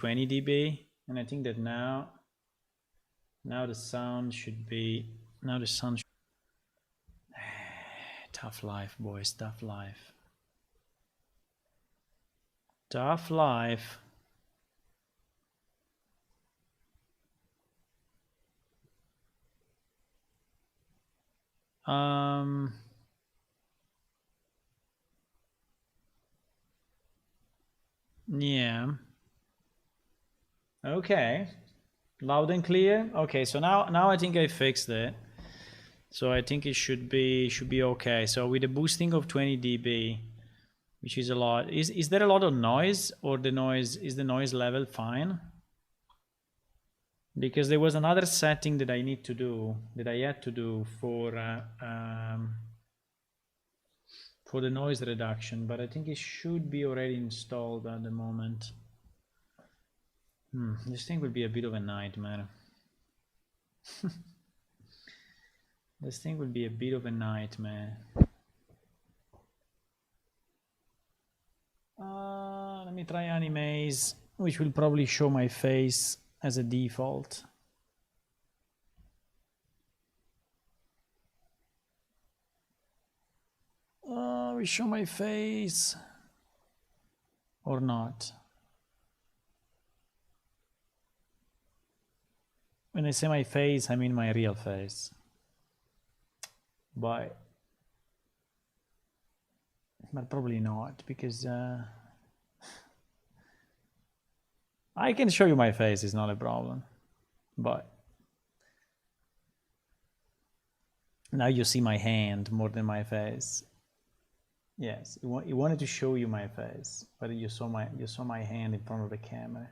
20 dB, and I think that now the sound should be, tough life, boys, tough life. Tough life. Yeah. Okay. Loud and clear. Okay, so now I think I fixed it. So I think it should be okay. So with a boosting of 20 dB, which is a lot. Is there a lot of noise, or the noise level fine? Because there was another setting that I need to do, that I had to do for the noise reduction, but I think it should be already installed at the moment. This thing will be a bit of a nightmare. This thing will be a bit of a nightmare. Let me try animes, which will probably show my face as a default. We show my face or not. When I say my face, I mean my real face. But probably not, because I can show you my face, it's not a problem. But now you see my hand more than my face. Yes, he wanted to show you my face, but you saw my hand in front of the camera.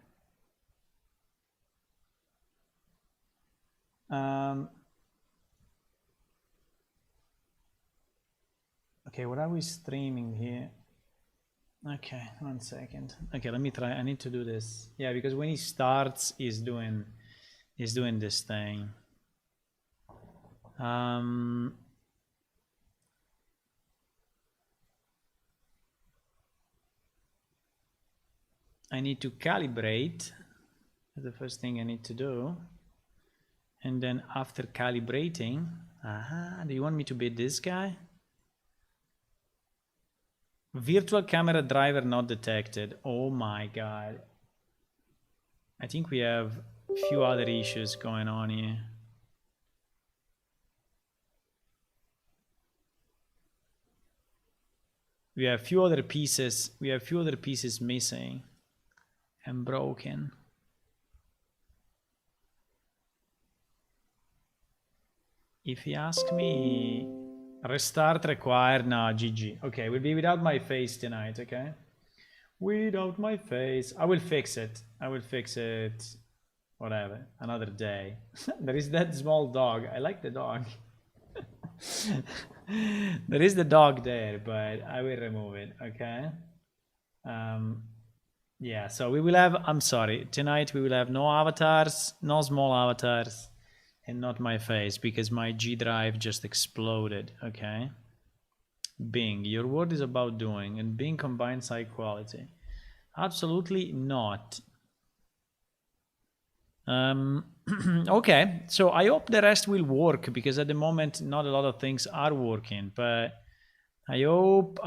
Okay, what are we streaming here? Okay, 1 second. Okay, let me try. I need to do this. Yeah, because when he starts, he's doing this thing. I need to calibrate. That's the first thing I need to do. And then after calibrating, do you want me to be this guy? Virtual camera driver not detected. Oh my god. I think we have a few other issues going on here. We have a few other pieces missing and broken. If you ask me, restart required. No, GG. Okay, we'll be without my face tonight, okay? Without my face. I will fix it. Whatever, another day. There is that small dog. I like the dog. There is the dog there, but I will remove it, okay? Yeah, so we will have, I'm sorry, tonight we will have no avatars, no small avatars, and not my face, because my G drive just exploded, okay? Bing, your word is about doing, and Bing combines high quality. Absolutely not. Okay, so I hope the rest will work, because at the moment not a lot of things are working, but I hope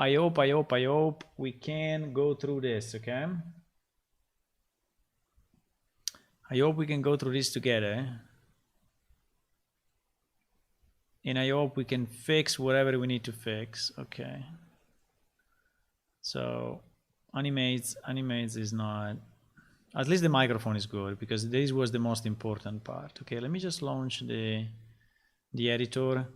we can go through this, okay? I hope we can go through this together. And I hope we can fix whatever we need to fix, okay? So animates is not, at least the microphone is good, because this was the most important part. Okay, let me just launch the editor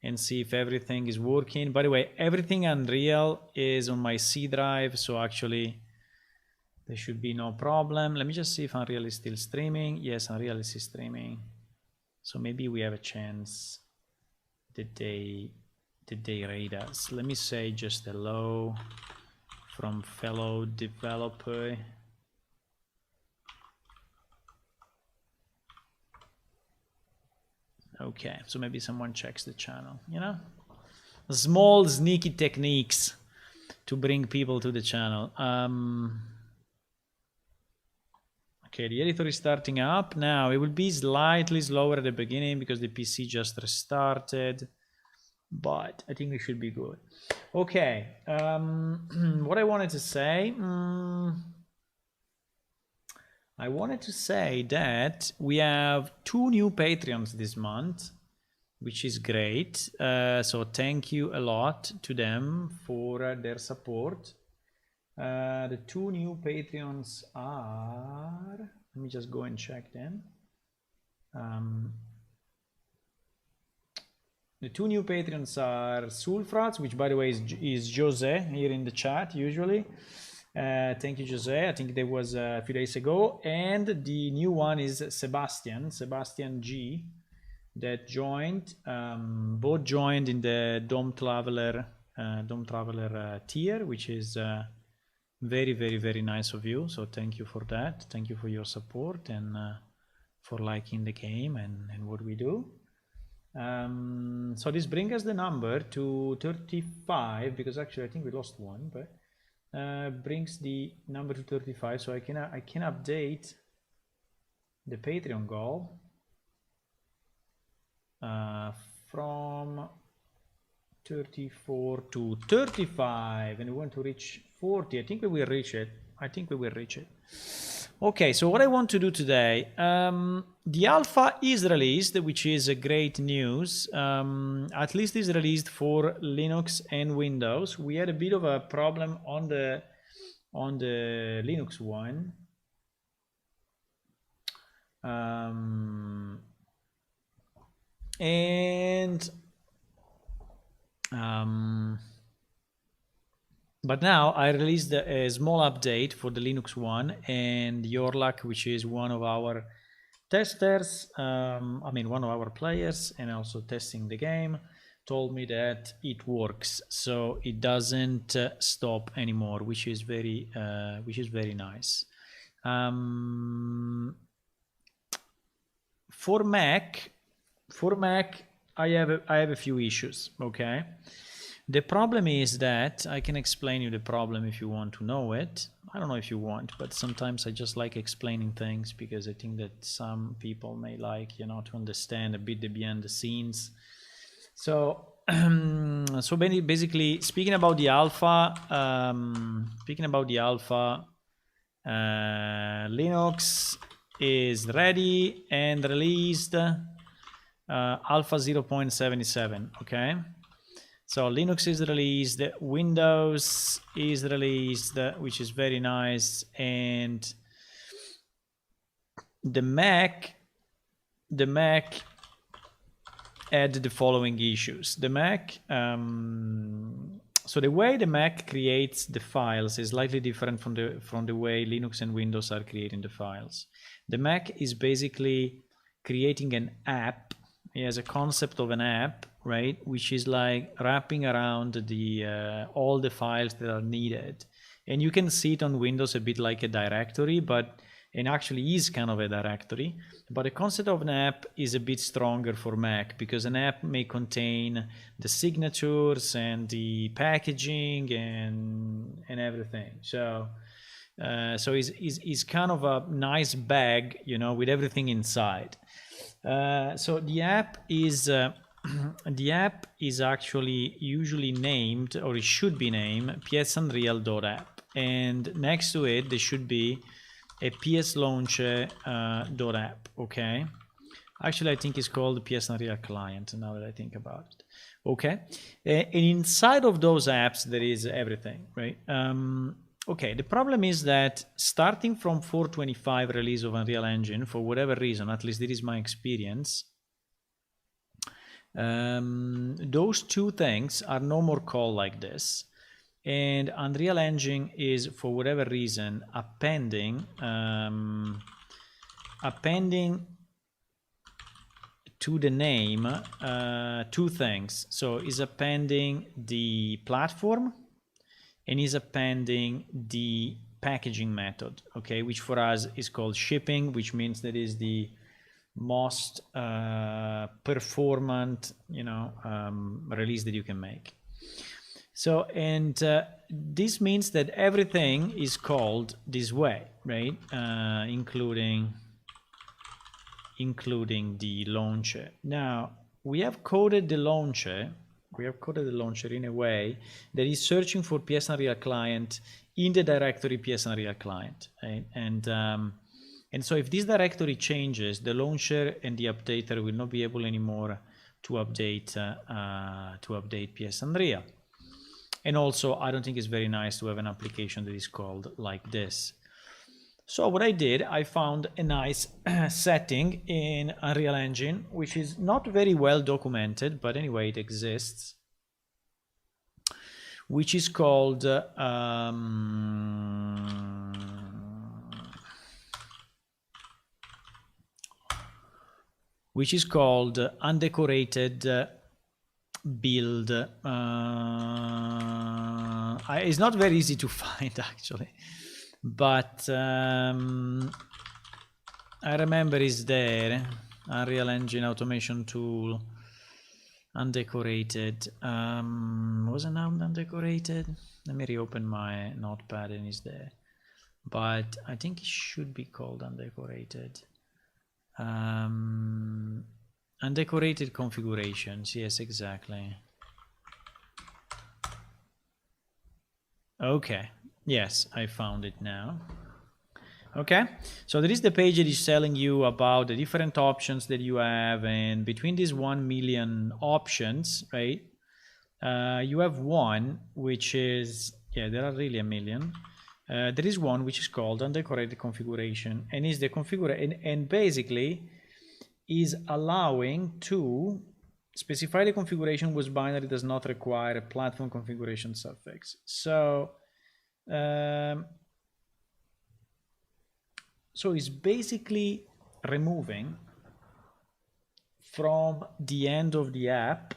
and see if everything is working. By the way, everything Unreal is on my C drive, so actually there should be no problem. Let me just see if Unreal is still streaming. Yes, Unreal is streaming. So maybe we have a chance that they rate us. Let me say just hello from fellow developer. Okay, so maybe someone checks the channel, you know? Small sneaky techniques to bring people to the channel. Okay, the editor is starting up now. It will be slightly slower at the beginning because the PC just restarted, but I think we should be good. Okay, what I wanted to say, I wanted to say that we have 2 new Patreons this month, which is great. So thank you a lot to them for their support. The 2 new Patreons are, let me just go and check them. The 2 new Patreons are Sulfrats, which by the way is Jose here in the chat usually. Thank you, Jose. I think there was a few days ago. And the new one is Sebastian G, that joined. Both joined in the Dome Traveler tier, which is very, very, very nice of you. So thank you for that. Thank you for your support and for liking the game and what we do. So this brings us the number to 35, because actually I think we lost one, but brings the number to 35. So I can update the Patreon goal from 34 to 35, and we want to reach 40. I think we will reach it. Okay, so what I want to do today, the alpha is released, which is a great news. At least is released for Linux and Windows. We had a bit of a problem on the Linux one. But now I released a small update for the Linux one, and Yorlak, which is one of our testers, one of our players and also testing the game, told me that it works, so it doesn't stop anymore, which is very nice. For Mac, I have a few issues. Okay. The problem is that I can explain you the problem if you want to know it. I don't know if you want, but sometimes I just like explaining things because I think that some people may like, to understand a bit the behind the scenes. So, basically, speaking about the alpha, Linux is ready and released alpha 0.77. Okay. So Linux is released, Windows is released, which is very nice, and the Mac had the following issues. The Mac, so the way the Mac creates the files is slightly different from the way Linux and Windows are creating the files. The Mac is basically creating an app. It has a concept of an app, right, which is like wrapping around the all the files that are needed, and you can see it on Windows a bit like a directory, but it actually is kind of a directory. But the concept of an app is a bit stronger for Mac, because an app may contain the signatures and the packaging and everything. So it's kind of a nice bag, with everything inside. So the app is actually usually named, or it should be named, psunreal.app, and next to it there should be a pslauncher.app. Okay, actually I think it's called the psunreal client now that I think about it. Okay, and inside of those apps there is everything, right? Okay, the problem is that starting from 4.25 release of Unreal Engine, for whatever reason, at least this is my experience, those two things are no more called like this. And Unreal Engine is, for whatever reason, appending to the name two things. So is appending the platform, and is appending the packaging method, okay, which for us is called shipping, which means that is the most performant, release that you can make. So, and this means that everything is called this way, right? Including the launcher. Now, we have coded the launcher. We have coded the launcher in a way that is searching for PS Unreal client in the directory PS Unreal client, right? And so if this directory changes, the launcher and the updater will not be able anymore to update PS Unreal. And also, I don't think it's very nice to have an application that is called like this. So what I did, I found a nice setting in Unreal Engine, which is not very well documented, but anyway, it exists, which is called undecorated build. It's not very easy to find actually, but I remember it's there. Unreal Engine automation tool, undecorated. Wasn't undecorated? Let me reopen my notepad and it's there. But I think it should be called undecorated. Undecorated configurations, yes, exactly. Okay, yes, I found it now. Okay, so there is the page that is telling you about the different options that you have, and between these 1 million options, right, you have one which is, yeah, there are really a million. There is one which is called undecorated configuration, and is the and basically is allowing to specify the configuration whose binary does not require a platform configuration suffix. So so it's basically removing from the end of the app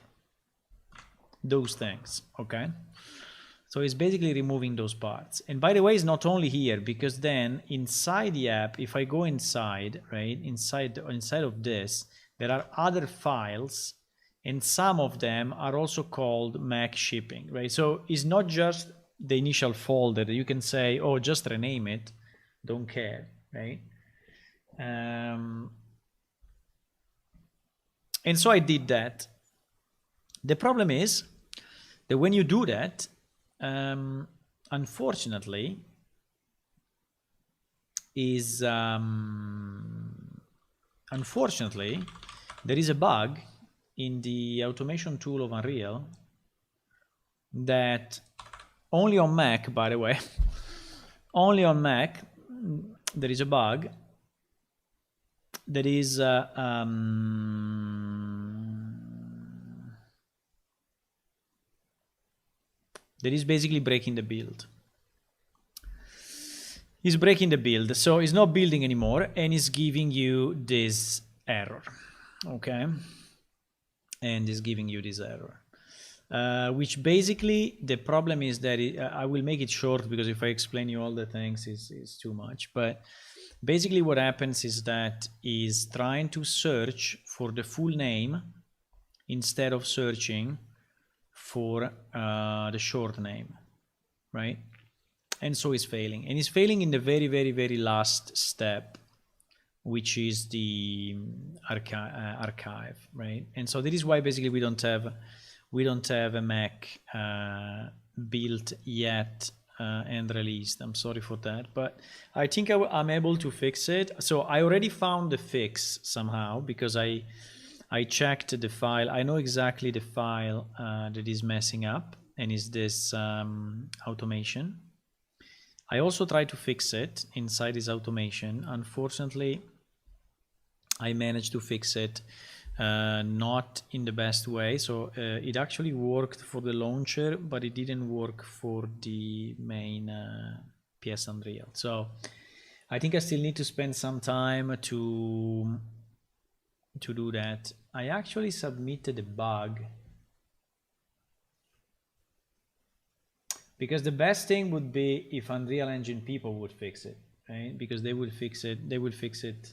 those things, okay? So it's basically removing those parts. And by the way, it's not only here, because then inside the app, if I go inside, right, inside of this, there are other files, and some of them are also called Mac shipping, right? So it's not just the initial folder that you can say, oh, just rename it, don't care, right? And so I did that. The problem is that when you do that, unfortunately, there is a bug in the automation tool of Unreal that only on Mac, by the way, only on Mac, there is a bug that is basically breaking the build. It's breaking the build, so it's not building anymore, and it's giving you this error, okay? And it's giving you this error. Which basically, the problem is that I will make it short, because if I explain you all the things, it's too much. But basically what happens is that is trying to search for the full name instead of searching for the short name, right? And so it's failing, and it's failing in the very, very, very last step, which is the archive, right? And so that is why basically we don't have a Mac built yet and released. I'm sorry for that, but I think I'm able to fix it. So I already found the fix somehow, because I checked the file. I know exactly the file that is messing up, and is this automation. I also tried to fix it inside this automation. Unfortunately, I managed to fix it not in the best way. So it actually worked for the launcher, but it didn't work for the main PS Unreal. So I think I still need to spend some time to do that. I actually submitted a bug, because the best thing would be if Unreal Engine people would fix it, right? Because they would fix it. They would fix it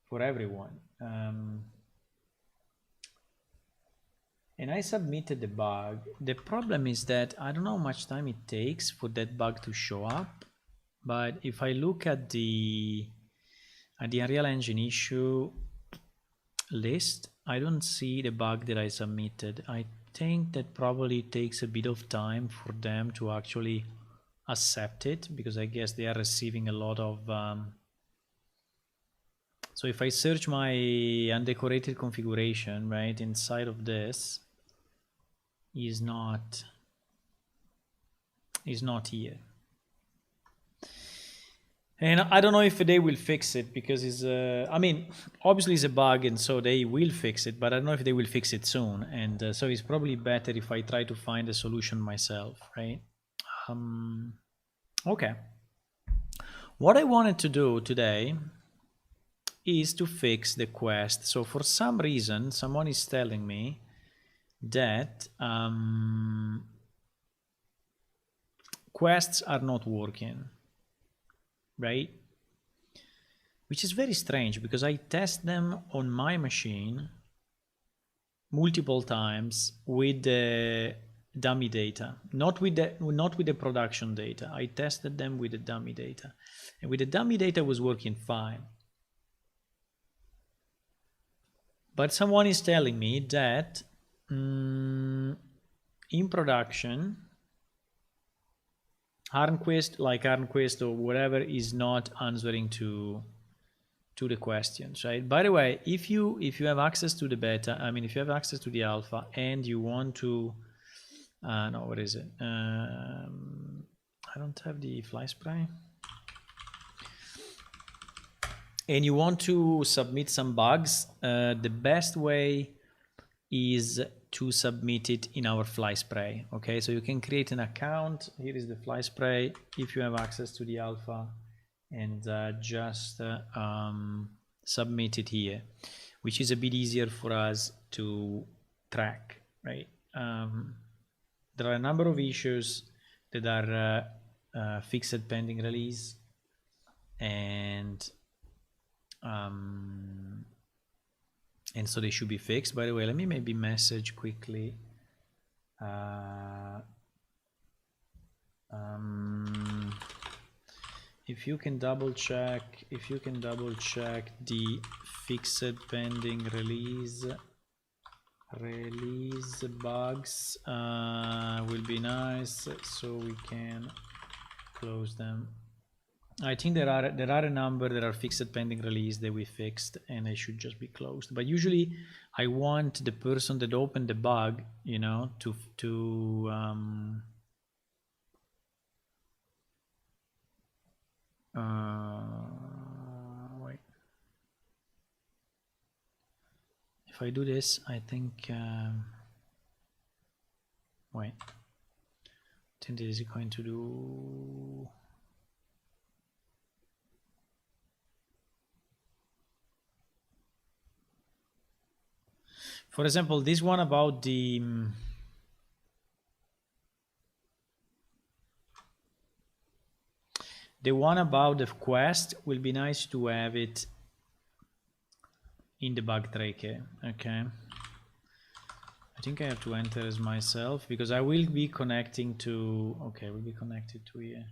for everyone. and I submitted the bug. The problem is that I don't know how much time it takes for that bug to show up, but if I look at the Unreal Engine issue list, I don't see the bug that I submitted. I think that probably takes a bit of time for them to actually accept it, because I guess they are receiving a lot of so if I search my undecorated configuration, right, inside of this is not here. And I don't know if they will fix it, because it's I mean, obviously it's a bug, and so they will fix it, but I don't know if they will fix it soon. And so it's probably better if I try to find a solution myself, right? Okay. What I wanted to do today is to fix the quest. So for some reason, someone is telling me that quests are not working, right? Which is very strange, because I test them on my machine multiple times with the dummy data, not with the production data. I tested them with the dummy data, and with the dummy data was working fine. But someone is telling me that in production, ArnQuest or whatever is not answering to the questions, right? By the way, if you have access to the beta, I mean, if you have access to the alpha and you want to, no, what is it? I don't have the fly spray. And you want to submit some bugs, the best way is to submit it in our fly spray. Okay, so you can create an account. Here is the fly spray if you have access to the alpha, and just submit it here, which is a bit easier for us to track, right? There are a number of issues that are fixed pending release, and so they should be fixed. By the way, let me maybe message quickly if you can double check the fixed pending release bugs, will be nice, so we can close them. I think there are a number that are fixed pending release that we fixed, and they should just be closed. But usually I want the person that opened the bug, you know, to wait. If I do this, I think wait. I think this is going to do. For example, this one about the one about the quest will be nice to have it in the bug tracker. Okay, I think I have to enter as myself, because I will be connecting to, okay, we'll be connected to here.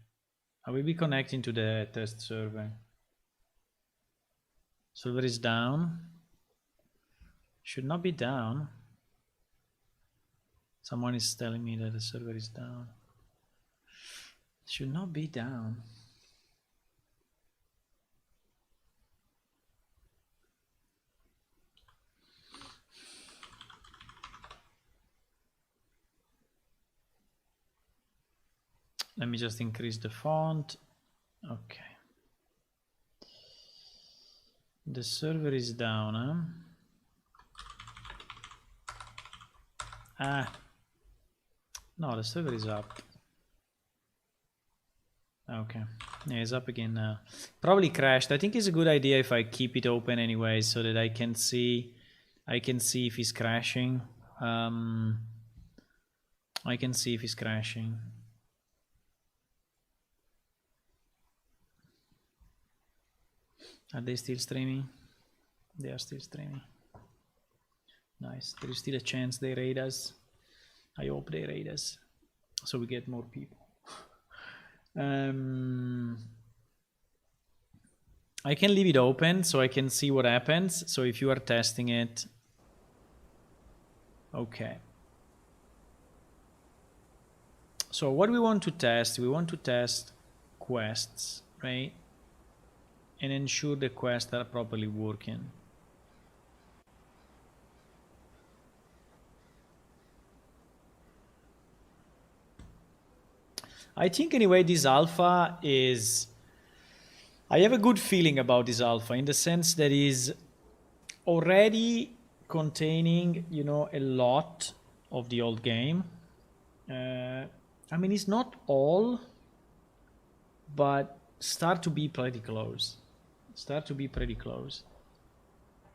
I will be connecting to the test server. Server is down. Should not be down. Someone is telling me that the server is down. Should not be down. Let me just increase the font. Okay. The server is down, huh? Ah, no, the server is up. Okay, yeah, it's up again now. Probably crashed. I think it's a good idea if I keep it open anyway, so that I can see if it's crashing. I can see if it's crashing. Are they still streaming? They are still streaming. Nice. There is still a chance they raid us. I hope they raid us, so we get more people. I can leave it open so I can see what happens. So if you are testing it, okay. So what we want to test, we want to test quests, right? And ensure the quests are properly working. I think anyway, this alpha is, I have a good feeling about this alpha in the sense that is already containing, you know, a lot of the old game. I mean, it's not all, but start to be pretty close. Start to be pretty close.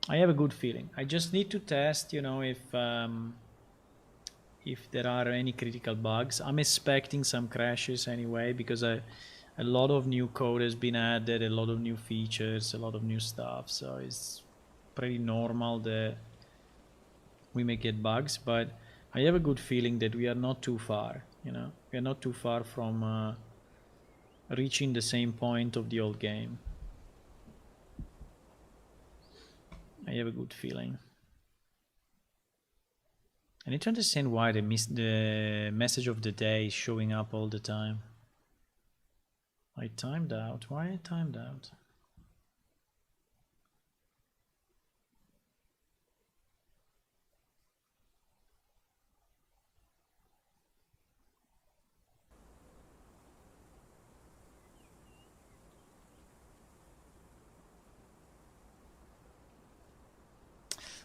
I have a good feeling. I just need to test, you know, if there are any critical bugs. I'm expecting some crashes anyway, because a lot of new code has been added, a lot of new features, a lot of new stuff. So it's pretty normal that we may get bugs, but I have a good feeling that we are not too far, you know, we are not too far from reaching the same point of the old game. I have a good feeling. I need to understand why the message of the day is showing up all the time. I timed out. Why I timed out?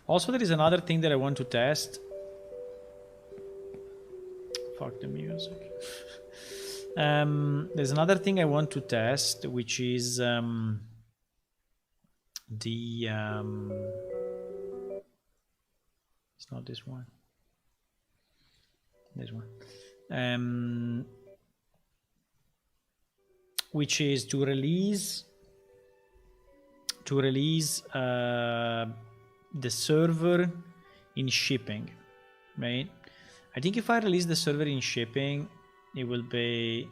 Also, there is another thing that I want to test. Fuck the music. There's another thing I want to test, which is the it's not this one. This one. Which is to release the server in shipping, right? I think if I release the server in shipping, it will be...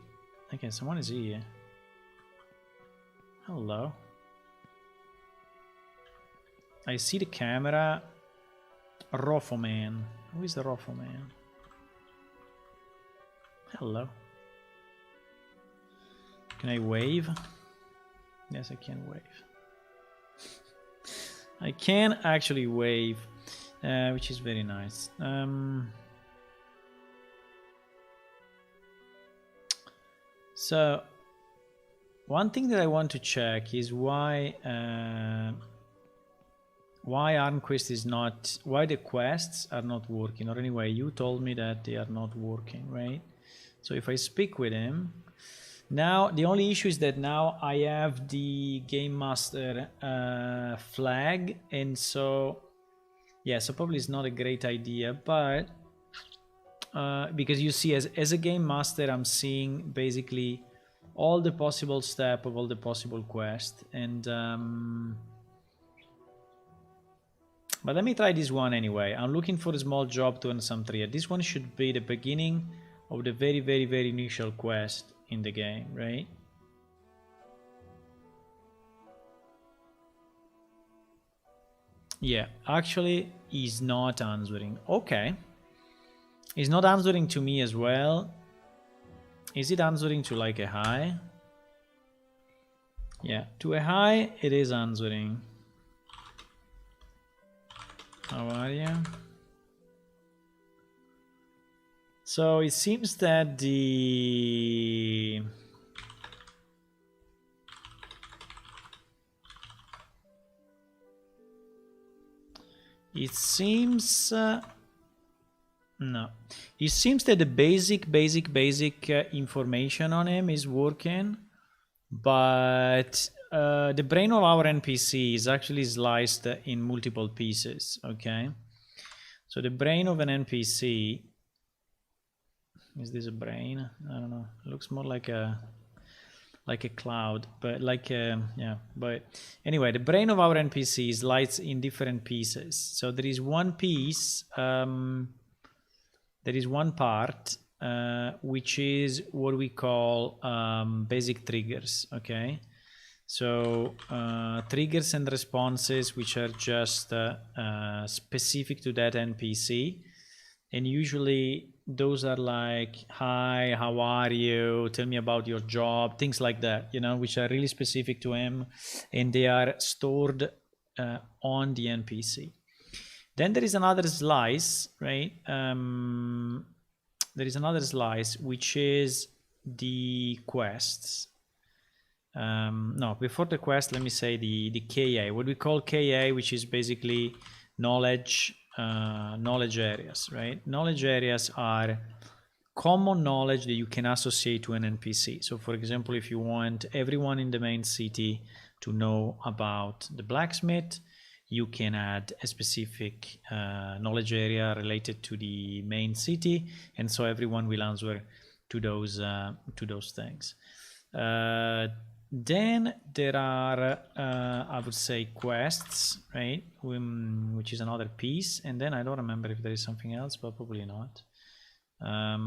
Okay, someone is here. Hello. I see the camera. Rofo man. Who is the Rofo man? Hello. Can I wave? Yes, I can wave. I can actually wave, which is very nice. So one thing that I want to check is why ArmQuest is not, why the quests are not working, or anyway, you told me that they are not working, right? So if I speak with him, now the only issue is that now I have the Game Master flag, and so yeah, so probably it's not a great idea, but because you see, as a Game Master, I'm seeing basically all the possible steps of all the possible quests, and but let me try this one anyway. I'm looking for a small job to earn some trade. This one should be the beginning of the very, very, very initial quest in the game, right? Yeah, actually, he's not answering. Okay. He's not answering to me as well. Is it answering to like a hi? Yeah, to a hi, it is answering. How are you? So it seems that the... It seems... no. It seems that the basic information on him is working, but the brain of our NPC is actually sliced in multiple pieces, okay? So the brain of an NPC... Is this a brain? I don't know. It looks more like a like a cloud, but like yeah. But anyway, the brain of our NPCs lies in different pieces. So there is one piece, there is one part which is what we call basic triggers. Okay, so triggers and responses which are just specific to that NPC, and usually those are like, hi, how are you, tell me about your job, things like that, you know, which are really specific to him, and they are stored on the NPC. Then there is another slice, right? There is another slice which is the quests. No, before the quest, let me say the KA, what we call KA, which is basically knowledge areas, right? Knowledge areas are common knowledge that you can associate to an NPC. So for example, if you want everyone in the main city to know about the blacksmith, you can add a specific knowledge area related to the main city, and so everyone will answer to those things. Then there are, I would say, quests, right? Which is another piece. And then I don't remember if there is something else, but probably not. I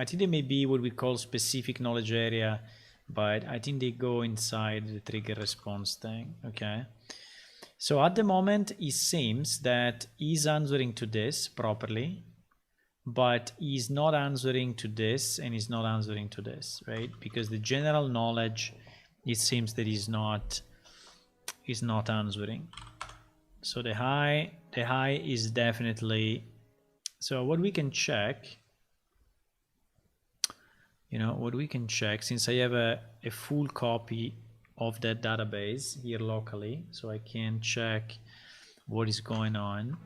think they may be what we call specific knowledge area, but I think they go inside the trigger response thing, okay? So at the moment, it seems that he's answering to this properly, but he's not answering to this, and he's not answering to this, right? Because the general knowledge, it seems that he's not answering. So the high is definitely. So what we can check, you know, what we can check, since I have a full copy of that database here locally, so I can check what is going on.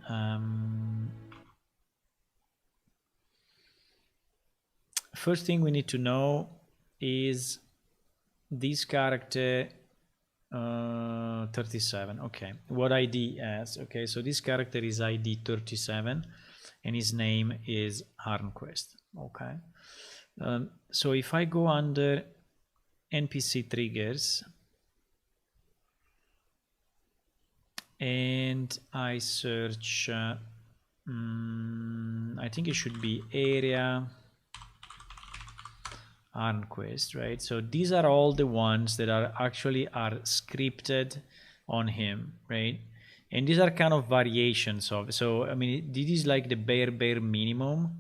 First thing we need to know is this character 37. Okay, what ID has? Okay, so this character is ID 37, and his name is Harnquist. Okay, so if I go under NPC triggers and I search, I think it should be area Arnquist, right? So these are all the ones that are actually scripted on him, right? And these are kind of variations of, so I mean, this is like the bare minimum,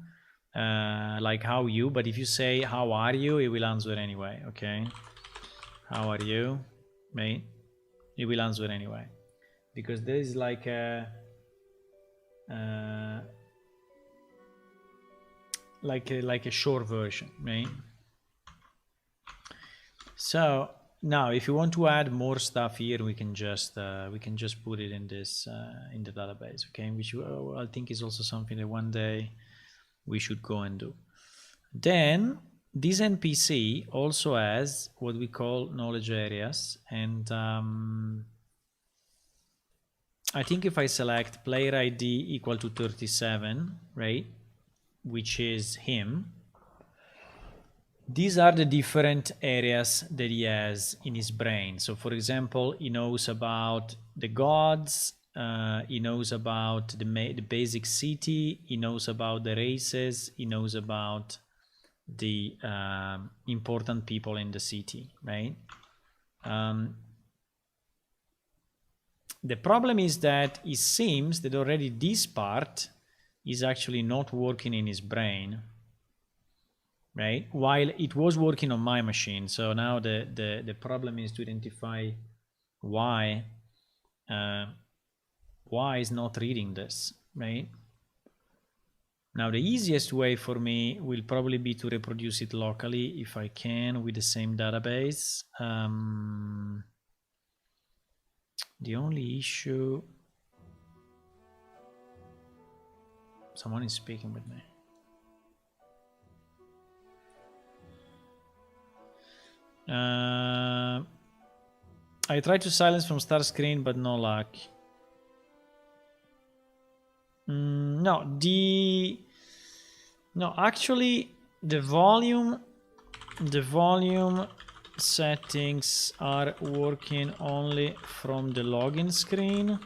like how you, but if you say how are you, it will answer anyway. Okay, how are you, right? It will answer anyway, because there is like a like a short version, right? So now, if you want to add more stuff here, we can just put it in this in the database, okay? Which I think is also something that one day we should go and do. Then this NPC also has what we call knowledge areas, and I think if I select player ID equal to 37, right, which is him. These are the different areas that he has in his brain. So for example, he knows about the gods, he knows about the basic city, he knows about the races, he knows about the important people in the city, right? The problem is that it seems that already this part is actually not working in his brain, right? While it was working on my machine. So now the problem is to identify why is not reading this, right? Now the easiest way for me will probably be to reproduce it locally if I can with the same database. The only issue, someone is speaking with me. I tried to silence from start screen, but no luck. No, actually, the volume settings are working only from the login screen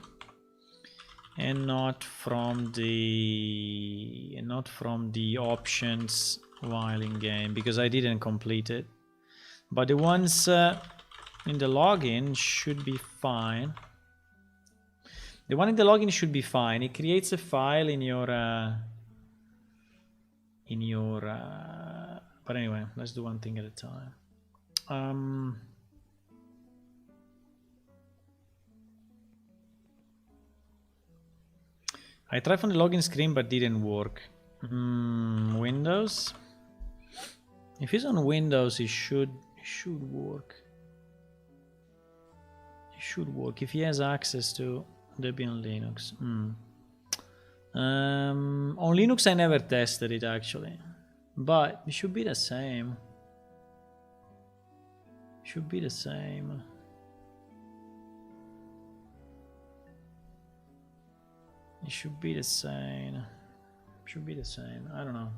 and not from the options while in game, because I didn't complete it. But the ones in the login should be fine. The one in the login should be fine. It creates a file in your but anyway, let's do one thing at a time. I tried from the login screen but didn't work. Windows. If it's on Windows, it should work. It should work if he has access to Debian Linux. On Linux, I never tested it actually, but it should be the same. Should be the same. It should be the same. Should be the same. I don't know.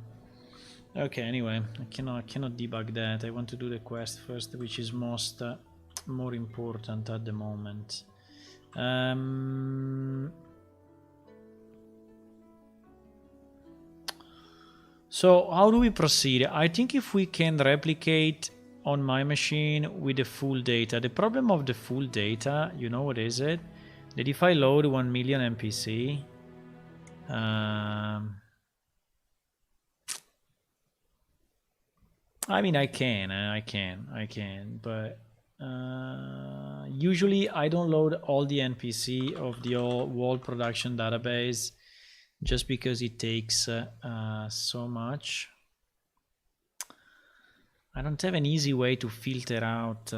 Okay. Anyway, I cannot debug that. I want to do the quest first, which is more important at the moment. So how do we proceed? I think if we can replicate on my machine with the full data. The problem of the full data, you know what is it? That if I load 1 million NPC, I mean, I can, but usually I don't load all the NPC of the whole production database just because it takes so much. I don't have an easy way to filter out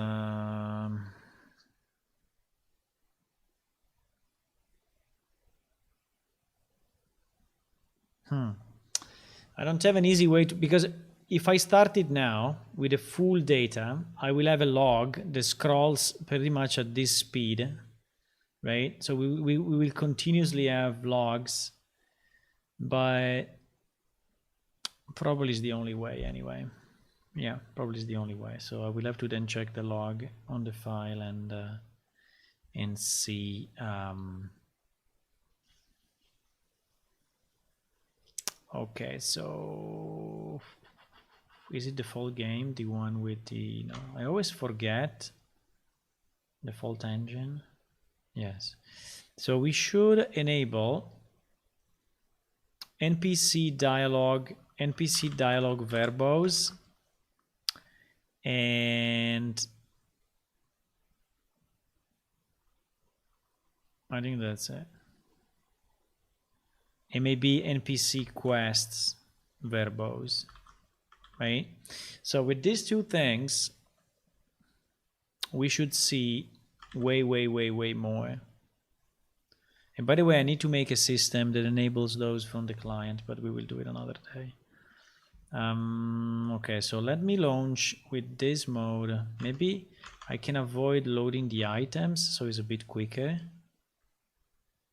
I don't have an easy way to, because if I start it now with the full data, I will have a log that scrolls pretty much at this speed, right? So we will continuously have logs, but probably is the only way anyway. Yeah, probably is the only way. So I will have to then check the log on the file and see. Okay, so is it default game, the one with the, no, I always forget default engine. Yes, so we should enable NPC dialogue verbose, and I think that's it. And maybe NPC quests verbose, right? So with these two things, we should see way more. And by the way, I need to make a system that enables those from the client, but we will do it another day. Okay, so let me launch with this mode. Maybe I can avoid loading the items, so it's a bit quicker.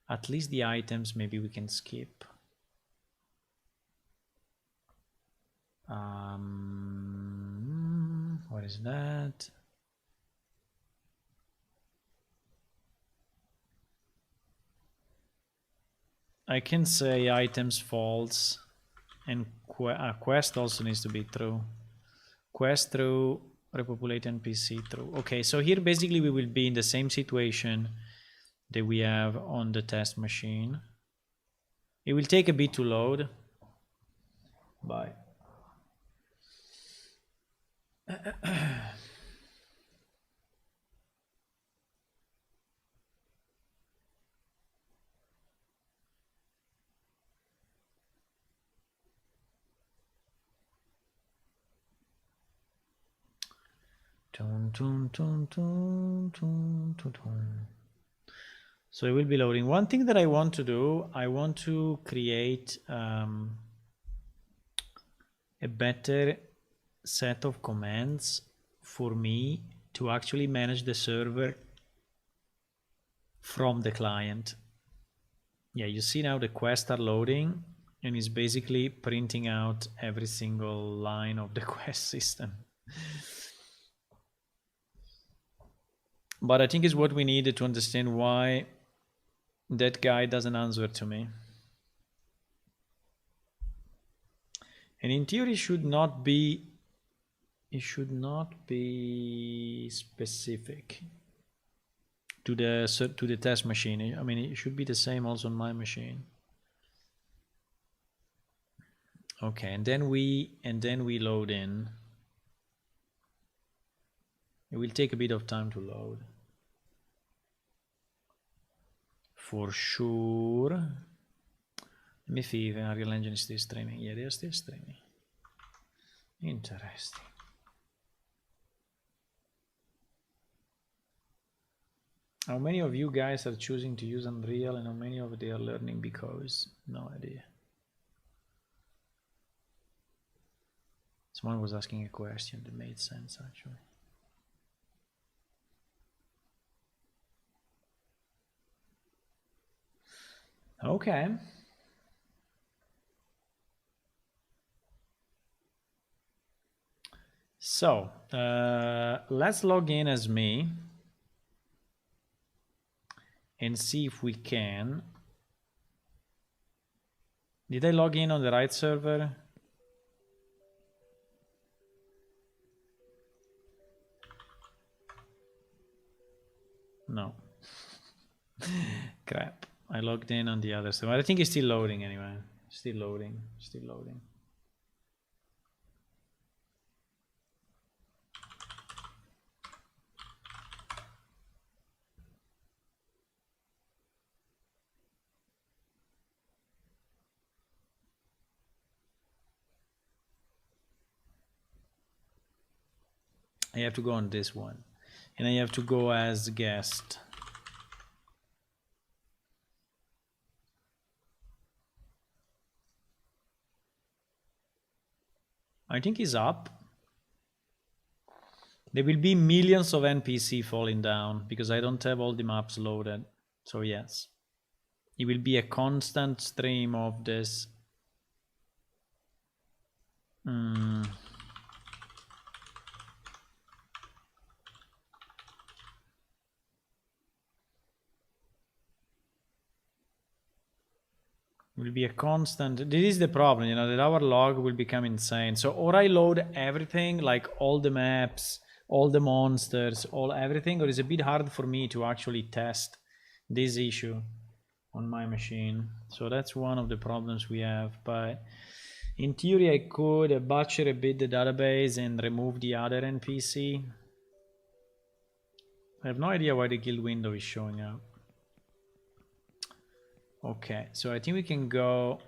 At least the items, maybe we can skip. What is that? I can say items false, and quest also needs to be true. Quest true, repopulate NPC true. Okay, so here basically we will be in the same situation that we have on the test machine. It will take a bit to load. Bye. So it will be loading. One thing that I want to do, I want to create a better set of commands for me to actually manage the server from the client. Yeah, you see now the quests are loading and it's basically printing out every single line of the quest system. But I think it's what we needed to understand why that guy doesn't answer to me. And in theory, it should not be specific to the test machine. I mean, it should be the same also on my machine. Okay, and then we load in. It will take a bit of time to load. For sure. Let me see if Unreal Engine is still streaming. Yeah, they are still streaming. Interesting. How many of you guys are choosing to use Unreal and how many of they are learning because? No idea. Someone was asking a question that made sense actually. Okay. So let's log in as me and see if we can. Did I log in on the right server? No. Crap. I logged in on the other server. I think it's still loading anyway. Still loading. Still loading. I have to go on this one. And I have to go as guest. I think he's up. There will be millions of NPC falling down because I don't have all the maps loaded. So yes, it will be a constant stream of this. Will be a constant. This is the problem, you know, that our log will become insane. So or I load everything, like all the maps, all the monsters, everything, or it's a bit hard for me to actually test this issue on my machine. So that's one of the problems we have. But in theory, I could butcher a bit the database and remove the other NPC. I have no idea why the guild window is showing up. Okay, so I think we can go.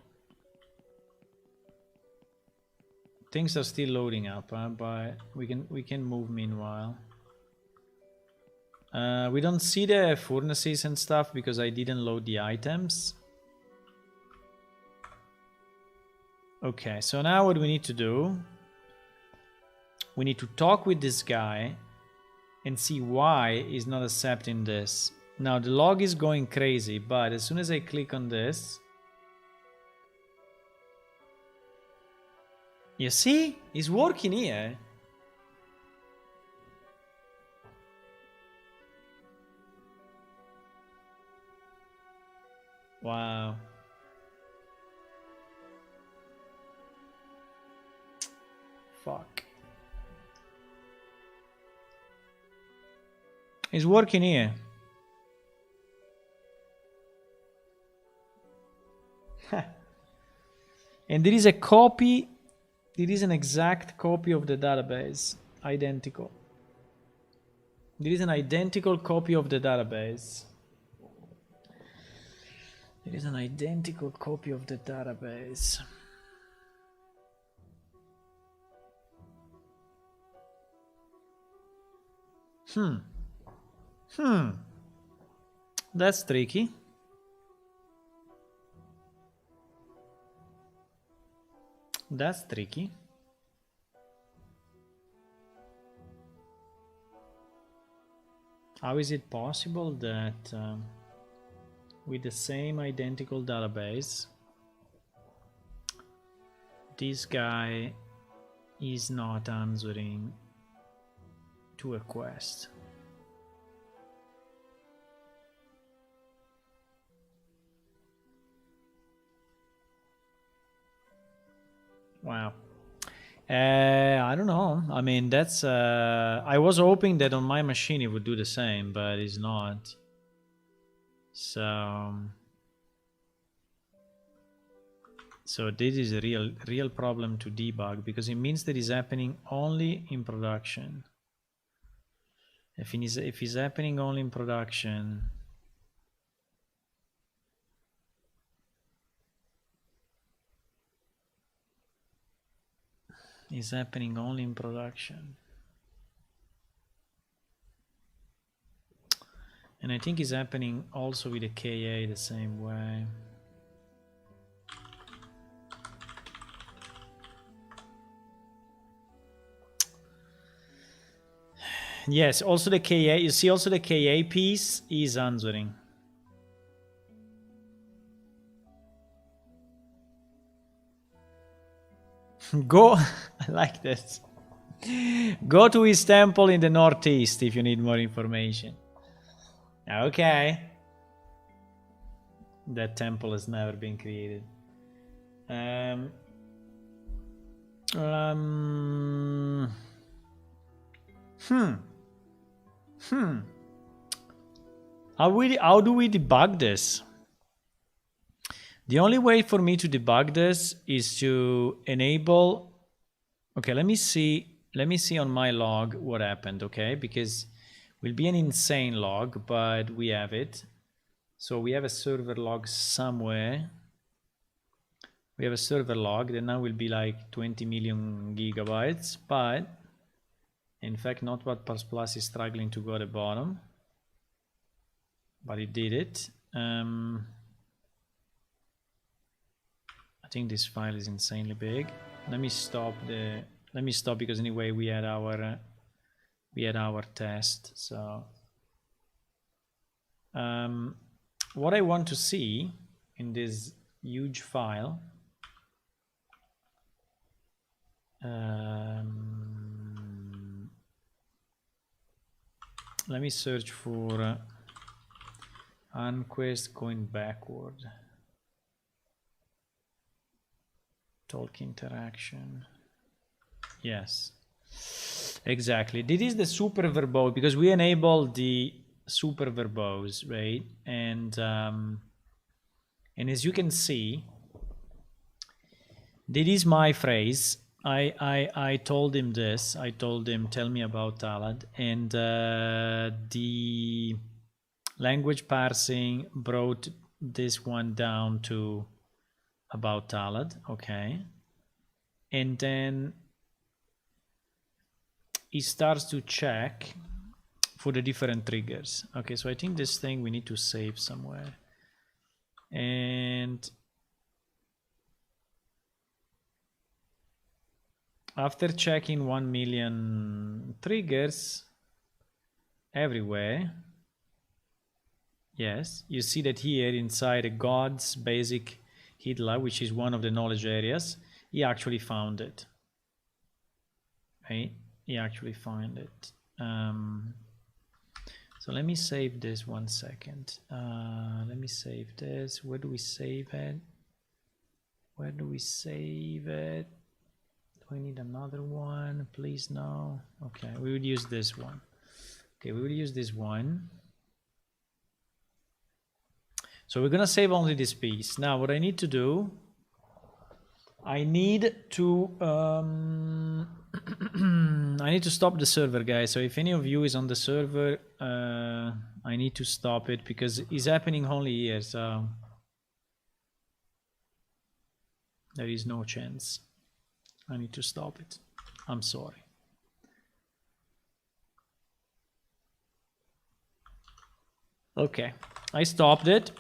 Things are still loading up, but we can move meanwhile. We don't see the furnaces and stuff because I didn't load the items. Okay, so now what we need to do, we need to talk with this guy and see why he's not accepting this. Now the log is going crazy, but as soon as I click on this, you see, it's working here. Wow. Fuck. It's working here. And there is a copy, there is an exact copy of the database, identical. There is an identical copy of the database. There is an identical copy of the database. That's tricky. That's tricky. How is it possible that with the same identical database this guy is not answering to a quest. Wow. I don't know. I mean, that's I was hoping that on my machine it would do the same, but it's not. So this is a real problem to debug, because it means that it's happening only in production. If it's happening only in production, it's happening only in production. And I think it's happening also with the KA the same way. Yes, also the KA, you see also the KA piece is answering. Go, I like this. Go to his temple in the northeast if you need more information. Okay. That temple has never been created. How do we debug this? The only way for me to debug this is to enable. Okay, let me see on my log what happened, okay? Because it will be an insane log, but we have it. So we have a server log somewhere. We have a server log that now will be like 20 million gigabytes, but in fact Notepad++ is struggling to go to the bottom, but it did it. I think this file is insanely big. Let me stop because anyway we had our test. So what I want to see in this huge file, let me search for Unquest going backward. Talk interaction. Yes, exactly. This is the super verbose, because we enabled the super verbose, right? And as you can see, this is my phrase. I told him this. I told him, tell me about Talad, and the language parsing brought this one down to about Talad, okay, and then it starts to check for the different triggers. Okay, so I think this thing we need to save somewhere, and after checking 1 million triggers everywhere, yes, you see that here inside a God's basic HIDLA, which is one of the knowledge areas, he actually found it. Right? He actually found it. So let me save this 1 second. Let me save this. Where do we save it? Where do we save it? Do I need another one? Please no. Okay, we would use this one. Okay, we will use this one. So we're gonna save only this piece. Now what I need to do, I need to I need to stop the server, guys. So if any of you is on the server, I need to stop it because it's happening only here, so there is no chance. I need to stop it. I'm sorry. Okay, I stopped it.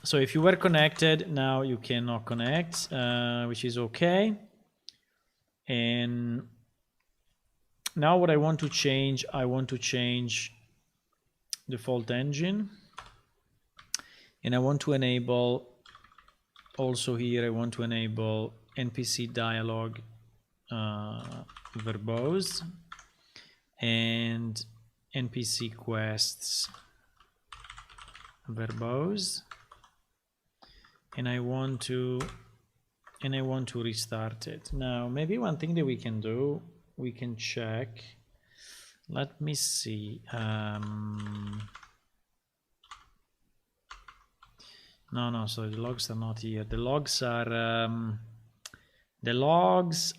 So if you were connected, now you cannot connect, which is okay. And now what I want to change default engine. And I want to enable, also here, I want to enable NPC dialogue verbose and NPC quests verbose, and I want to restart it. Now maybe one thing that we can do, we can check, let me see, no, so the logs are not here. The logs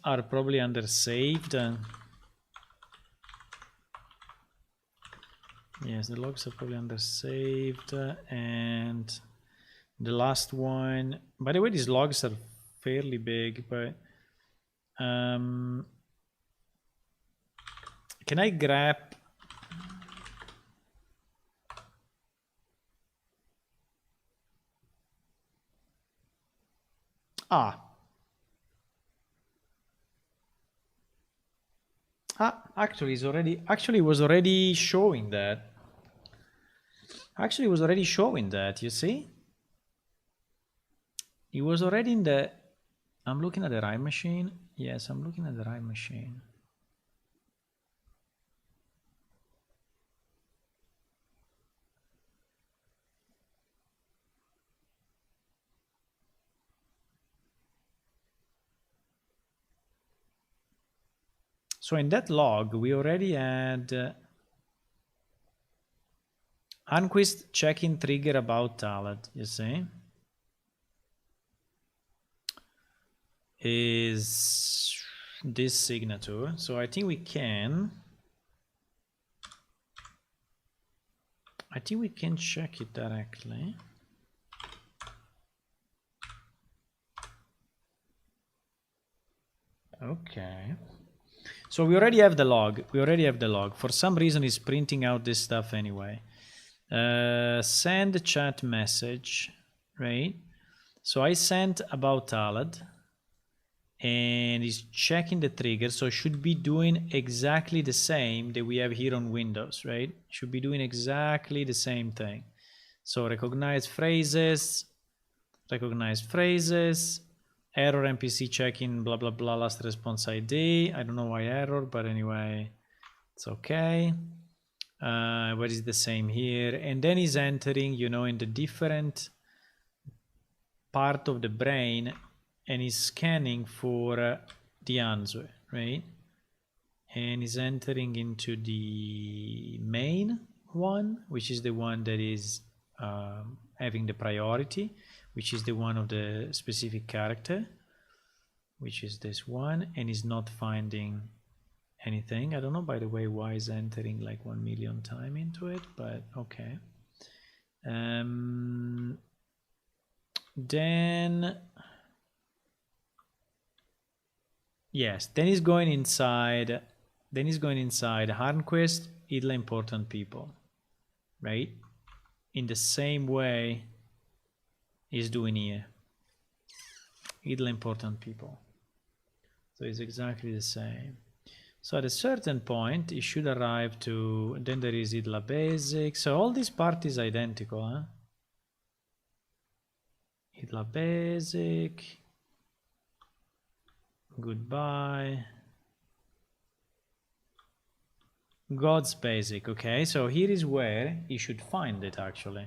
are probably under saved. Yes, the logs are probably under saved, and the last one, by the way, these logs are fairly big, but can I grab actually it was already showing that. Actually, it was already showing that, you see? It was already in the... I'm looking at the right machine. Yes, I'm looking at the right machine. So in that log, we already had Unquist check-in trigger about talent, you see? Is this signature. So I think we can check it directly. Okay. So we already have the log. For some reason it's printing out this stuff anyway. Send chat message, right? So I sent about Talad and it's checking the trigger, so should be doing exactly the same that we have here on Windows, right? Should be doing exactly the same thing. So recognize phrases, error NPC checking blah blah blah last response ID. I don't know why error, but anyway, it's okay. But it's the same here, and then he's entering, you know, in the different part of the brain, and he's scanning for the answer, right? And he's entering into the main one, which is the one that is having the priority, which is the one of the specific character, which is this one, and he's not finding anything. I don't know, by the way, why is entering like 1 million time into it, but okay. Then yes, then he's going inside. Then he's going inside Harnquist, idle important people, right? In the same way he's doing here. Idle important people. So it's exactly the same. So at a certain point, it should arrive to, then there is idle basic. So all this part is identical, huh? Idle basic. Goodbye. God's basic, okay? So here is where you should find it actually.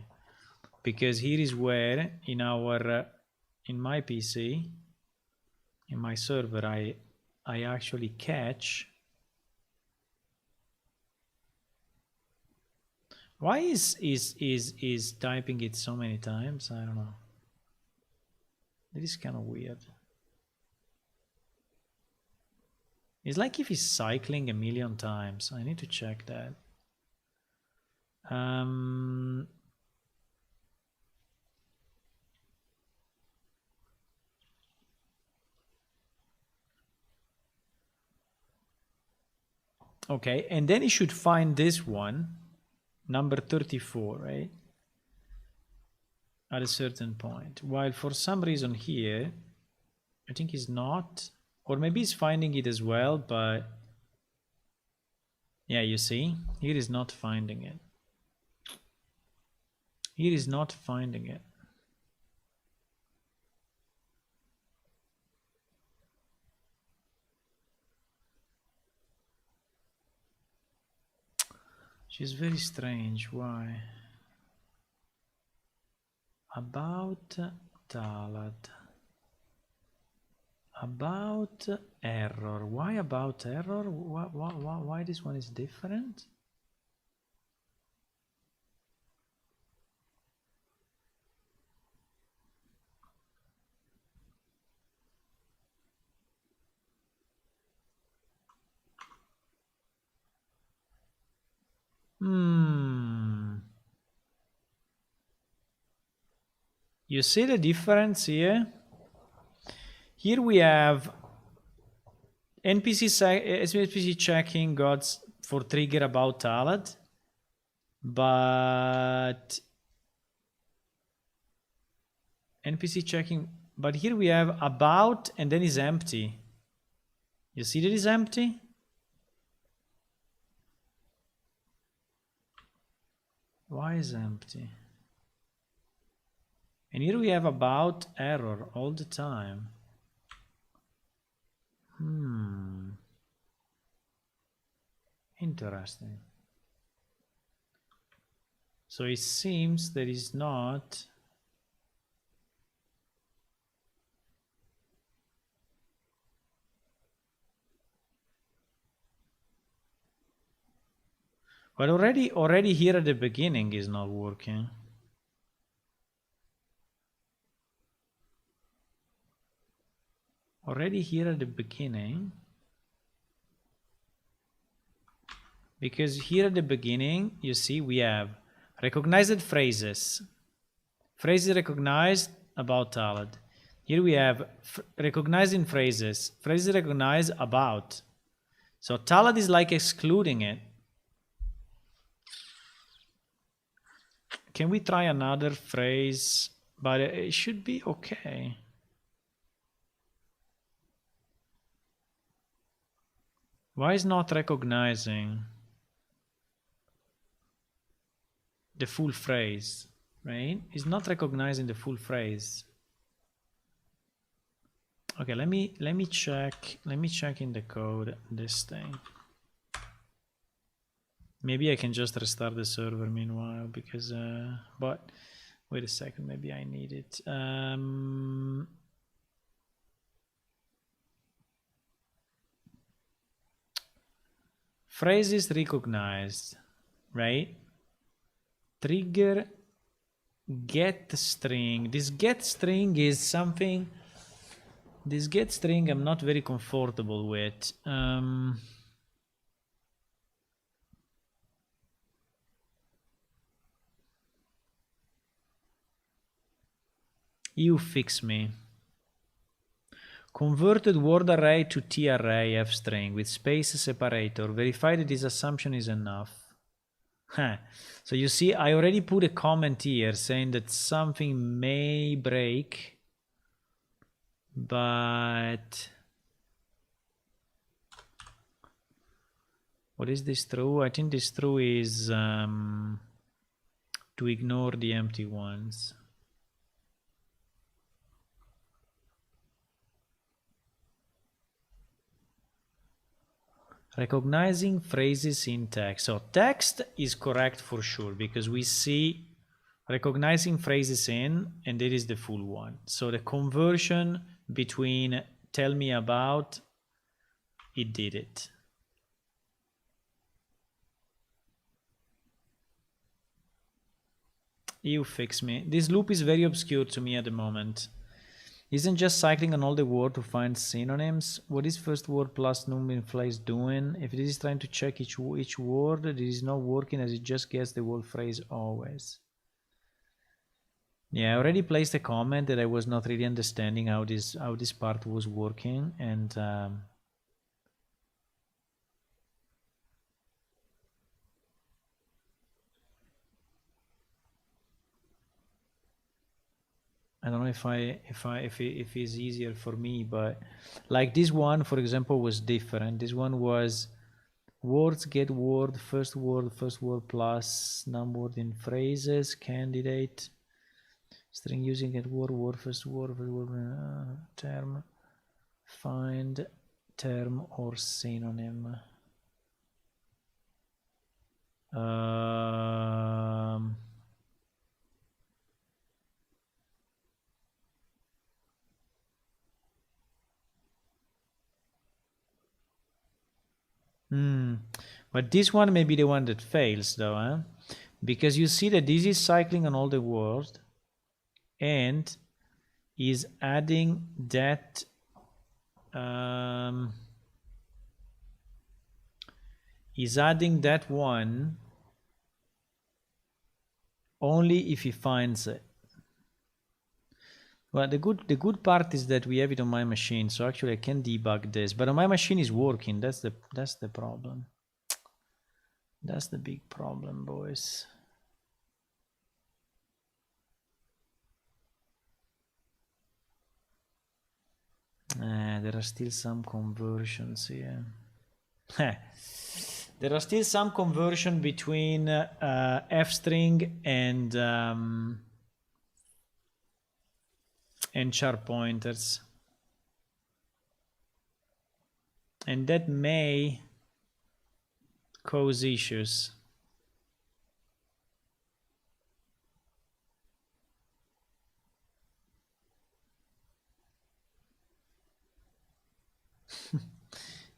Because here is where in our, in my PC, in my server, I actually catch. Why is typing it so many times? I don't know. It is kind of weird. It's like if he's cycling 1,000,000 times. I need to check that. Okay, and then he should find this one, number 34, right? At a certain point. While for some reason here, I think he's not, or maybe he's finding it as well, but yeah, you see, here is not finding it. Here is not finding it. which is very strange. Why? About Talad. About error. Why about error? Why this one is different? You see the difference here? Here we have NPC checking gods for trigger about Talad, but NPC checking, but here we have about and then is empty. You see that is empty? Why is empty? And here we have about error all the time. Interesting. So it seems there is not but already here at the beginning is not working. Already here at the beginning, because here at the beginning, you see, we have recognized phrases. Phrases recognized about Talad. Here we have recognizing phrases. Phrases recognized about. So Talad is like excluding it. Can we try another phrase? But it should be okay. Why is not recognizing the full phrase, right? It's not recognizing the full phrase. Okay, let me check in the code this thing. Maybe I can just restart the server meanwhile, because but wait a second, maybe I need it. Phrases recognized, right? Trigger get string. This get string is something. This get string I'm not very comfortable with. You fix me. Converted word array to T array F string with space separator. Verify that this assumption is enough. So you see, I already put a comment here saying that something may break, but what is this true? I think this true is to ignore the empty ones. Recognizing phrases in text. So text is correct for sure, because we see recognizing phrases in, and it is the full one. So the conversion between tell me about, it did it. You fix me. This loop is very obscure to me at the moment. Isn't just cycling on all the word to find synonyms? What is first word plus num in place doing? If it is trying to check each word, it is not working, as it just gets the whole phrase always. Yeah, I already placed a comment that I was not really understanding how this part was working, and I don't know if it's easier for me, but like this one, for example, was different. This one was words get word first word plus num word in phrases, candidate string using get word first word term, find term or synonym. Um, But this one may be the one that fails, though, huh? Because you see that this is cycling on all the world and is adding that one only if he finds it. Well, the good part is that we have it on my machine, so actually I can debug this. But on my machine is working. That's the problem. That's the big problem, boys. There are still some conversions here. There are still some conversion between f-string and char pointers, and that may cause issues.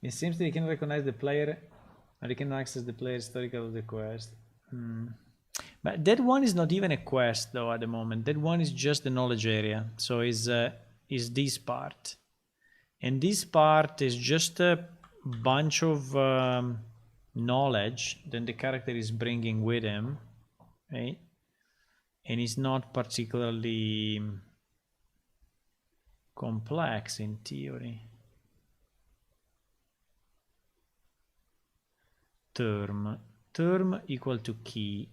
It seems that you can recognize the player, or you can access the player historical of the quest. But that one is not even a quest, though, at the moment. That one is just the knowledge area. So is this part, and this part is just a bunch of knowledge that the character is bringing with him, right? And it's not particularly complex in theory. Term equal to key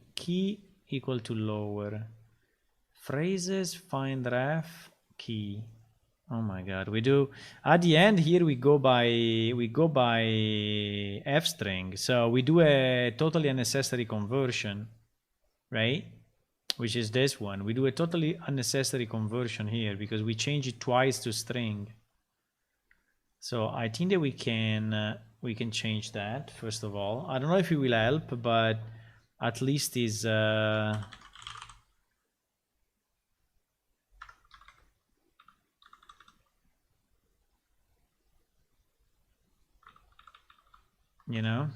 equal to lower, phrases find ref key. Oh my god, we do at the end here we go by f string, so we do a totally unnecessary conversion, right? Which is this one. We do a totally unnecessary conversion here because we change it twice to string. So I think that we can change that first of all. I don't know if it will help, but at least is you know.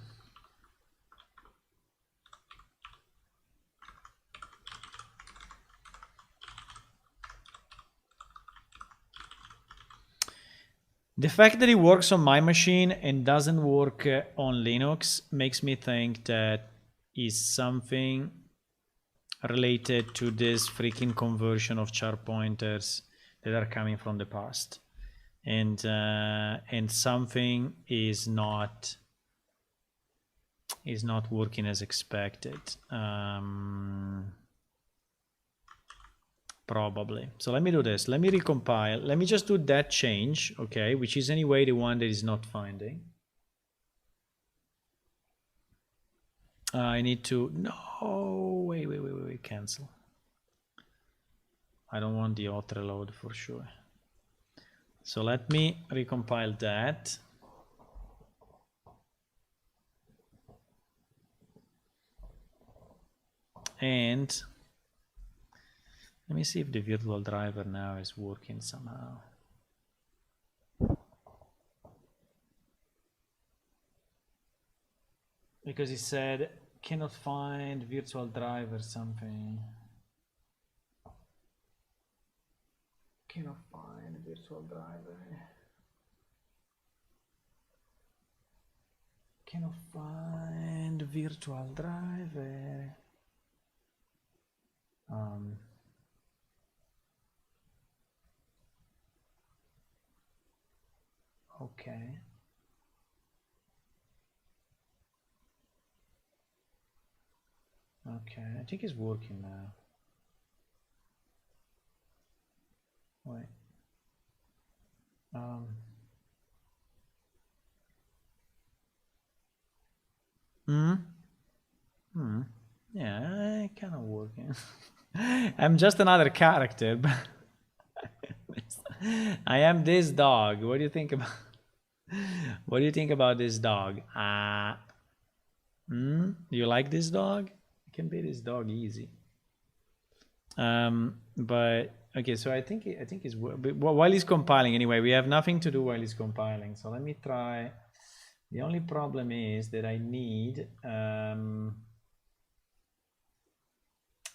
The fact that it works on my machine and doesn't work on Linux makes me think that is something related to this freaking conversion of char pointers that are coming from the past, and something is not working as expected. Probably. So let me do this. Let me recompile. Let me just do that change, okay, which is anyway the one that is not finding. I need to, no, wait, cancel. I don't want the auto reload for sure. So let me recompile that. And let me see if the virtual driver now is working somehow. Because he said cannot find virtual driver something. Cannot find virtual driver. Cannot find virtual driver. Okay. Okay, I think it's working now. Wait. Yeah, kind of working. I'm just another character, but I am this dog. What do you think about? What do you think about this dog? Do you like this dog? You can beat this dog easy. But okay, so I think it's while he's compiling anyway. We have nothing to do while he's compiling. So let me try. The only problem is that I need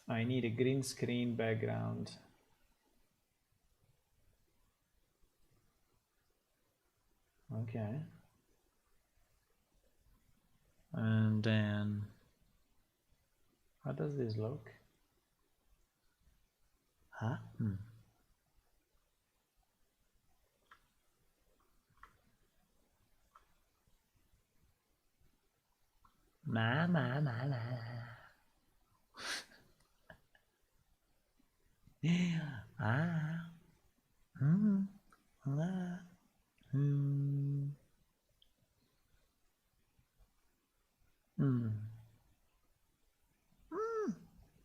a green screen background. Okay. And then how does this look? Huh? Ma. Ah.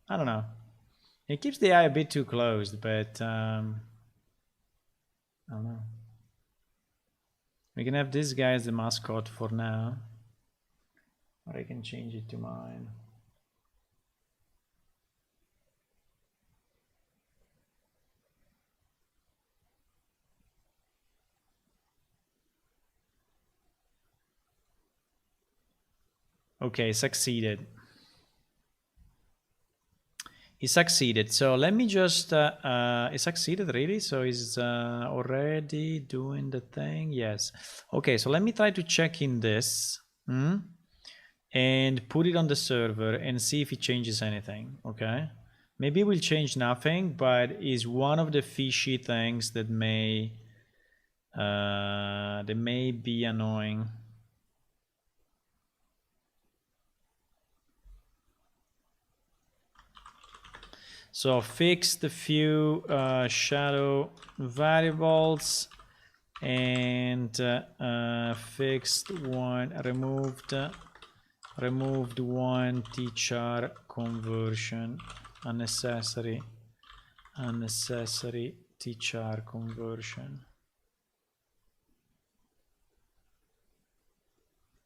I don't know. It keeps the eye a bit too closed, but I don't know. We can have this guy as the mascot for now. Or I can change it to mine. Okay, succeeded. He succeeded. So let me just, he succeeded really? So he's already doing the thing? Yes. Okay, so let me try to check in this and put it on the server and see if it changes anything, okay? Maybe it will change nothing, but is one of the fishy things that may be annoying. So fixed a few shadow variables and fixed one, removed one tchar conversion, unnecessary tchar conversion.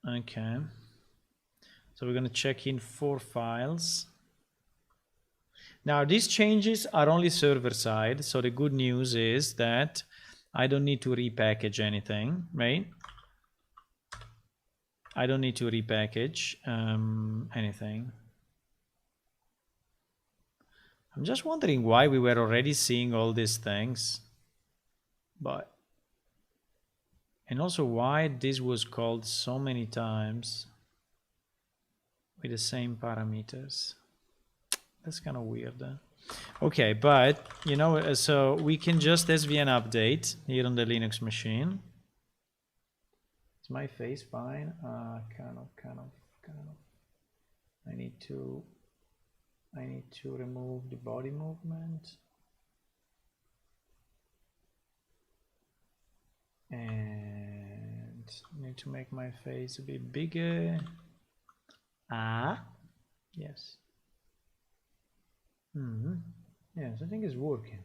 Okay, so we're going to check in 4 files. Now these changes are only server side, so the good news is that I don't need to repackage anything, right? I don't need to repackage anything. I'm just wondering why we were already seeing all these things, and also why this was called so many times with the same parameters. That's kind of weird. Okay, but you know, so we can just svn update here on the Linux machine. Is my face fine? Kind of. I need to remove the body movement and need to make my face a bit bigger. Yes. Yes, I think it's working.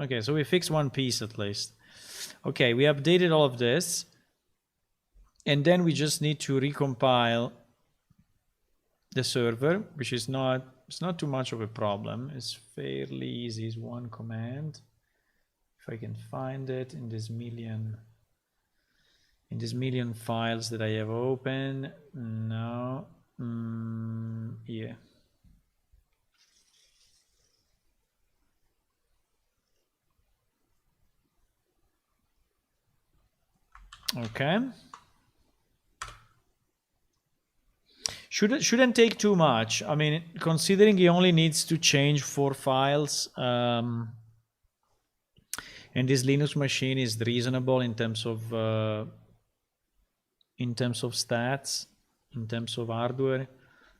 Okay, so we fixed one piece at least. Okay, we updated all of this. And then we just need to recompile the server, which is it's not too much of a problem. It's fairly easy. It's one command. If I can find it in this million files that I have open. No. Yeah. Okay. Shouldn't take too much. I mean, considering he only needs to change 4 files, and this Linux machine is reasonable in terms of stats, in terms of hardware.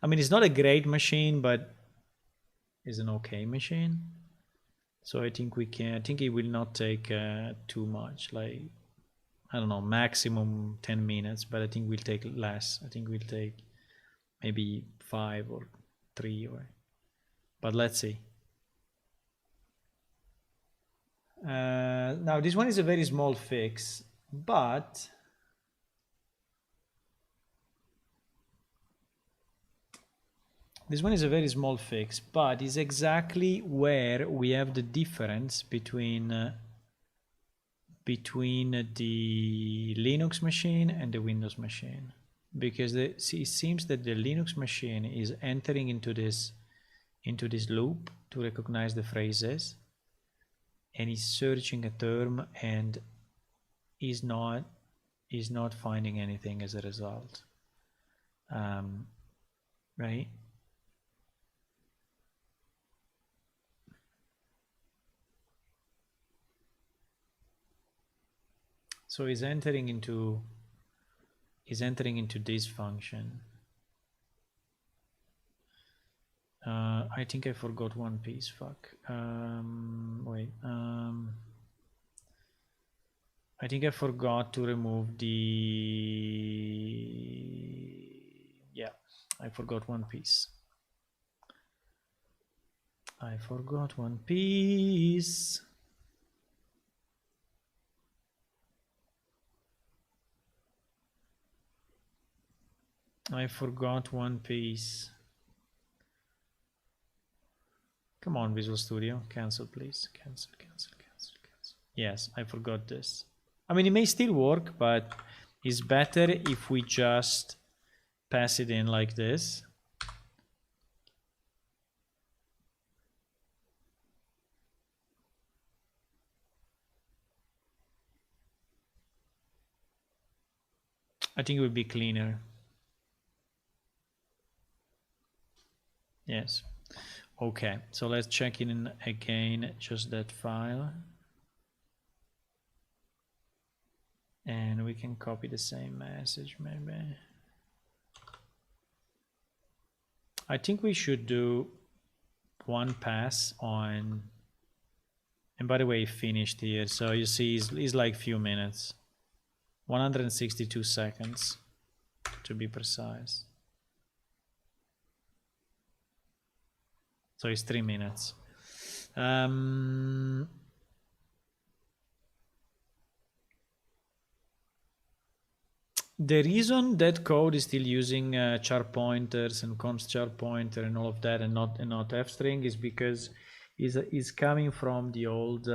I mean, it's not a great machine, but it's an okay machine. So I think it will not take too much. Like, I don't know, maximum 10 minutes, but I think we'll take less. I think we'll take maybe 5 or 3 but let's see. Now this one is a very small fix, but This one is a very small fix, but is exactly where we have the difference between the Linux machine and the Windows machine, because it seems that the Linux machine is entering into this loop to recognize the phrases, and is searching a term and is not finding anything as a result, right? So is entering into this function. I think I forgot one piece. Fuck. Wait. I think I forgot to remove the. Yeah, I forgot one piece. I forgot one piece. I forgot one piece. Come on, Visual Studio. Cancel, please. Cancel. Yes, I forgot this. I mean, it may still work, but it's better if we just pass it in like this. I think it would be cleaner. Yes. Okay, so let's check in again, just that file. And we can copy the same message, maybe. I think we should do one pass on. And by the way, finished here. So you see, it's like few minutes. 162 seconds, to be precise. So it's 3 minutes. The reason that code is still using char pointers and const char pointer and all of that, and not f-string, is because is coming from the old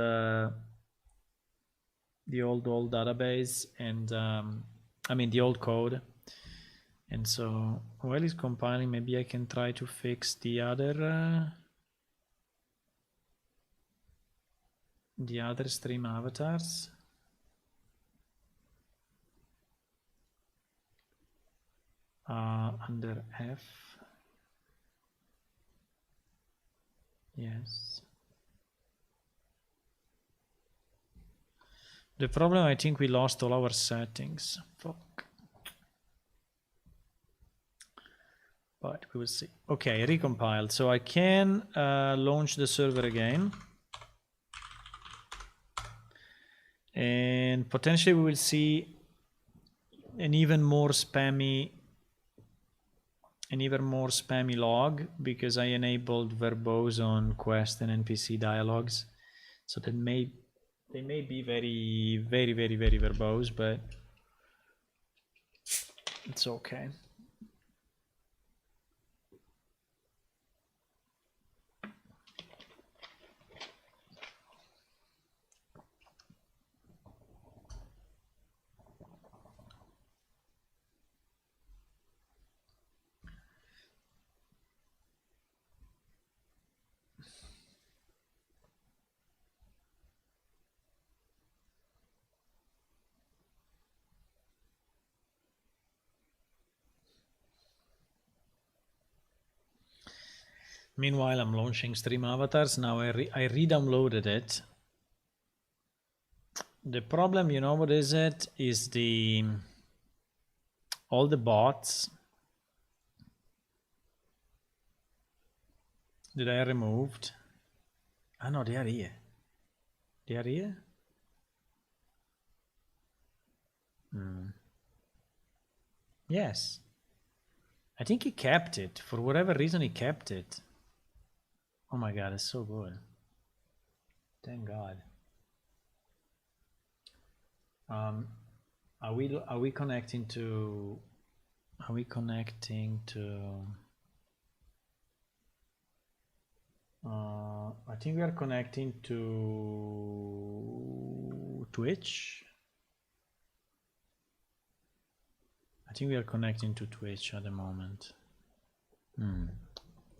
database, and I mean the old code. And so while it's compiling, maybe I can try to fix the other stream avatars. Under F. Yes. The problem, I think we lost all our settings. Fuck. But we will see. Okay, recompiled. So I can launch the server again. And potentially we will see an even more spammy log, because I enabled verbose on quest and NPC dialogues. So that they may be very, very, very, very verbose, but it's okay. Meanwhile, I'm launching Stream Avatars. Now I re-downloaded it. The problem, you know what is it? Is all the bots that I removed. Ah no, they are here. They are here? Yes. I think he kept it. For whatever reason, he kept it. Oh my god, it's so good. Thank God. Are we connecting to? Are we connecting to? I think we are connecting to Twitch. I think we are connecting to Twitch at the moment.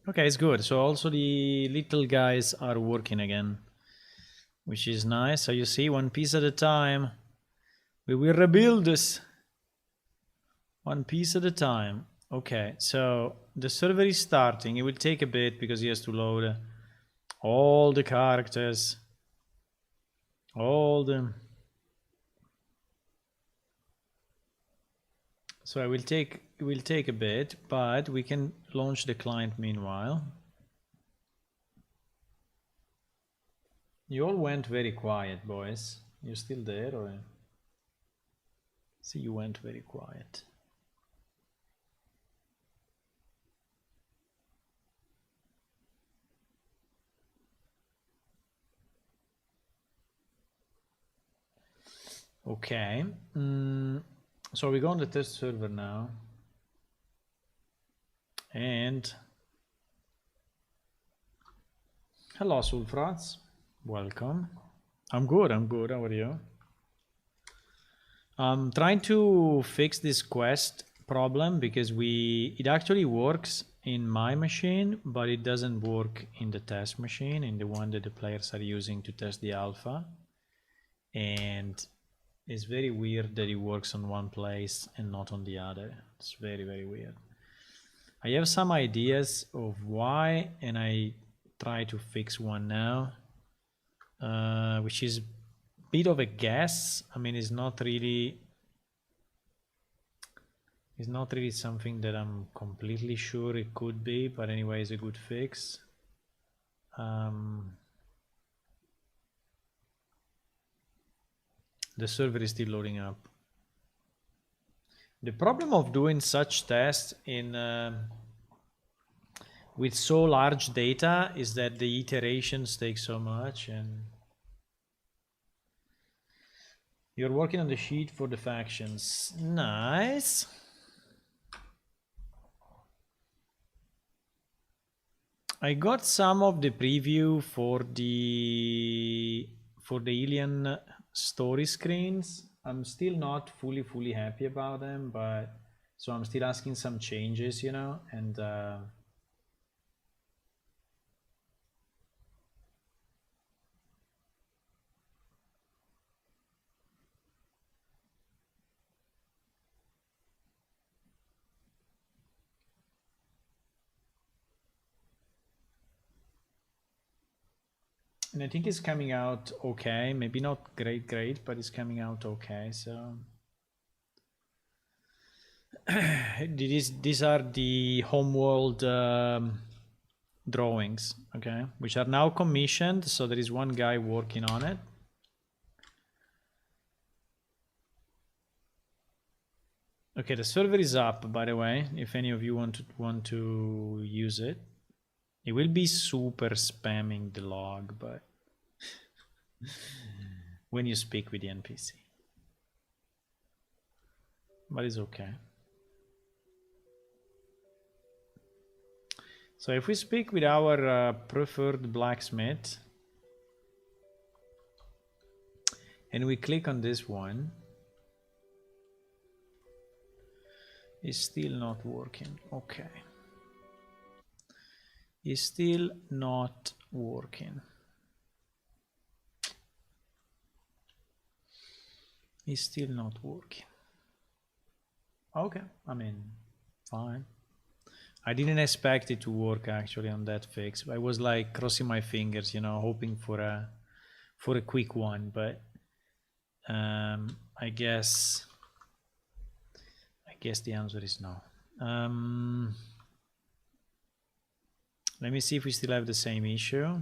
Okay, it's good. So also the little guys are working again, which is nice. So you see, one piece at a time. We will rebuild this. One piece at a time. Okay, so the server is starting. It will take a bit because he has to load all the characters. All the... So it will take a bit, but we can launch the client meanwhile. You all went very quiet, boys. You still there, or? See, you went very quiet. Okay. So we go on the test server now. And hello, Sulfrats. Welcome. I'm good. How are you? I'm trying to fix this quest problem because it actually works in my machine, but it doesn't work in the test machine, in the one that the players are using to test the alpha. And it's very weird that it works on one place and not on the other. It's very, very weird. I have some ideas of why, and I try to fix one now, which is a bit of a guess. I mean, it's not really something that I'm completely sure it could be, but anyway, it's a good fix. The server is still loading up. The problem of doing such tests in with so large data is that the iterations take so much, and you're working on the sheet for the factions. Nice. I got some of the preview for the alien story screens. I'm still not fully happy about them, but so I'm still asking some changes, you know, and I think it's coming out okay. Maybe not great, but it's coming out okay. So these are the homeworld drawings, okay, which are now commissioned. So there is one guy working on it. Okay, the server is up, by the way. If any of you want to use it, it will be super spamming the log, but when you speak with the NPC, but it's okay. So if we speak with our preferred blacksmith and we click on this one, it's still not working. Okay. It's still not working. It's still not working. Okay, I mean, fine. I didn't expect it to work actually on that fix. I was like crossing my fingers, you know, hoping for a quick one, but I guess the answer is no. Let me see if we still have the same issue.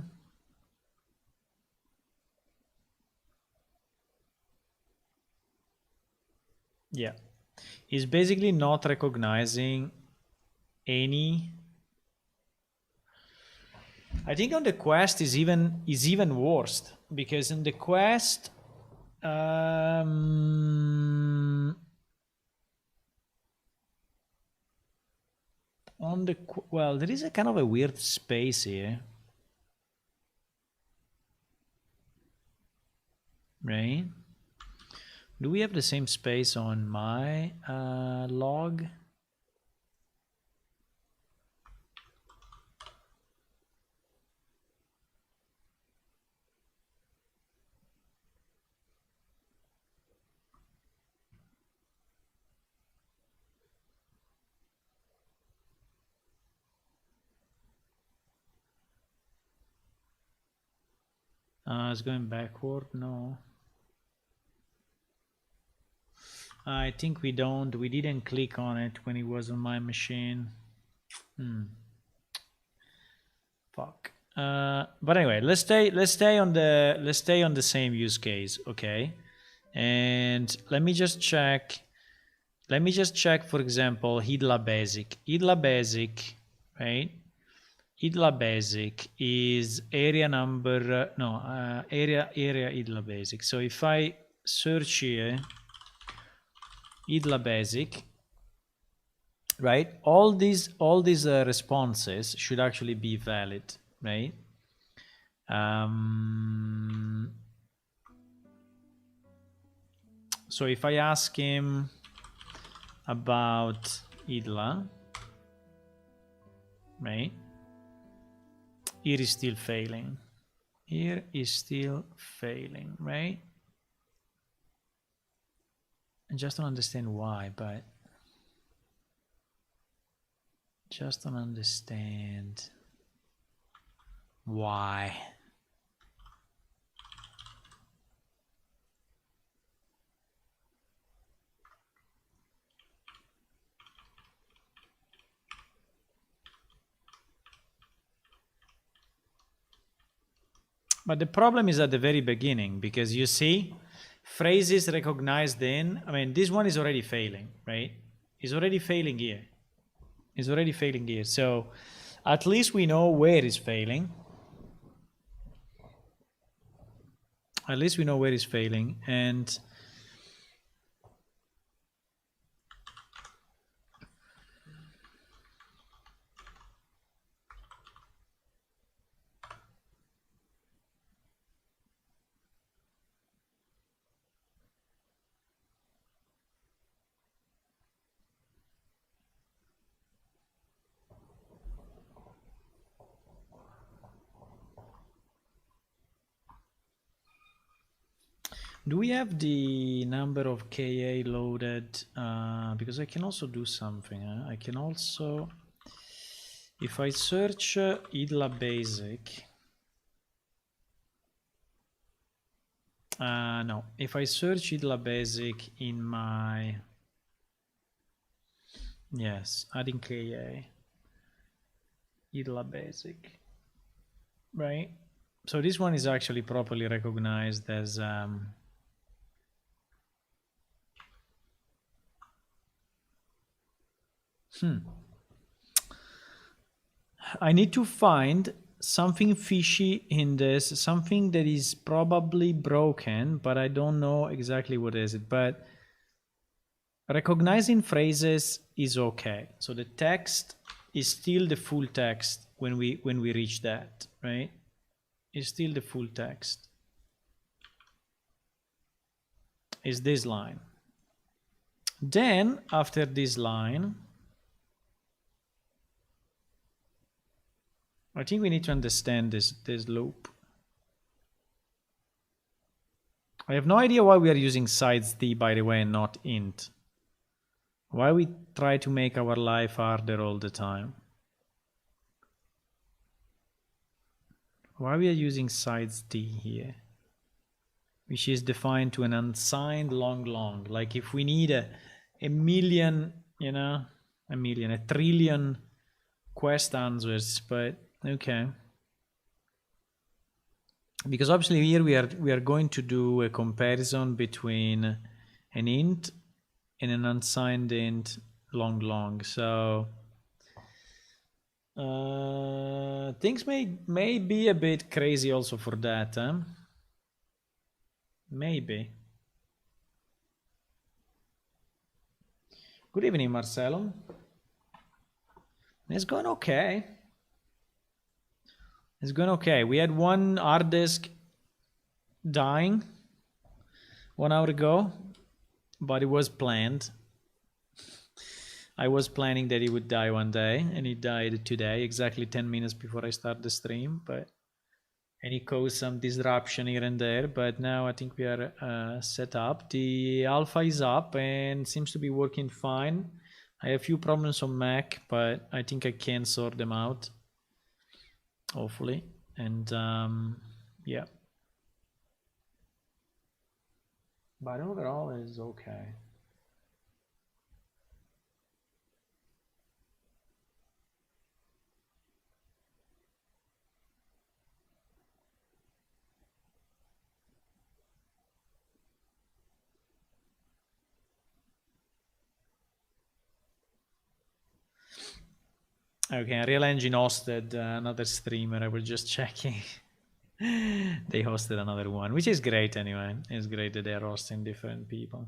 Yeah, it's basically not recognizing any. I think on the quest is even worse, because in the quest on the well, there is a kind of a weird space here. right? Do we have the same space on my log? It's going backward. No, I think we don't. We didn't click on it when it was on my machine. Fuck. But anyway, let's stay on the same use case, okay? And let me just check. For example, HIDLA basic. HIDLA basic, right? HIDLA basic is area number. Area HIDLA basic. So if I search here, HIDLA basic, right? All these responses should actually be valid, right? So if I ask him about IDLA, right? Here is still failing. Here is still failing, right? I just don't understand why, but just don't understand why. But the problem is at the very beginning, because you see, phrases recognized in, I mean, this one is already failing, right? It's already failing here. It's already failing here. So at least we know where it's failing. At least we know where it's failing. And do we have the number of KA loaded? Because I can also do something. I can also, if I search IDLA basic, no, if I search IDLA basic in my, yes, adding KA, IDLA basic, right? So this one is actually properly recognized as I need to find something fishy in this, something that is probably broken, but I don't know exactly what is it. But recognizing phrases is okay. So the text is still the full text when we reach that, right? It's still the full text. Is this line. Then after this line, I think we need to understand this loop. I have no idea why we are using sides t, by the way, and not int. Why we try to make our life harder all the time. Why we are using sides t here, which is defined to an unsigned long. Like if we need a million, you know, a trillion quest answers, but okay. Because obviously here we are going to do a comparison between an int and an unsigned int long. So things may be a bit crazy also for that, huh? Maybe. Good evening, Marcelo. It's going okay. It's going okay. We had one hard disk dying, 1 hour ago, but it was planned. I was planning that he would die one day, and he died today, exactly 10 minutes before I start the stream. But and he caused some disruption here and there. But now I think we are set up. The alpha is up and seems to be working fine. I have a few problems on Mac, but I think I can sort them out, hopefully. And yeah. But overall, it's okay. Okay, Real Engine hosted another streamer. I was just checking. They hosted another one, which is great anyway. It's great that they're hosting different people.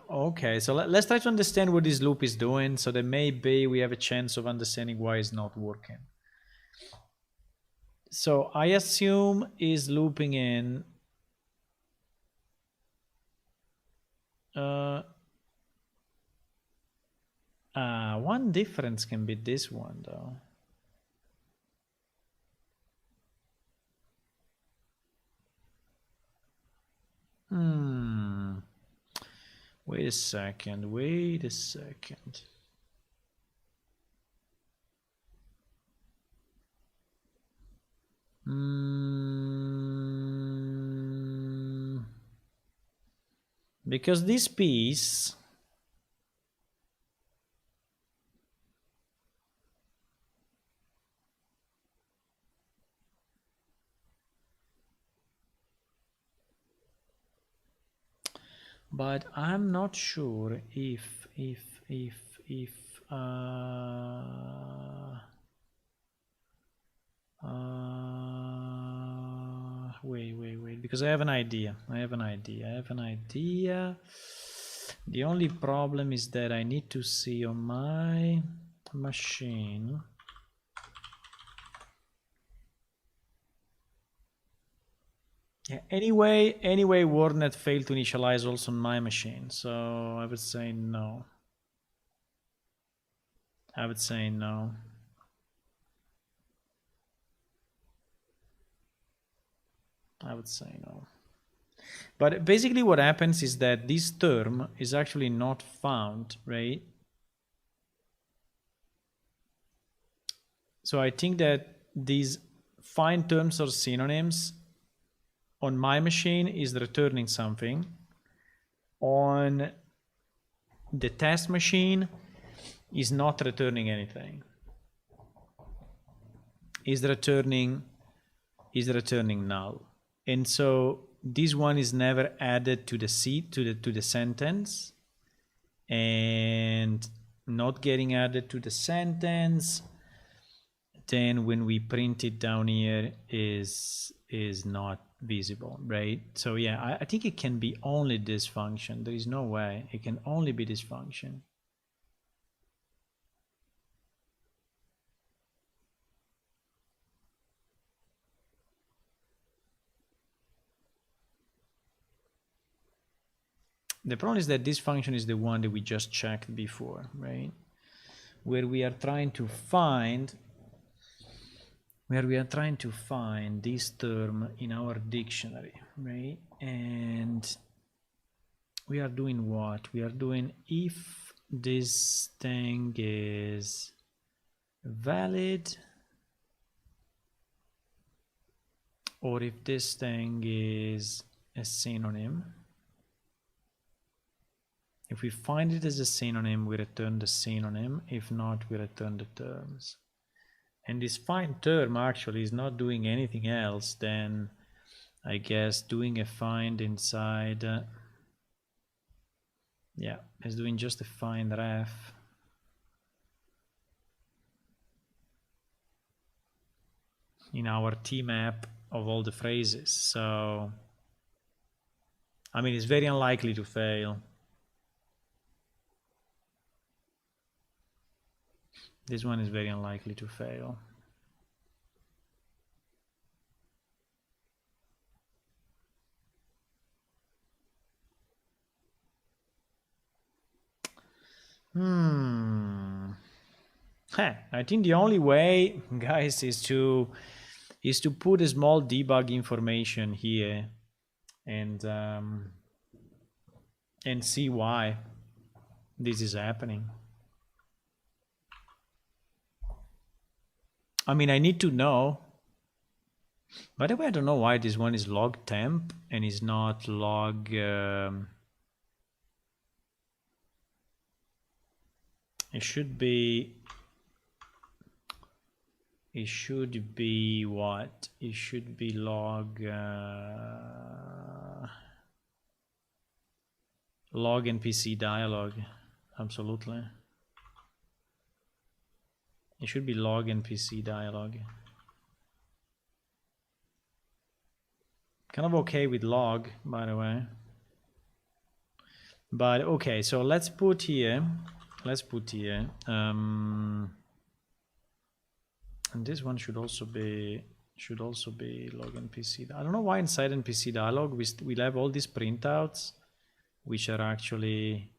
Okay, so let's try to understand what this loop is doing so that maybe we have a chance of understanding why it's not working. So I assume is looping in one difference can be this one though. Wait a second. Because this piece but I'm not sure if wait, because I have an idea. The only problem is that I need to see on my machine. Yeah, anyway, WordNet failed to initialize also on my machine, so I would say no. I would say no. But basically what happens is that this term is actually not found, right? So I think that these find terms or synonyms on my machine is returning something. On the test machine is not returning anything. Is returning null. And so this one is never added to the to the sentence, and not getting added to the sentence, then when we print it down here is not visible, right? So yeah, I think it can be only this function. There is no way it can only be this function. The problem is that this function is the one that we just checked before, right? Where we are trying to find this term in our dictionary, right? And we are doing what? We are doing if this thing is valid, or if this thing is a synonym. If we find it as a synonym, we return the synonym. If not, we return the terms. And this find term actually is not doing anything else than, I guess, doing a find inside. Yeah, it's doing just a find ref. In our T map of all the phrases. So, I mean, it's very unlikely to fail. This one is very unlikely to fail. I think the only way, guys, is to put a small debug information here and see why this is happening. I mean, I need to know. By the way, I don't know why this one is log temp and is not log. It should be. It should be what? It should be log. Log NPC dialog. Absolutely. It should be log NPC dialog. Kind of okay with log, by the way. But okay, so let's put here. And this one should also be log NPC. I don't know why inside NPC dialog we'll have all these printouts, which are actually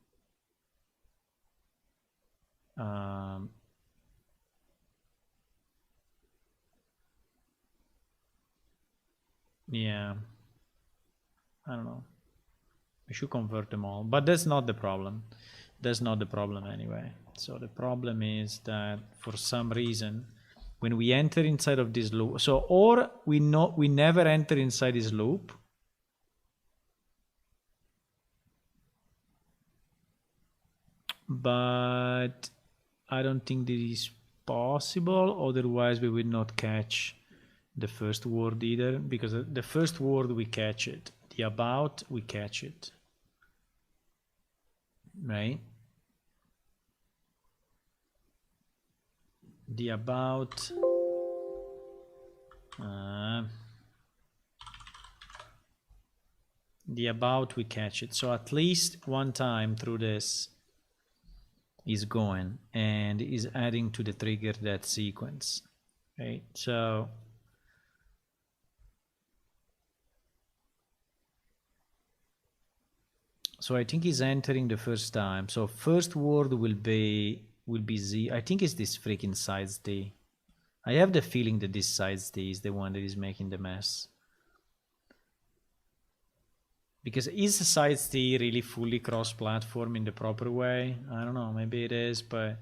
yeah, I don't know. We should convert them all, but that's not the problem. That's not the problem anyway. So the problem is that for some reason, when we enter inside of this loop, so or we never enter inside this loop, but I don't think this is possible. Otherwise, we will not catch the first word either, because the first word we catch it, the about we catch it, right? The about we catch it, so at least one time through this is going and is adding to the trigger that sequence, right? So I think he's entering the first time, so first word will be Z. I think it's this freaking sides D. I have the feeling that this sides D is the one that is making the mess. Because is sides D really fully cross-platform in the proper way? I don't know, maybe it is, but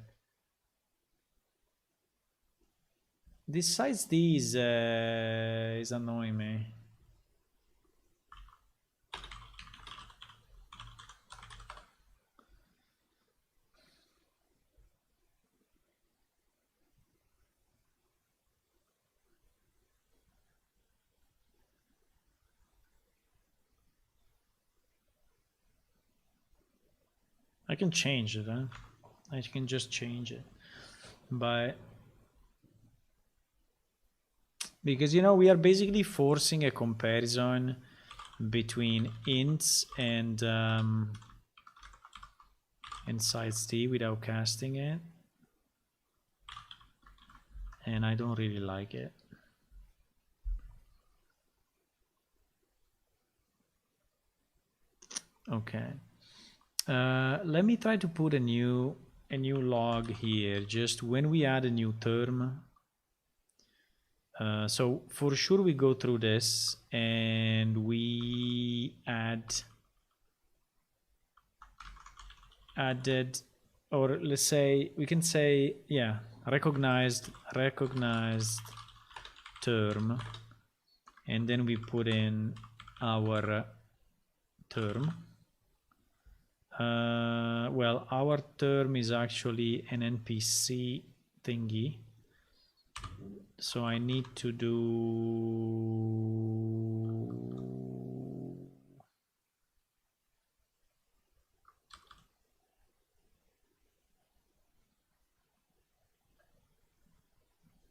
this sides D is annoying me. I can change it, huh? I can just change it. But because, you know, we are basically forcing a comparison between ints and sides D without casting it. And I don't really like it. Okay. Let me try to put a new log here, just when we add a new term. So for sure we go through this and we added, or let's say, we can say, yeah, recognized term, and then we put in our term. Well, our term is actually an NPC thingy, so I need to do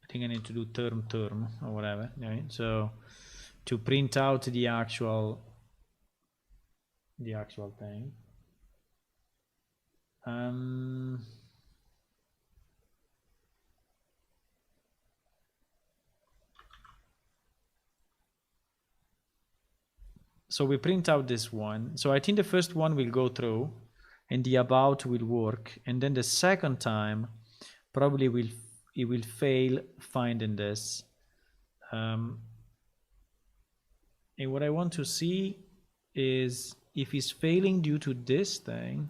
I think I need to do term or whatever, right? So to print out the actual thing. So we print out this one. So I think the first one will go through and the about will work. And then the second time, probably it will fail finding this. And what I want to see is if it's failing due to this thing.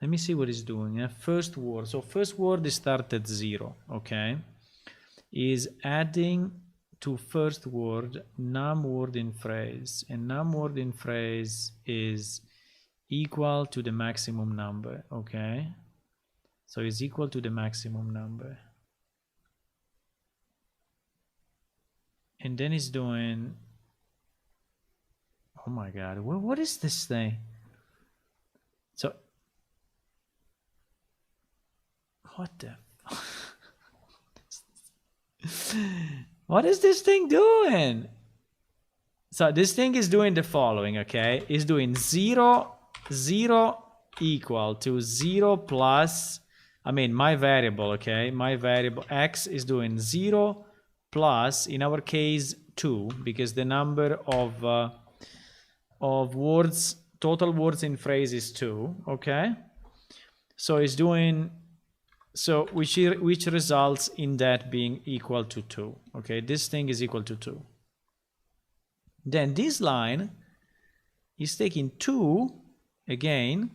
Let me see what it's doing. First word. So first word is start at 0, okay? Is adding to first word num word in phrase. And num word in phrase is equal to the maximum number, okay? So it's equal to the maximum number. And then it's doing, oh my God, what is this thing? So, what the, what is this thing doing? So this thing is doing the following, okay? It's doing 0, 0 equal to 0 plus, I mean, my variable, okay? My variable x is doing 0 plus, in our case, 2, because the number of words, total words in phrase is 2, okay? So it's doing, so which results in that being equal to 2, okay? This thing is equal to 2. Then this line is taking 2 again,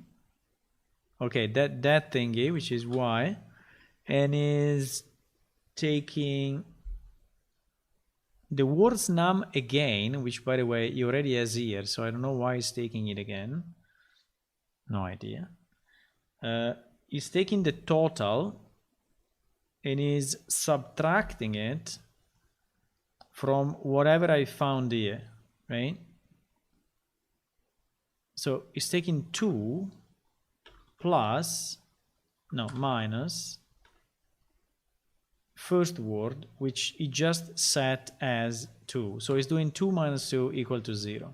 okay, that thingy, which is y, and is taking the words num again, which by the way he already has here, so I don't know why he's taking it again. No idea. He's taking the total and is subtracting it from whatever I found here, right? So it's taking 2 plus, no, minus first word, which it just set as 2. So it's doing 2 minus 2 equal to 0.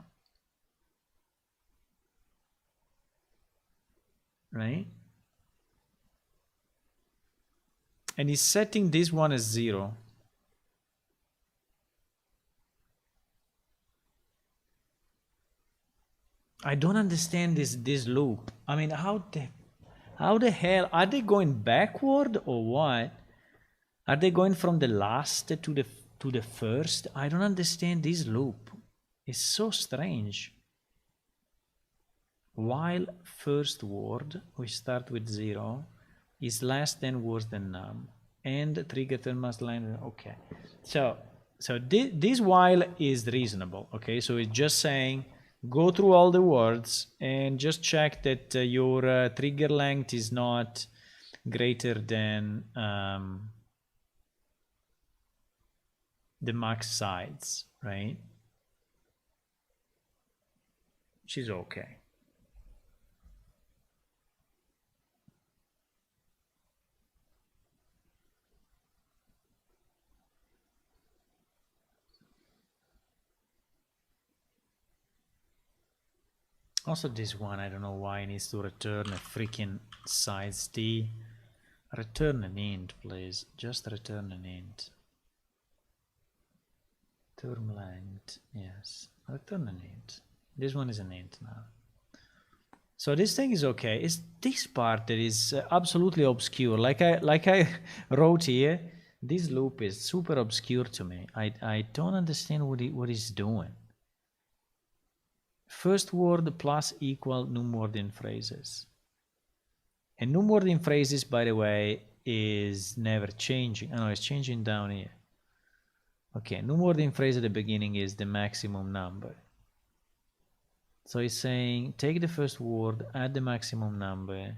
Right? And it's setting this one as 0. I don't understand this loop. I mean, how the hell are they going backward or what? Are they going from the last to the first? I don't understand this loop. It's so strange. While first word, which start with 0, is less than worse than num, and trigger term must line. Okay, so this while is reasonable. Okay, so it's just saying go through all the words and just check that your trigger length is not greater than the max size, right? Which is okay. Also this one, I don't know why it needs to return a freaking size t. Return an int, please. Just return an int. Term length, yes. Return an int. This one is an int now. So this thing is okay. It's this part that is absolutely obscure. Like I wrote here, this loop is super obscure to me. I don't understand what he's doing. First word plus equal num word in phrases. And num word in phrases, by the way, is never changing. Oh, no, it's changing down here. Okay, num word in phrase at the beginning is the maximum number. So it's saying take the first word, add the maximum number,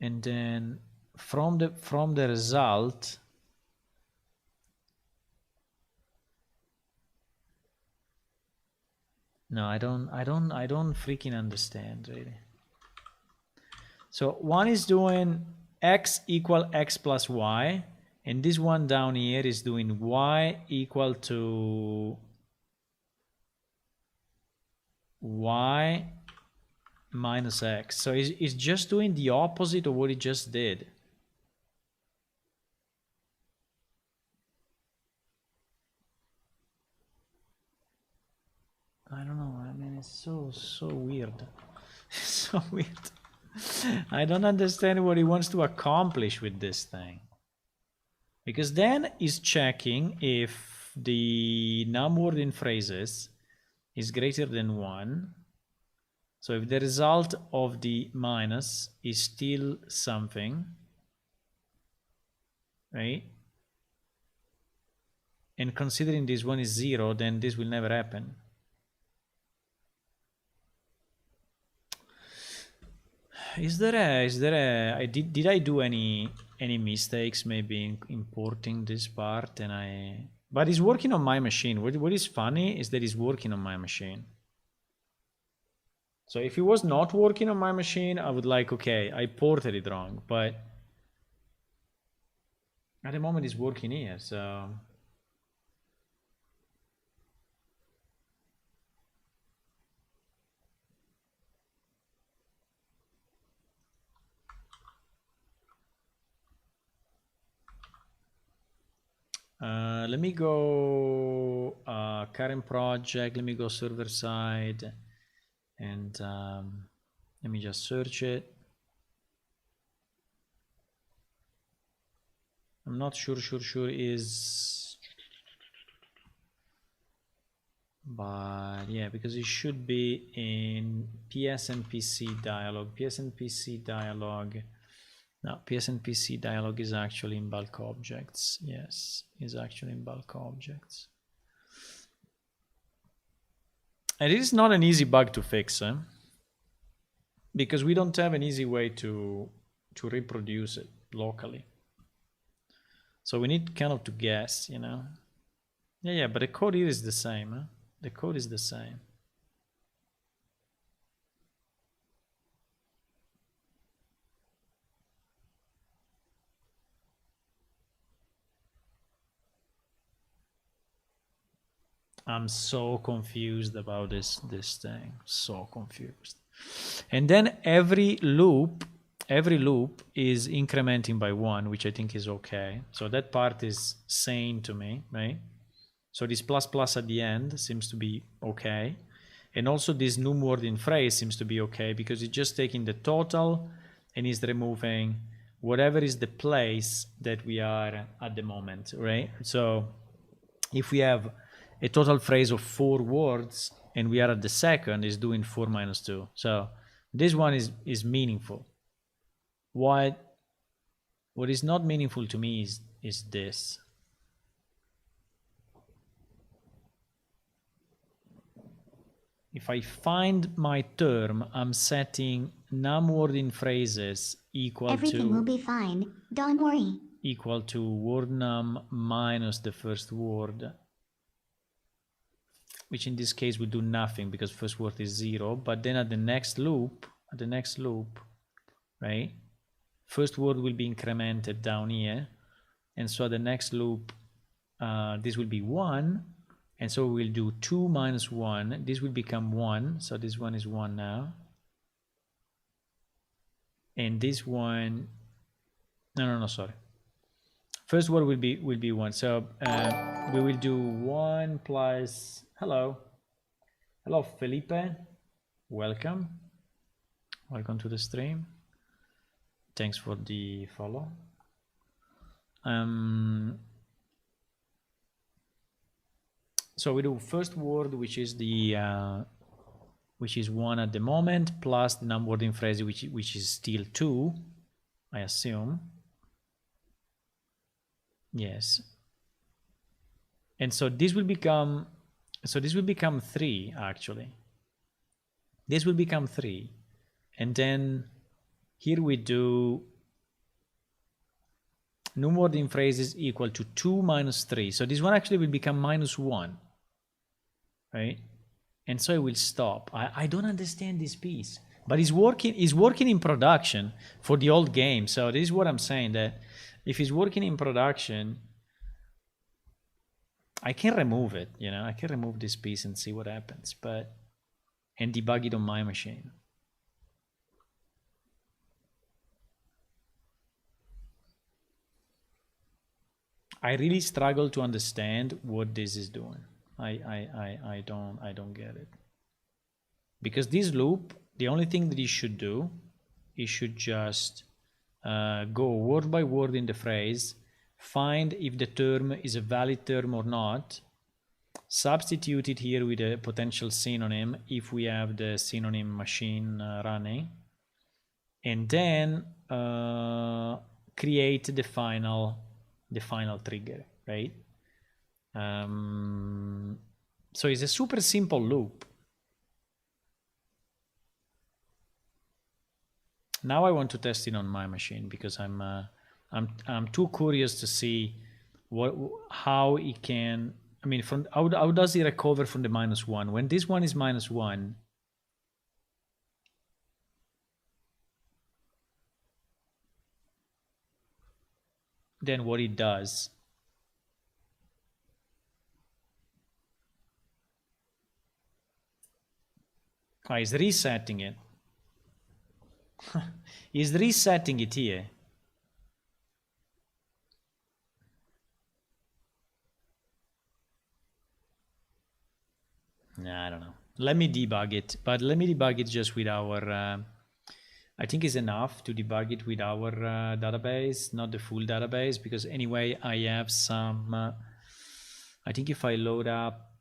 and then from the result, no, I don't freaking understand really. So one is doing x equal x plus y, and this one down here is doing y equal to y minus x. So it's just doing the opposite of what it just did. I don't know. I mean, it's so weird. So weird. I don't understand what he wants to accomplish with this thing. Because then he's checking if the numword in phrases is greater than 1. So if the result of the minus is still something, right? And considering this one is 0, then this will never happen. Did I do any mistakes maybe in importing this part? But it's working on my machine. What is funny is that it's working on my machine. So if it was not working on my machine, I would like, okay, I ported it wrong, but at the moment it's working here, so. Let me go current project, let me go server side, and let me just search it. I'm not sure is, but yeah, because it should be in PS&PC dialog. PS&PC dialog. No, PS&PC dialog is actually in bulk objects. Yes, is actually in bulk objects. And it is not an easy bug to fix, because we don't have an easy way to reproduce it locally. So we need kind of to guess, you know. Yeah, but the code here is the same. The code is the same. I'm so confused about this thing. So confused. And then every loop is incrementing by 1, which I think is okay. So that part is sane to me, right? So this plus plus at the end seems to be okay. And also this numword in phrase seems to be okay, because it's just taking the total and is removing whatever is the place that we are at the moment, right? So if we have a total phrase of 4 words and we are at the second, is doing 4 minus 2. So this one is meaningful. What is not meaningful to me is this. If I find my term, I'm setting numword in phrases equal Everything will be fine. Don't worry. Equal to word num minus the first word, which in this case will do nothing because first word is 0. But then at the next loop, right? First word will be incremented down here. And so at the next loop, this will be 1. And so we'll do 2 minus 1. This will become 1. So this one is 1 now. And this one, no, sorry. First word will be 1. So we will do 1 plus, hello Felipe, welcome to the stream. Thanks for the follow. So we do first word, which is the which is 1 at the moment, plus the numword in phrase, which is still 2, I assume. Yes. And so this will become 3 actually. This will become 3. And then here we do numword in phrases equal to 2 minus 3. So this one actually will become minus 1. Right? And so it will stop. I don't understand this piece. But it's working in production for the old game. So this is what I'm saying, that if it's working in production, I can remove it, you know, I can remove this piece and see what happens, and debug it on my machine. I really struggle to understand what this is doing. I don't get it. Because this loop, the only thing that it should do it should just go word by word in the phrase, find if the term is a valid term or not, substitute it here with a potential synonym if we have the synonym machine running, and then create the final trigger, right? So it's a super simple loop. Now I want to test it on my machine because I'm too curious to see how it can. I mean, from how does it recover from the -1 when this one is -1? Then what it does? It's resetting it. It's resetting it here. Nah, I don't know. Let me debug it, but let me debug it just with our. I think it's enough to debug it with our database, not the full database, because anyway I have some. I think if I load up,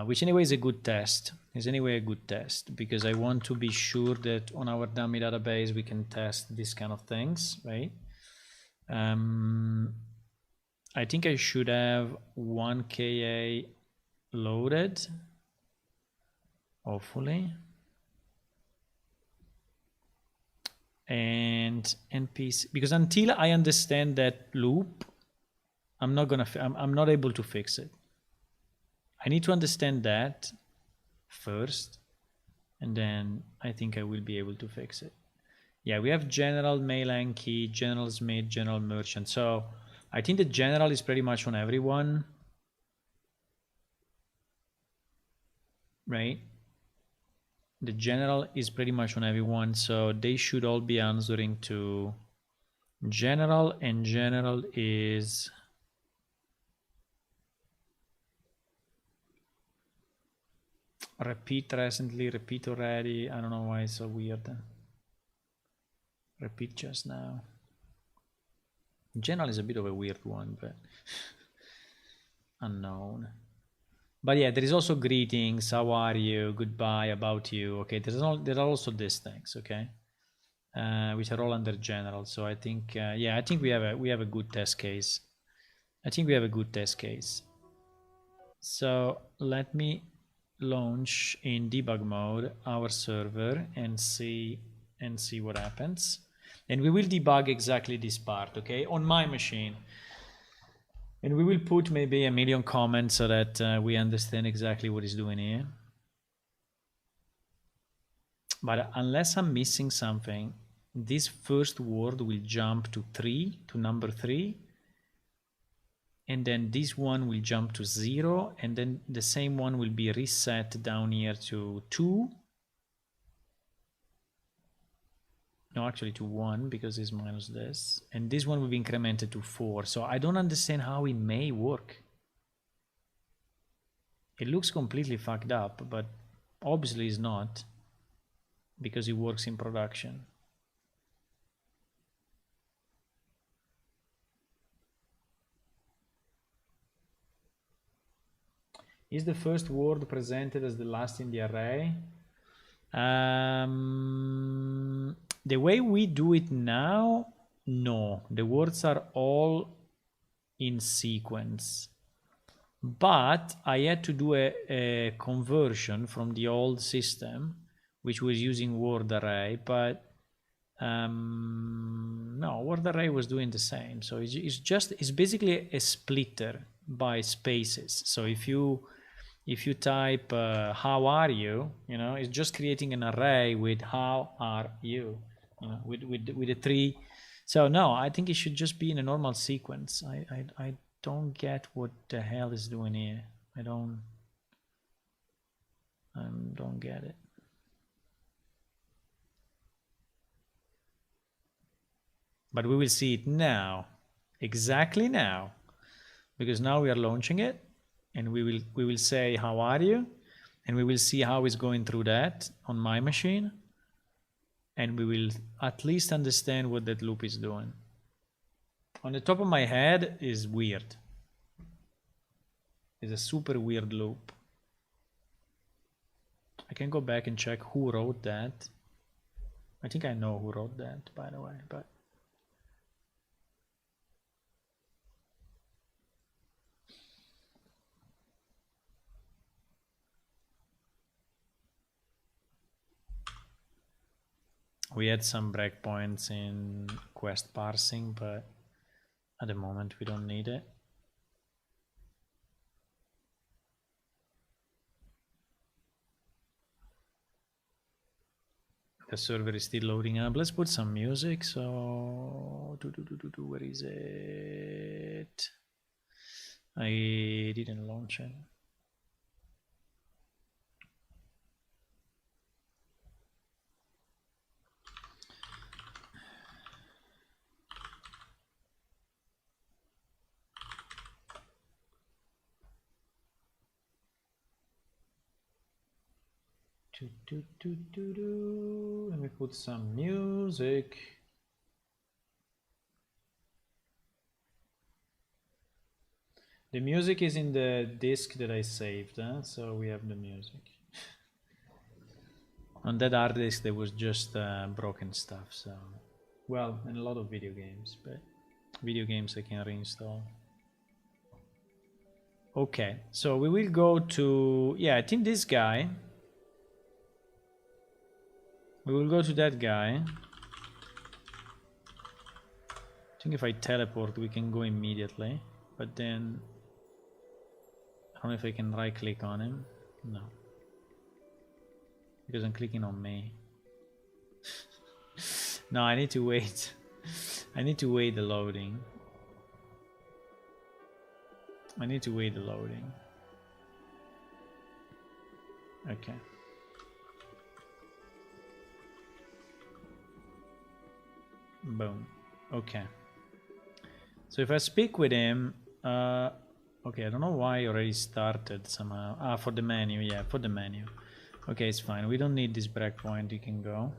which anyway is a good test, is anyway a good test because I want to be sure that on our dummy database we can test these kind of things, right? I think I should have 1KA loaded, hopefully, and npc, because until I understand that loop, I'm not able to fix it. I need to understand that first, and then I think I will be able to fix it. Yeah, we have general mail and key, general smith, general merchant. So I think the general is pretty much on everyone, right? The general is pretty much on everyone, so they should all be answering to general, and general is repeat recently, repeat already. I don't know why it's so weird. Repeat just now. General is a bit of a weird one, but unknown. But yeah, there is also greetings, how are you, goodbye, about you. Okay, there are also these things, okay, which are all under general. So I think, yeah, I think we have a good test case. I think we have a good test case. So let me launch in debug mode our server and see what happens. And we will debug exactly this part, okay, on my machine. And we will put maybe a million comments so that we understand exactly what it's doing here. But unless I'm missing something, this first word will jump to 3, to number 3. And then this one will jump to 0. And then the same one will be reset down here to 2. No, actually to 1 because it's minus this. And this one will be incremented to 4. So I don't understand how it may work. It looks completely fucked up, but obviously it's not, because it works in production. Is the first word presented as the last in the array? The way we do it now, no. The words are all in sequence. But I had to do a conversion from the old system, which was using word array, but no, word array was doing the same. So it's basically a splitter by spaces. So if you type how are you, you know, it's just creating an array with how are you, you know, with a 3. So no, I think it should just be in a normal sequence. I don't get what the hell is doing here. I don't get it. But we will see it now, exactly now, because now we are launching it, and we will say how are you, and we will see how it's going through that on my machine. and we will at least understand what that loop is doing. On the top of my head is weird. It's a super weird loop. I can go back and check who wrote that. I think I know who wrote that, by the way, but we had some breakpoints in quest parsing, but at the moment we don't need it. The server is still loading up. Let's put some music. So, where is it? I didn't launch it. Let me put some music. The music is in the disk that I saved, huh? So we have the music. On that hard disk there was just broken stuff, so well, and a lot of video games, but video games I can reinstall. Okay, so we will go to, yeah, I think this guy. We will go to that guy. I think if I teleport we can go immediately, but then I don't know if I can right click on him. No, because I'm clicking on me. No, I need to wait. I need to wait the loading. I need to wait the loading. Okay. Boom. Okay. So if I speak with him, okay, I don't know why I already started somehow. Ah, for the menu, yeah, for the menu. Okay, it's fine. We don't need this breakpoint. You can go.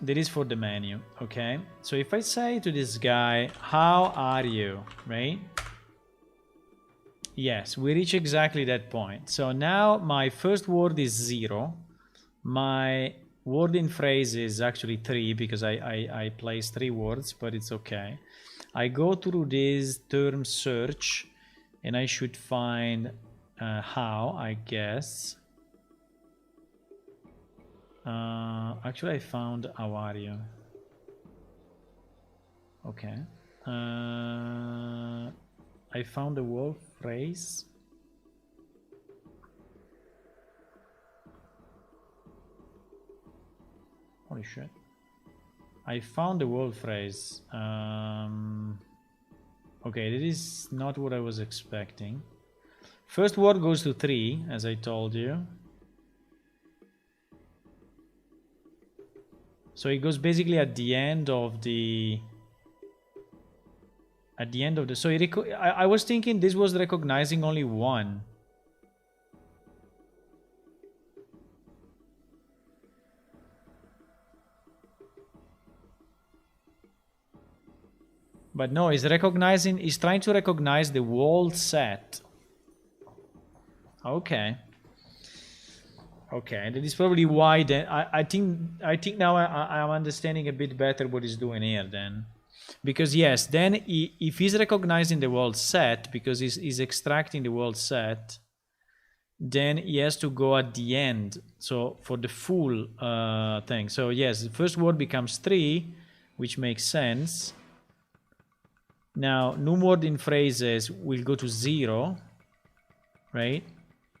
That is for the menu. Okay. So if I say to this guy, "How are you?" Right? Yes, we reach exactly that point. So now my first word is 0. My word in phrase is actually 3 because I placed 3 words, but it's okay. I go through this term search and I should find how, I guess. Actually I found how are you. Okay. I found the word phrase. Holy shit. I found the word phrase. Okay, that is not what I was expecting. First word goes to 3, as I told you. So it goes basically at the end of the... So I was thinking this was recognizing only 1. But no, it's trying to recognize the wall set. Okay. Okay, that is probably why then I think now I'm understanding a bit better what he's doing here then. Because yes, then if he's recognizing the world set, because he's extracting the world set, then he has to go at the end. So for the full thing. So yes, the first word becomes 3, which makes sense. Now, new word in phrases will go to 0, right?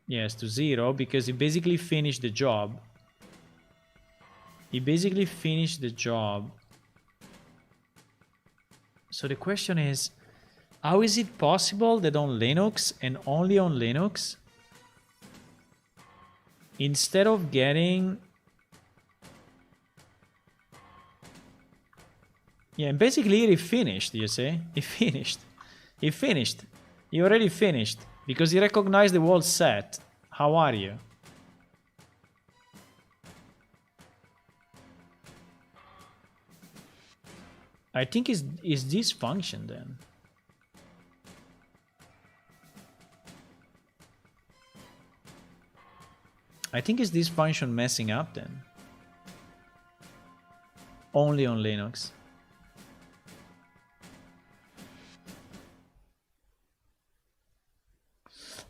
Yes, to 0, because he basically finished the job. He basically finished the job. So the question is, how is it possible that on Linux and only on Linux, instead of getting... Yeah, and basically he finished, you see? He finished. He finished. He already finished. Because he recognized the word set. How are you? I think is this function then. I think is this function messing up then. Only on Linux.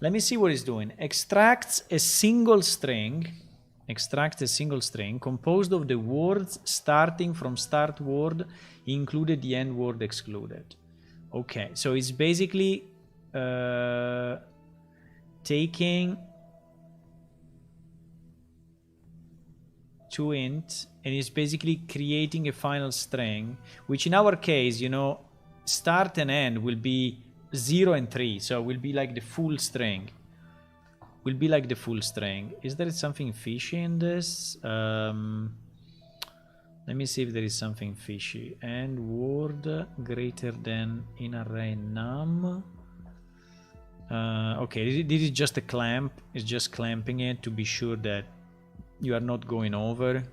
Let me see what it's doing. Extracts a single string composed of the words starting from start word included the end word excluded. Okay, so it's basically taking two int and it's basically creating a final string, which in our case, you know, start and end will be 0 and 3, so it will be like the full string. Will be like the full string. Is there something fishy in this? Let me see if there is something fishy. And word greater than in array num. Okay, this is just a clamp. It's just clamping it to be sure that you are not going over.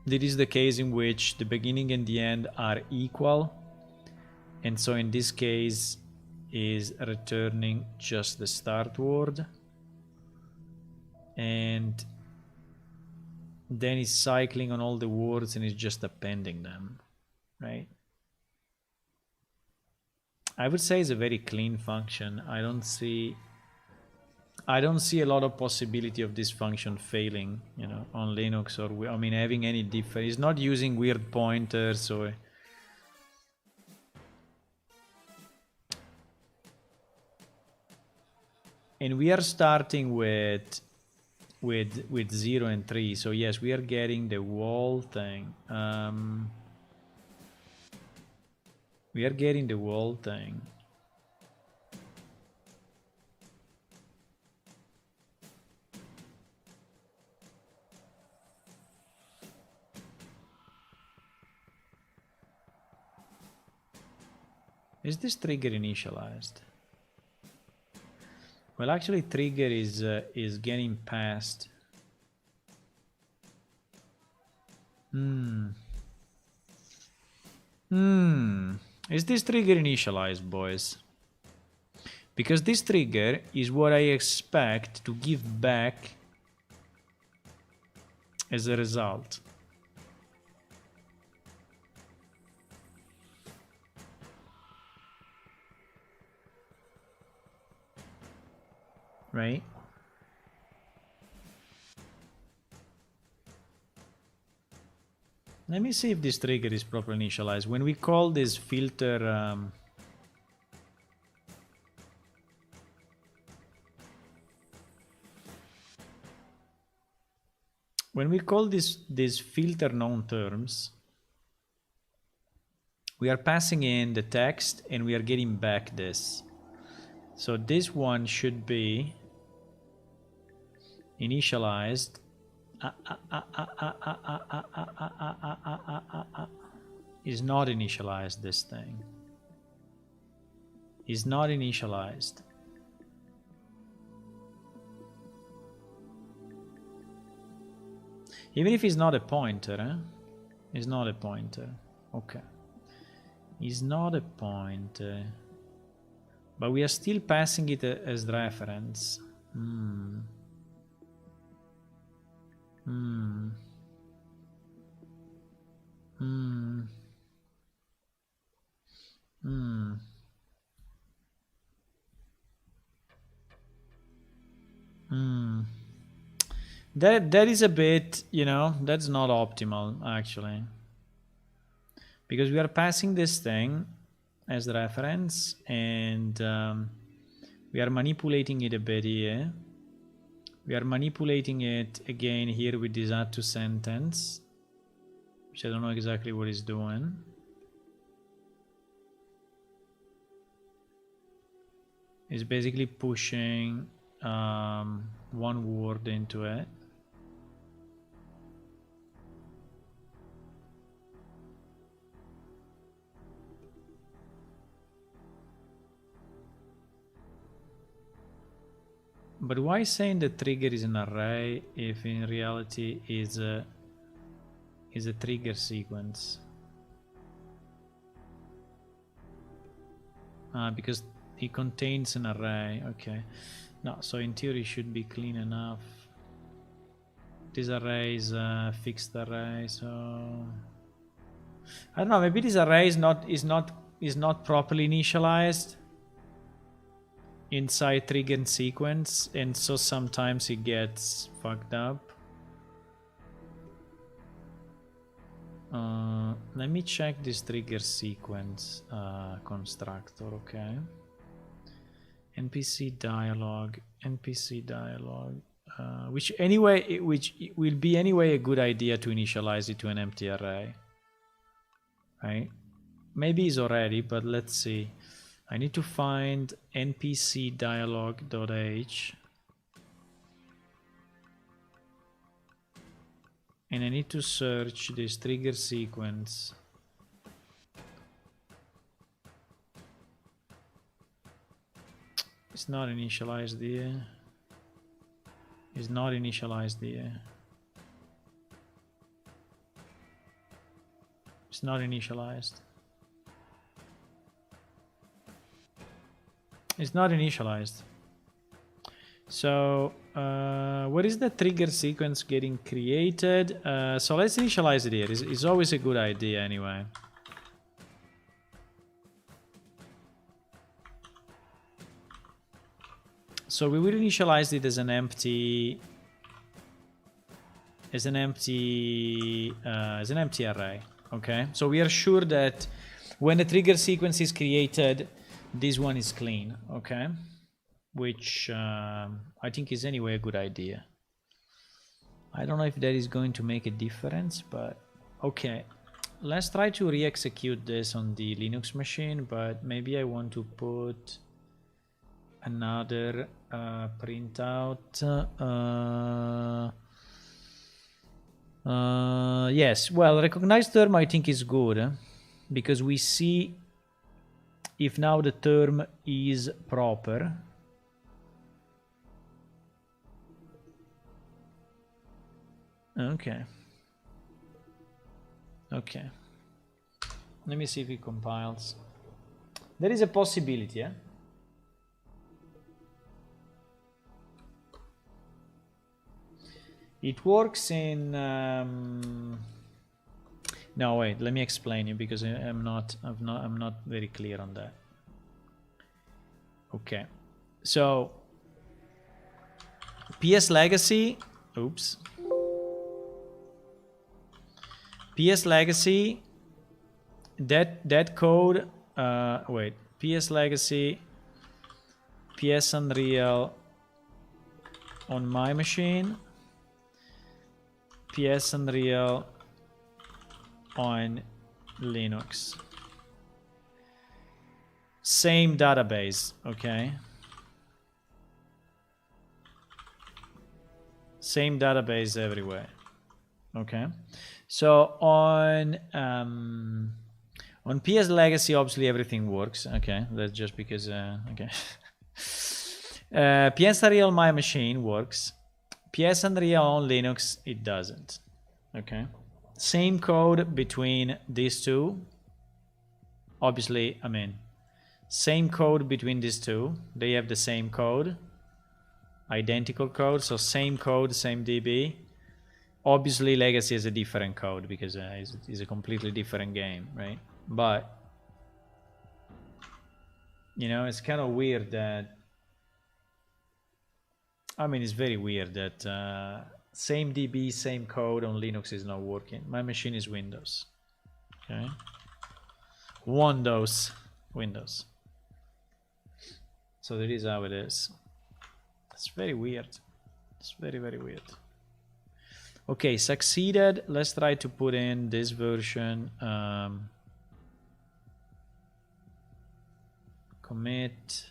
This is the case in which the beginning and the end are equal. And so in this case is returning just the start word. And then it's cycling on all the words and it's just appending them, right? I would say it's a very clean function. I don't see a lot of possibility of this function failing, you know, on Linux or, I mean, having any difference. It's not using weird pointers or... And we are starting with 0 and 3, so yes, we are getting the wall thing. We are getting the wall thing. Is this trigger initialized? Well, actually, trigger is getting past. Is this trigger initialized, boys? Because this trigger is what I expect to give back as a result. Right? Let me see if this trigger is properly initialized. When we call this filter when we call this filter known terms, we are passing in the text and we are getting back this. So this one should be initialized. Is not initialized, this thing. Is not initialized. Even if it's not a pointer, eh? It's not a pointer. Okay. It's not a pointer. But we are still passing it as reference. That is a bit, you know, that's not optimal actually. Because we are passing this thing as reference and we are manipulating it a bit here. We are manipulating it again here with this add to sentence, which I don't know exactly what it's doing. It's basically pushing one word into it. But why saying the trigger is an array if in reality is is a trigger sequence. Because it contains an array. Okay. No, so in theory it should be clean enough. This array is a fixed array, so I don't know. Maybe this array is not properly initialized inside trigger sequence, and so sometimes it gets fucked up. Let me check this trigger sequence constructor. Okay. NPC dialog, which will be anyway a good idea to initialize it to an empty array, right? Maybe it's already, but let's see. I need to find npc dialog.h, and I need to search this trigger sequence. It's not initialized here. It's not initialized here. It's not initialized. It's not initialized. So where is the trigger sequence getting created? So let's initialize it here. It's always a good idea anyway. So we will initialize it as an empty array. Okay. So we are sure that when the trigger sequence is created, this one is clean. Okay. Which I think is anyway a good idea. I don't know if that is going to make a difference, but okay. Let's try to re-execute this on the Linux machine, but maybe I want to put another printout. Yes, well, recognized term I think is good, because we see if now the term is proper. Okay. Okay. Let me see if it compiles. There is a possibility, yeah? It works in no, wait, let me explain you, because I'm not very clear on that. Okay. So PS Legacy, oops. PS Legacy, that code, wait, PS Legacy, PS Unreal on my machine, PS Unreal on Linux. Same database, okay? Same database everywhere, okay? So on PS Legacy, obviously everything works. Okay, that's just because. Okay. PS Unreal My Machine works. PS Unreal on Linux, it doesn't. Okay. Same code between these two. Obviously, I mean, same code between these two. They have the same code, identical code. So same code, same DB. Obviously, Legacy is a different code because it's a completely different game, right? But, you know, it's kind of weird that... I mean, it's very weird that same DB, same code on Linux is not working. My machine is Windows. Okay? Windows. So that is how it is. It's very weird. It's very, very weird. Okay, succeeded. Let's try to put in this version. Commit.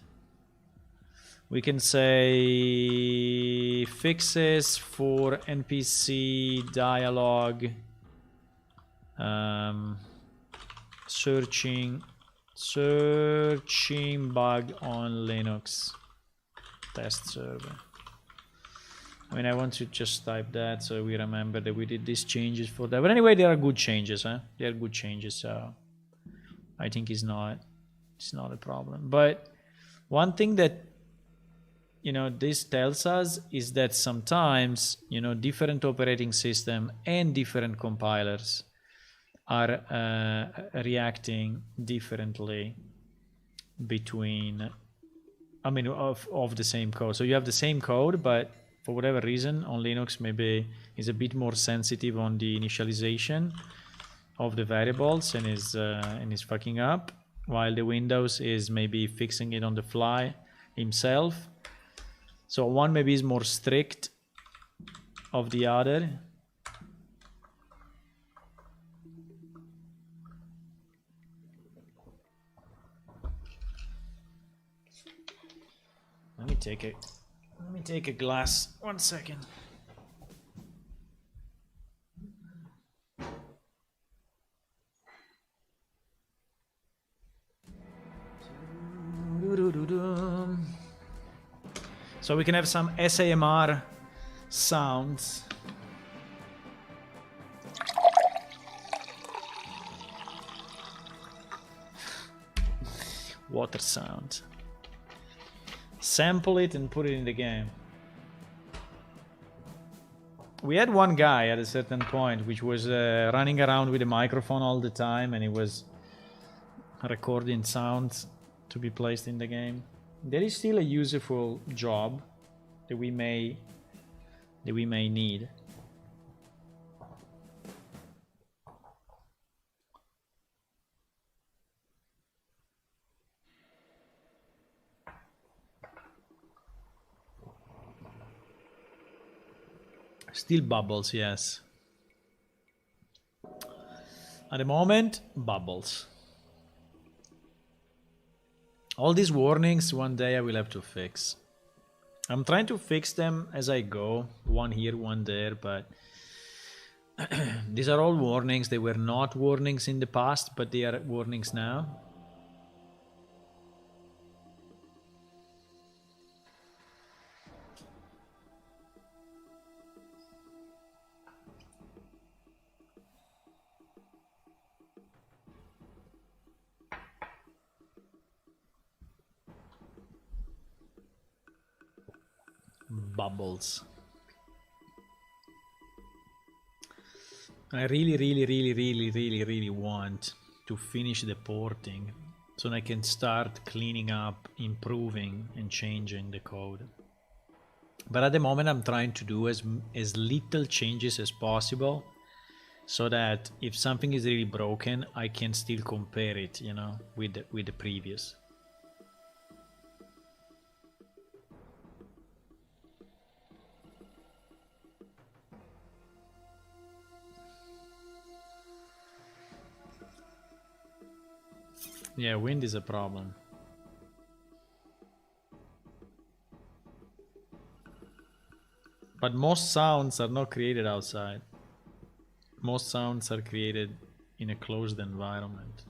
We can say fixes for NPC dialog. Searching bug on Linux test server. I mean, I want to just type that so we remember that we did these changes for that. But anyway, they are good changes, huh? They are good changes, so I think it's not a problem. But one thing that this tells us is that sometimes different operating system and different compilers are reacting differently between of the same code. So you have the same code, but for whatever reason on Linux maybe is a bit more sensitive on the initialization of the variables and is fucking up, while the Windows is maybe fixing it on the fly himself. So one maybe is more strict of the other. Let me take a glass. 1 second. So we can have some SAMR sounds. Water sound. Sample it and put it in the game. We had one guy at a certain point which was running around with a microphone all the time, and he was recording sounds to be placed in the game. There is still a useful job that we may need. Still bubbles, yes. At the moment, bubbles. All these warnings, one day I will have to fix. I'm trying to fix them as I go, one here, one there, but these are all warnings. They were not warnings in the past, but they are warnings now. Bubbles. I really want to finish the porting so I can start cleaning up, improving and changing the code. But at the moment I'm trying to do as little changes as possible so that if something is really broken, I can still compare it, with the previous. Yeah, wind is a problem. But most sounds are not created outside. Most sounds are created in a closed environment.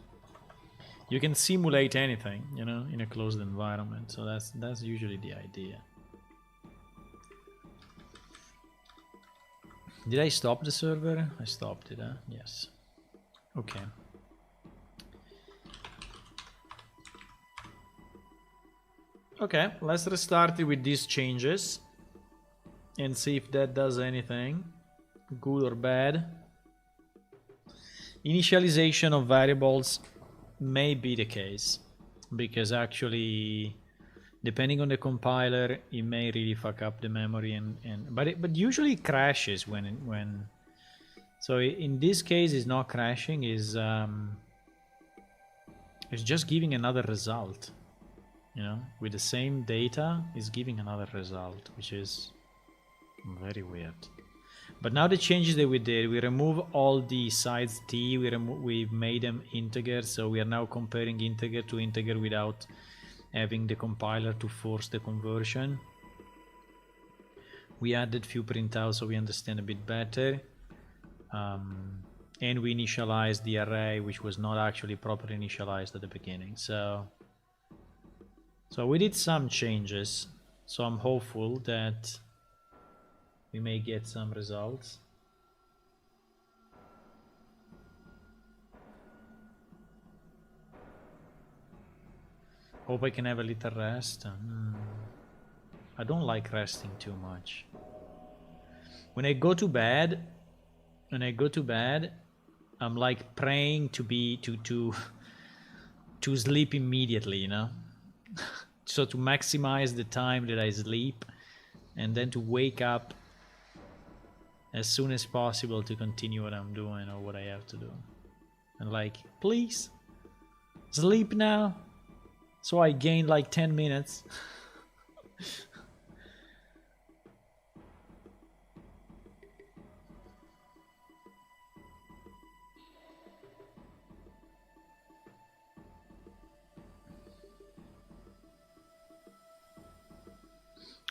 You can simulate anything, in a closed environment. So that's usually the idea. Did I stop the server? I stopped it, huh? Yes. Okay. Okay, let's restart it with these changes and see if that does anything, good or bad. Initialization of variables may be the case, because actually, depending on the compiler, it may really fuck up the memory, but usually it crashes when. So in this case, it's not crashing; it's just giving another result. With the same data, is giving another result, which is very weird. But now the changes that we did, we remove all the sides t, we made them integer, so we are now comparing integer to integer without having the compiler to force the conversion. We added few printouts so we understand a bit better. And we initialized the array, which was not actually properly initialized at the beginning. So we did some changes, so I'm hopeful that we may get some results. Hope I can have a little rest. I don't like resting too much. When I go to bed, I'm like praying to be to sleep immediately, you know? So to maximize the time that I sleep and then to wake up as soon as possible to continue what I'm doing or what I have to do. And like, please, sleep now. So I gained like 10 minutes.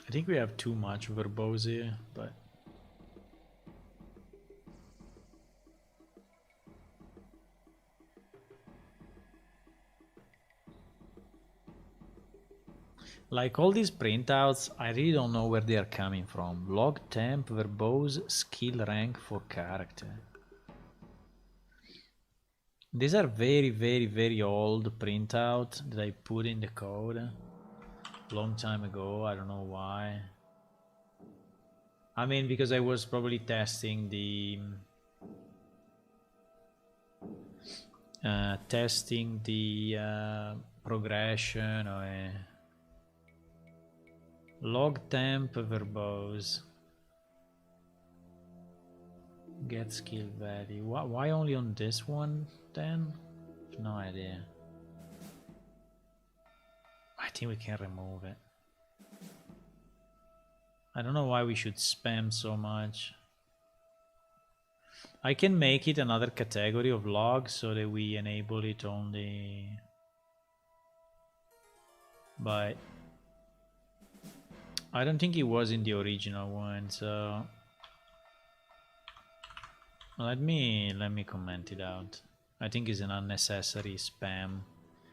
I think we have too much verbose here, but like all these printouts, I really don't know where they are coming from. Log temp, verbose, skill rank for character. These are very, very, very old printout that I put in the code long time ago. I don't know why. I mean, because I was probably testing the progression or log temp verbose get skill value. Why only on this one then? No idea. I think we can remove it. I don't know why we should spam so much. I can make it another category of log so that we enable it only, but I don't think it was in the original one, so let me comment it out. I think it's an unnecessary spam.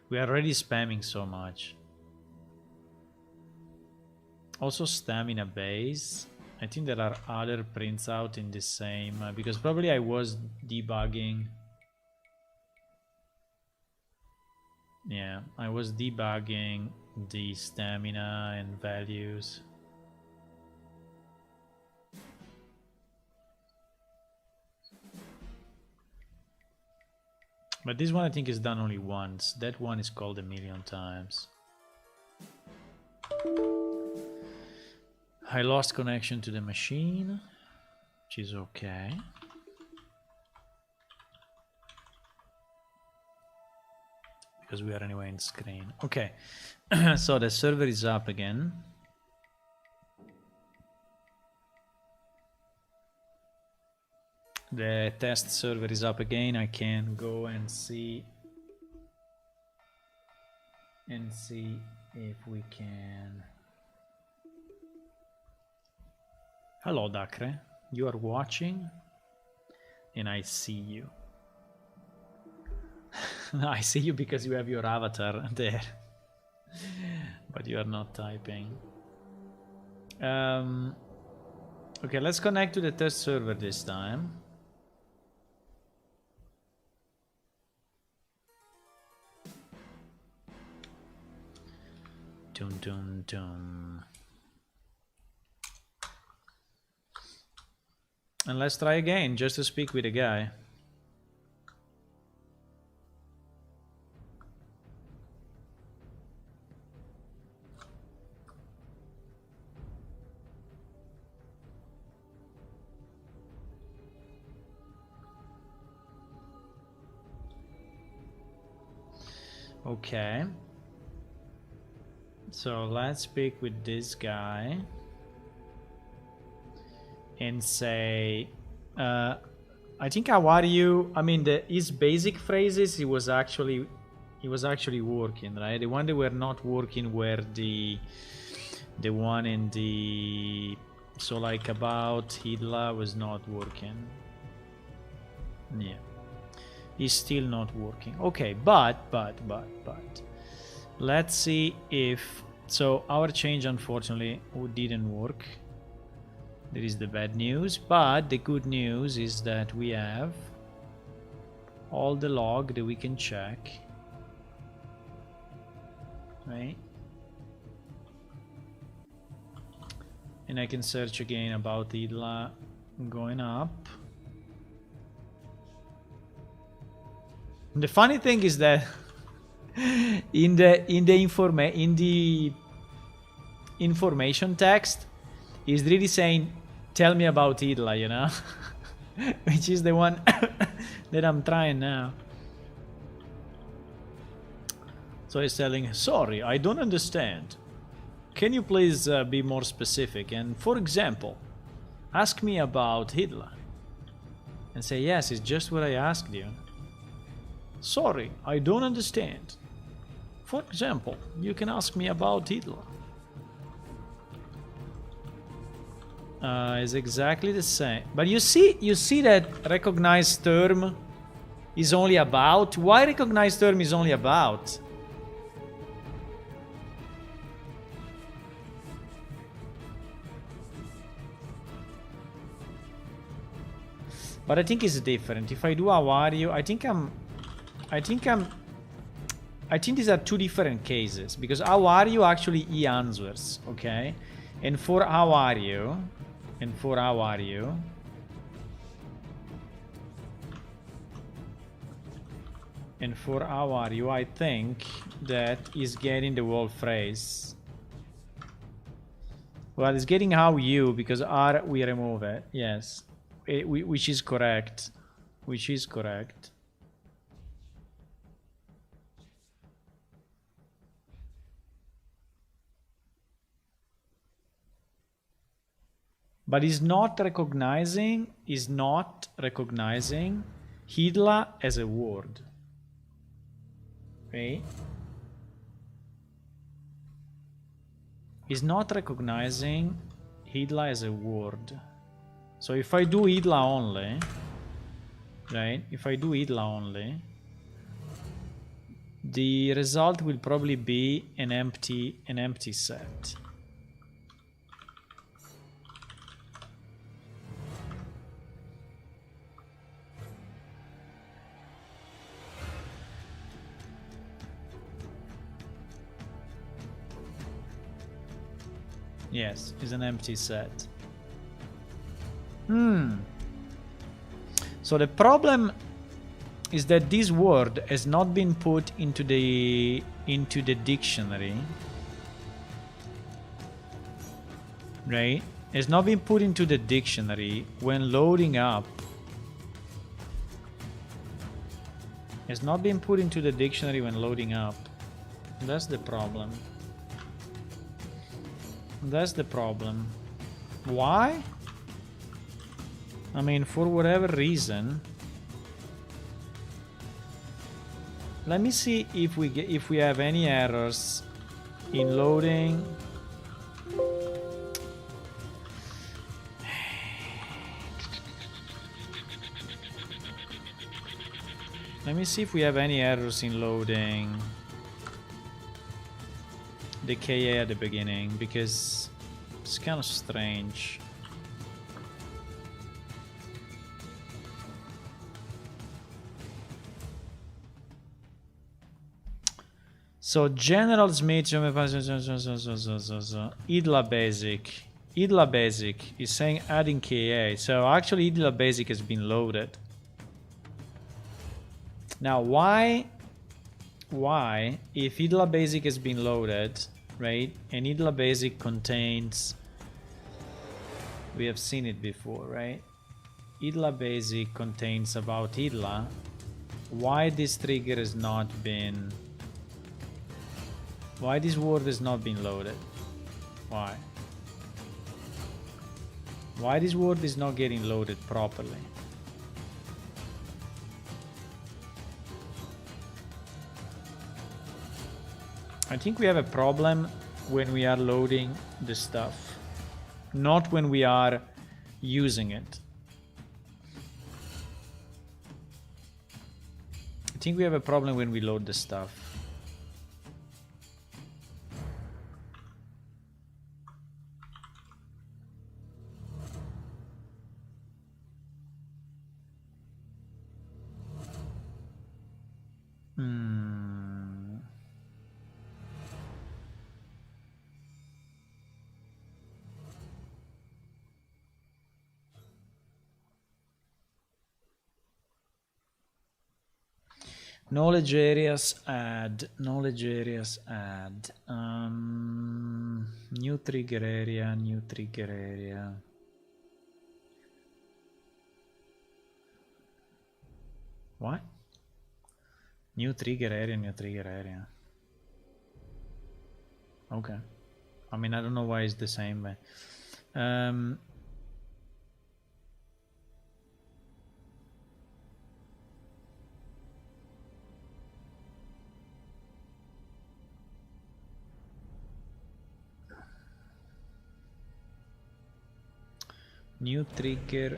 We are already spamming so much. Also stamina base. I think there are other prints out in the same, because probably I was debugging. Yeah, I was debugging the stamina and values. But this one I think is done only once. That one is called a million times. I lost connection to the machine, which is okay. Because we are anyway in screen. Okay, so the server is up again. The test server is up again. I can go and see if we can. Hello, Dakre. You are watching, and I see you. I see you because you have your avatar there, but you are not typing. Okay, let's connect to the test server this time. Dum dum dum. And let's try again, just to speak with a guy. Okay. So let's speak with this guy and say, I think how are you? I mean, his basic phrases, he was actually working, right? The one that were not working were the one in the, so like about Hitler was not working. Yeah, he's still not working. Okay, but let's see if, so our change unfortunately didn't work. There is the bad news, but the good news is that we have all the log that we can check, right? And I can search again about Idla going up. And the funny thing is that in the information text is really saying, tell me about Idla, you know? Which is the one that I'm trying now. So he's telling, sorry, I don't understand. Can you please be more specific? And for example, ask me about Idla. And say, yes, it's just what I asked you. Sorry, I don't understand. For example, you can ask me about Idla. Is exactly the same. But you see that recognized term is only about. Why recognized term is only about? But I think it's different. If I do how are you, I think these are two different cases, because how are you actually he answers, okay? And for how are you, and for how are you, and for how are you, I think that is getting the whole phrase. Well, it's getting how you, because are we remove it, yes. Which is correct. Which is correct. But is not recognizing Idla as a word. Right? Is not recognizing Idla as a word. So if I do Idla only, right? If I do Idla only, the result will probably be an empty set. Yes, it's an empty set. So the problem is that this word has not been put into the dictionary, right? Has not been put into the dictionary when loading up. Has not been put into the dictionary when loading up. That's the problem. That's the problem. Why? I mean, for whatever reason. Let me see if we have any errors in loading. Let me see if we have any errors in loading the KA at the beginning, because it's kind of strange. So general Smith Idla basic. Idla basic is saying adding KA. So actually Idla basic has been loaded. Now why if Idla basic has been loaded, right? And Idla basic contains, we have seen it before, right? Idla basic contains about Idla. Why this trigger has not been, why this word has not been loaded? Why? Why this word is not getting loaded properly? I think we have a problem when we are loading the stuff, not when we are using it. I think we have a problem when we load the stuff. Knowledge areas add. Knowledge areas add. New trigger area. New trigger area. What? New trigger area. New trigger area. Okay. I mean, I don't know why it's the same, but new trigger.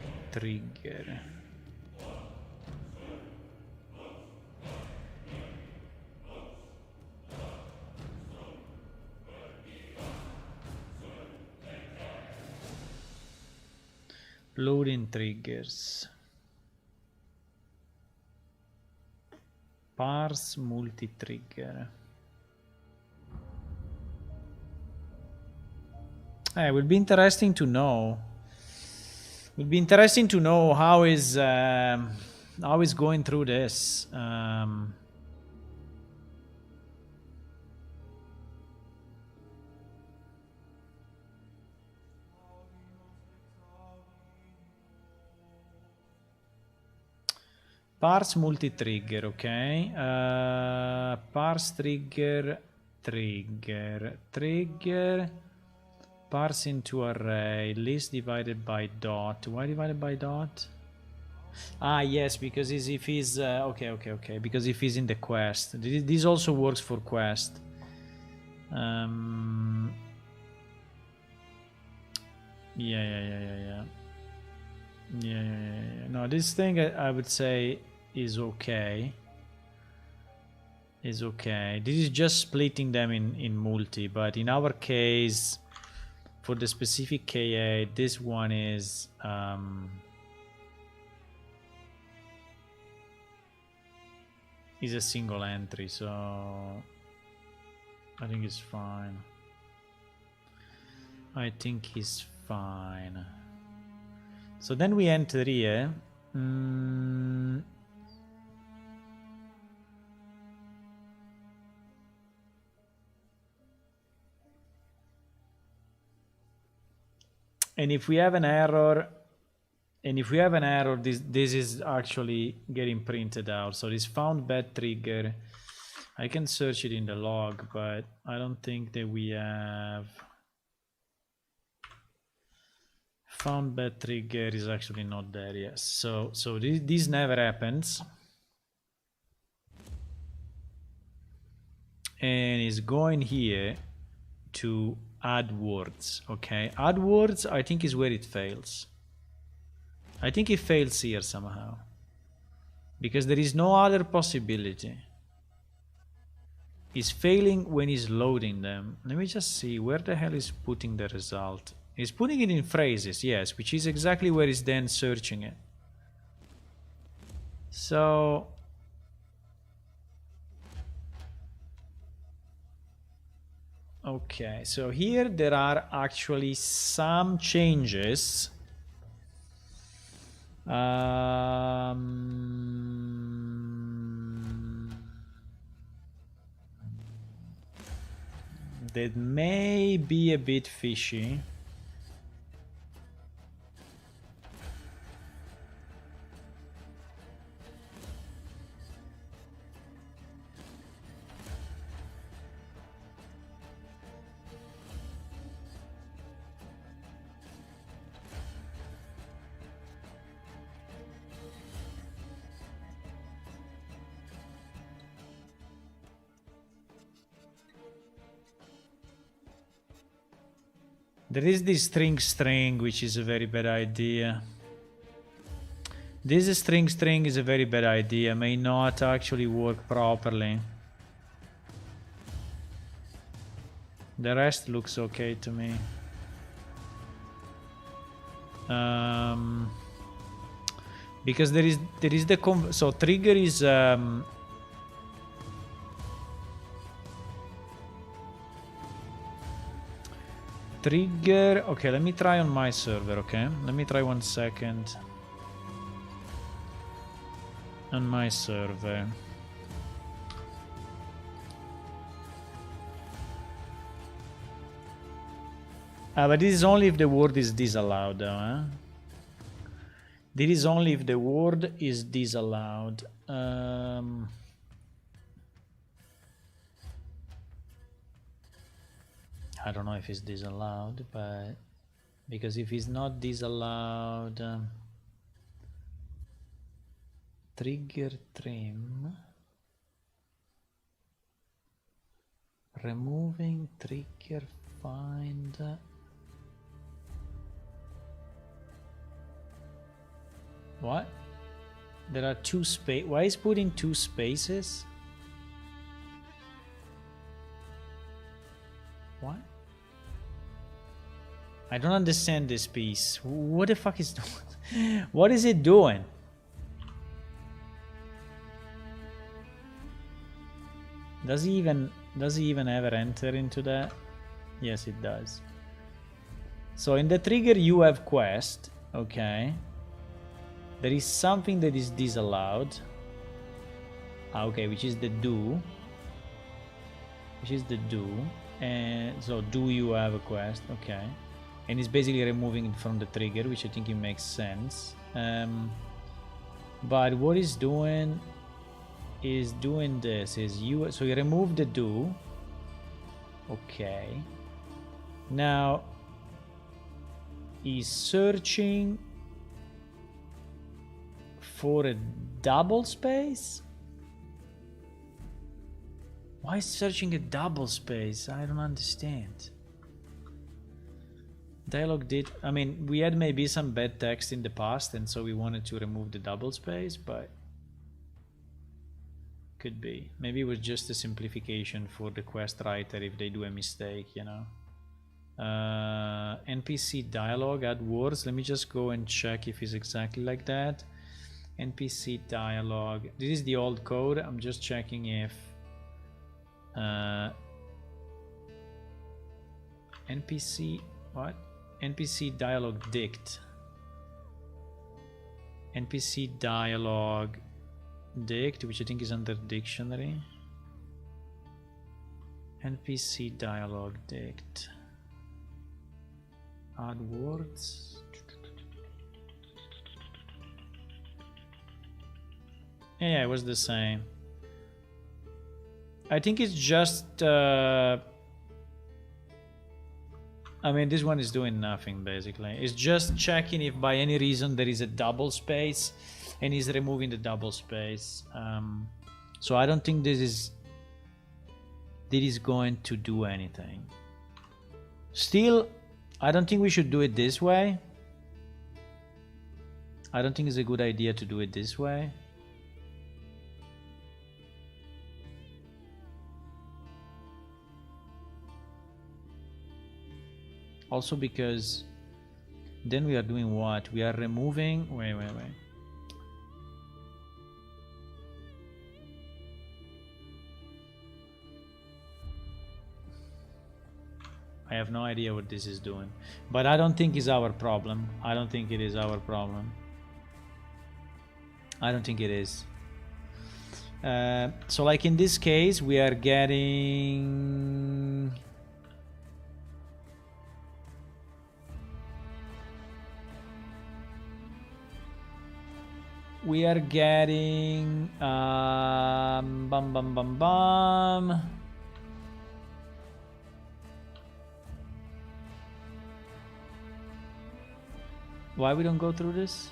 Loading triggers. Parse multi-trigger. It would be interesting to know. Would be interesting to know how is going through this. Parse multi-trigger, okay. Parse trigger. Parse into array. List divided by dot. Why divided by dot? Ah, yes, because if he's okay. Because if he's in the quest, this also works for quest. Yeah. No, this thing I would say is okay. This is just splitting them in multi, but in our case, for the specific KA, this one is a single entry, so I think it's fine. So then we enter here. And if we have an error, this is actually getting printed out. So this found bad trigger, I can search it in the log, but I don't think that we have. Found bad trigger is actually not there, yes. So this never happens. And it's going here to add words, okay? Add words, I think, is where it fails. I think it fails here somehow. Because there is no other possibility. It's failing when it's loading them. Let me just see, where the hell is putting the result? It's putting it in phrases, yes, which is exactly where it's then searching it. So okay, so here there are actually some changes. That may be a bit fishy. There is this string, which is a very bad idea. This string is a very bad idea, may not actually work properly. The rest looks okay to me. Because there is the so trigger is trigger. Okay, let me try on my server. Okay, let me try 1 second on my server. But this is only if the word is disallowed, though, huh? This is only if the word is disallowed. I don't know if it's disallowed, but because if it's not disallowed, trigger trim, removing trigger find. What? There are two space. Why is putting two spaces? What? I don't understand this piece. What the fuck is doing? What is it doing? Does he even ever enter into that? Yes, it does. So in the trigger you have quest, okay. There is something that is disallowed. Okay, which is the do. Which is the do. And so do you have a quest? Okay. And it's basically removing it from the trigger, which I think it makes sense. But what it's doing is doing this. So you remove the do. Okay. Now he's searching for a double space? Why is searching a double space? I don't understand. Dialogue did... I mean, we had maybe some bad text in the past and so we wanted to remove the double space, but... Could be. Maybe it was just a simplification for the quest writer if they do a mistake, you know. NPC dialogue, add words. Let me just go and check if it's exactly like that. NPC dialogue. This is the old code. I'm just checking if NPC what? NPC dialogue dict. NPC dialogue dict, which I think is under dictionary. NPC dialogue dict. Add words. Yeah, it was the same. I think it's just I mean, this one is doing nothing basically. It's just checking if by any reason there is a double space and is removing the double space. So I don't think this is going to do anything. Still, I don't think we should do it this way. I don't think it's a good idea to do it this way. Also because then we are doing what? We are removing... Wait. I have no idea what this is doing. But I don't think it's our problem. I don't think it is our problem. I don't think it is. So like in this case, we are getting... We are getting bum. Why we don't go through this?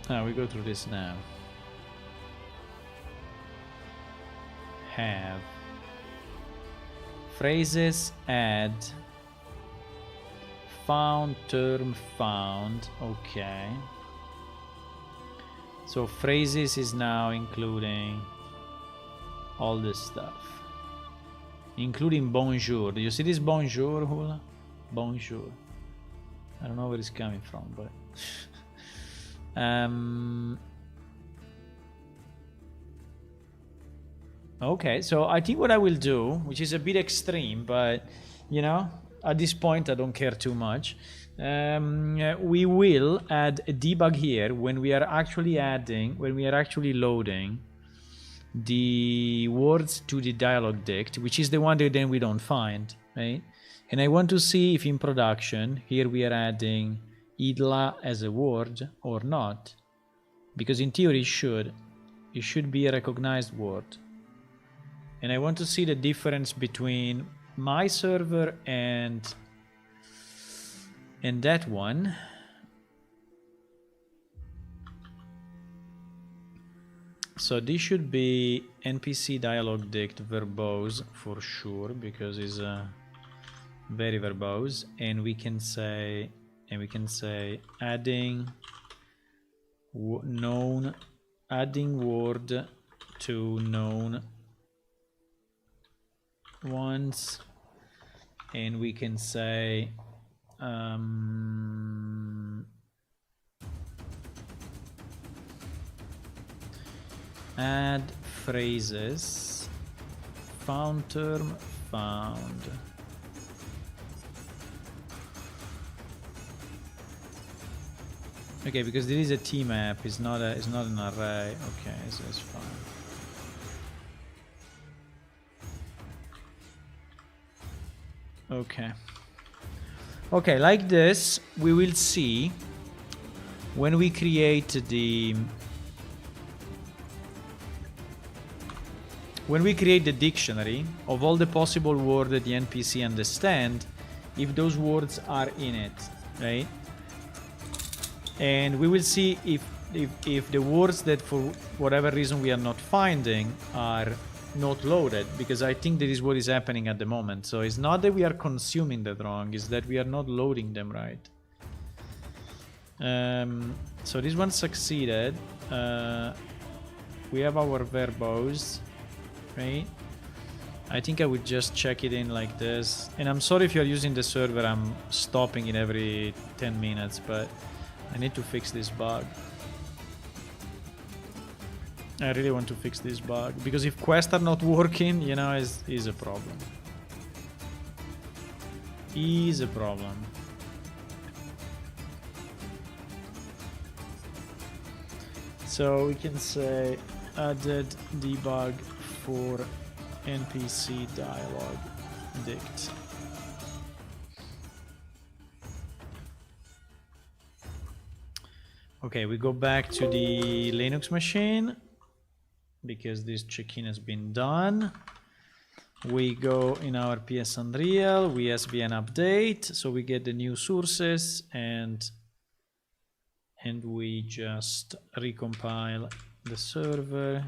We go through this now. Have phrases add found term found. Okay, so phrases is now including all this stuff, including bonjour. Do you see this bonjour, Hula? Bonjour. I don't know where it's coming from, but okay, so I think what I will do, which is a bit extreme, but you know, at this point I don't care too much. We will add a debug here when we are actually loading the words to the dialog dict, which is the one that then we don't find, right? And I want to see if in production here we are adding idla as a word or not, because in theory it should be a recognized word. And I want to see the difference between my server and that one. So this should be npc dialog dict verbose for sure, because it's very verbose, and we can say adding adding word to known ones, and we can say add phrases found term found. Okay, because this is a T map, it's not an array. Okay, so it's fine. Okay, like this we will see when we create the dictionary of all the possible words that the NPC understand, if those words are in it, right? And we will see if the words that for whatever reason we are not finding are not loaded, because I think that is what is happening at the moment. So it's not that we are consuming that wrong, it's that we are not loading them right. So this one succeeded. We have our verbose, right? I think I would just check it in like this. And I'm sorry if you're using the server, I'm stopping it every 10 minutes, but I need to fix this bug. I really want to fix this bug, because if quests are not working, you know, is a problem. Is a problem. So we can say added debug for NPC dialog dict. Okay, we go back to the Linux machine because this check-in has been done. We go in our PS Unreal, we SVN update, so we get the new sources, and we just recompile the server.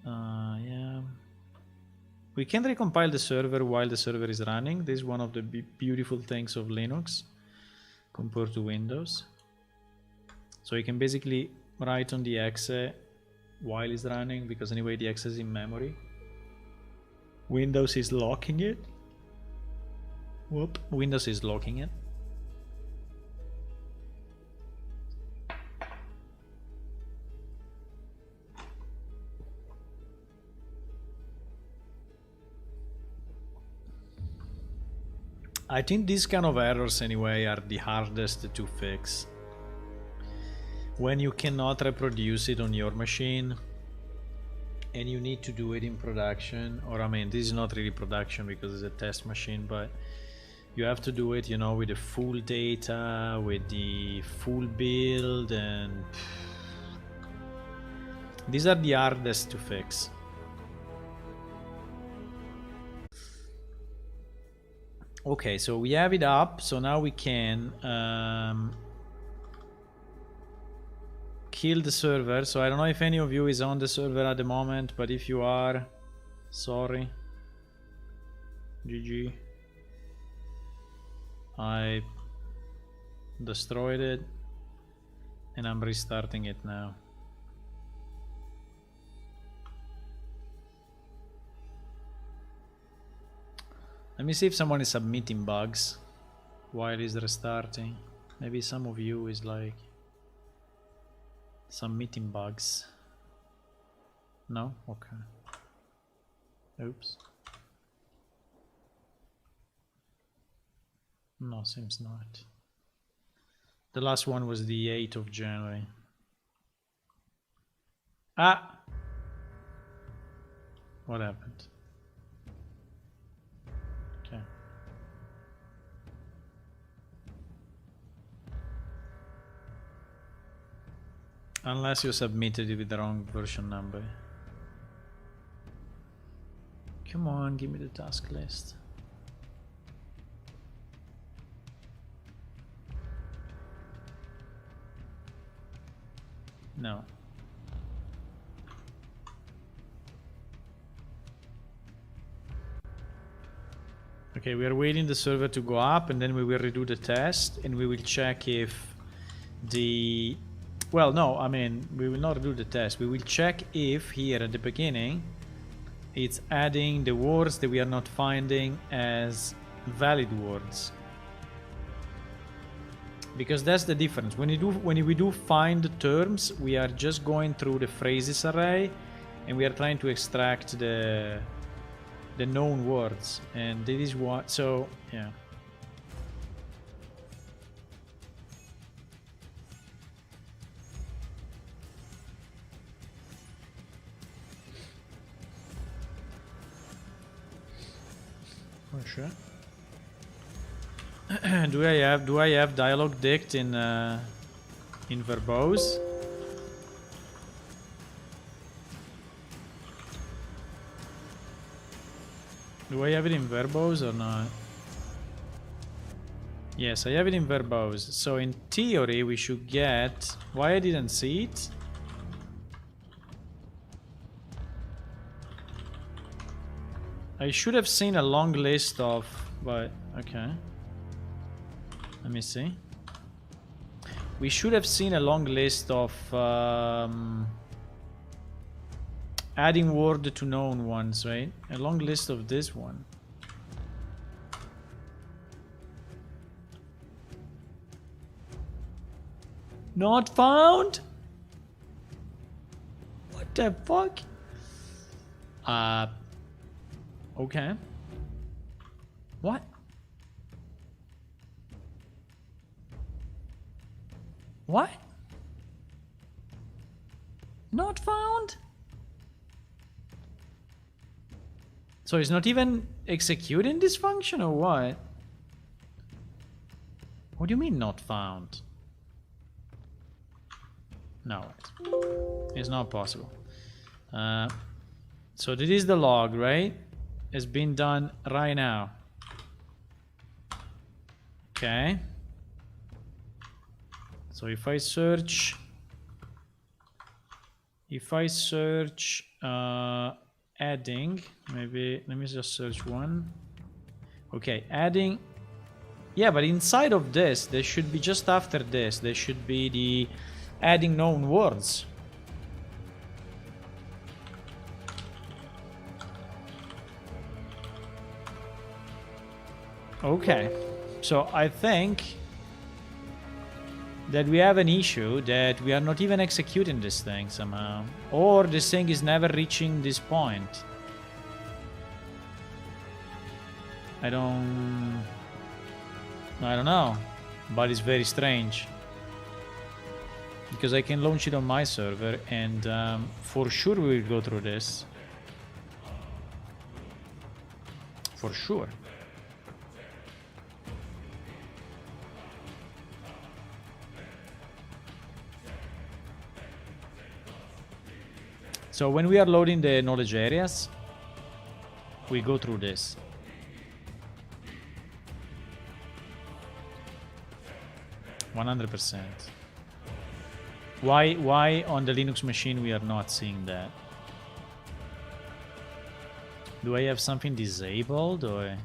Yeah, we can recompile the server while the server is running. This is one of the beautiful things of Linux compared to Windows. So you can basically write on the exe while it's running, because anyway the exe is in memory. Windows is locking it. Whoop, Windows is locking it. I think these kind of errors anyway are the hardest to fix. When you cannot reproduce it on your machine and you need to do it in production, or I mean, this is not really production because it's a test machine, but you have to do it, you know, with the full data, with the full build, and these are the hardest to fix. Okay, so we have it up, so now we can kill the server. So I don't know if any of you is on the server at the moment, but if you are, sorry. GG. I destroyed it and I'm restarting it now. Let me see if someone is submitting bugs while it's restarting. Maybe some of you is like submitting bugs. No? Okay. Oops. No, seems not. The last one was the 8th of January. Ah! What happened? Okay. Unless you submitted it with the wrong version number. Come on, give me the task list. No. Okay, we are waiting the server to go up and then we will redo the test and we will check if the... Well, no, I mean, we will not do the test. We will check if here at the beginning it's adding the words that we are not finding as valid words. Because that's the difference. When we do find terms, we are just going through the phrases array and we are trying to extract the known words, and this is what, so yeah. For sure. do I have dialogue dict in verbose? Do I have it in verbose or not? Yes, I have it in verbose. So in theory we should get... Why I didn't see it? I should have seen a long list of... But, okay. Let me see. We should have seen a long list of... adding word to known ones, right? A long list of this one. Not found? What the fuck? Okay. What? What? Not found? So it's not even executing this function or what? What do you mean not found? No, it's not possible. So this is the log, right? It's been done right now. Okay. So if I search adding, maybe let me just search one. Okay, adding. Yeah, but inside of this, there should be just after this, there should be the adding known words. Okay, so I think that we have an issue that we are not even executing this thing somehow, or this thing is never reaching this point. I don't know, but it's very strange because I can launch it on my server and for sure we will go through this, for sure. So when we are loading the knowledge areas, we go through this. %. Why on the Linux machine we are not seeing that? Do I have something disabled, or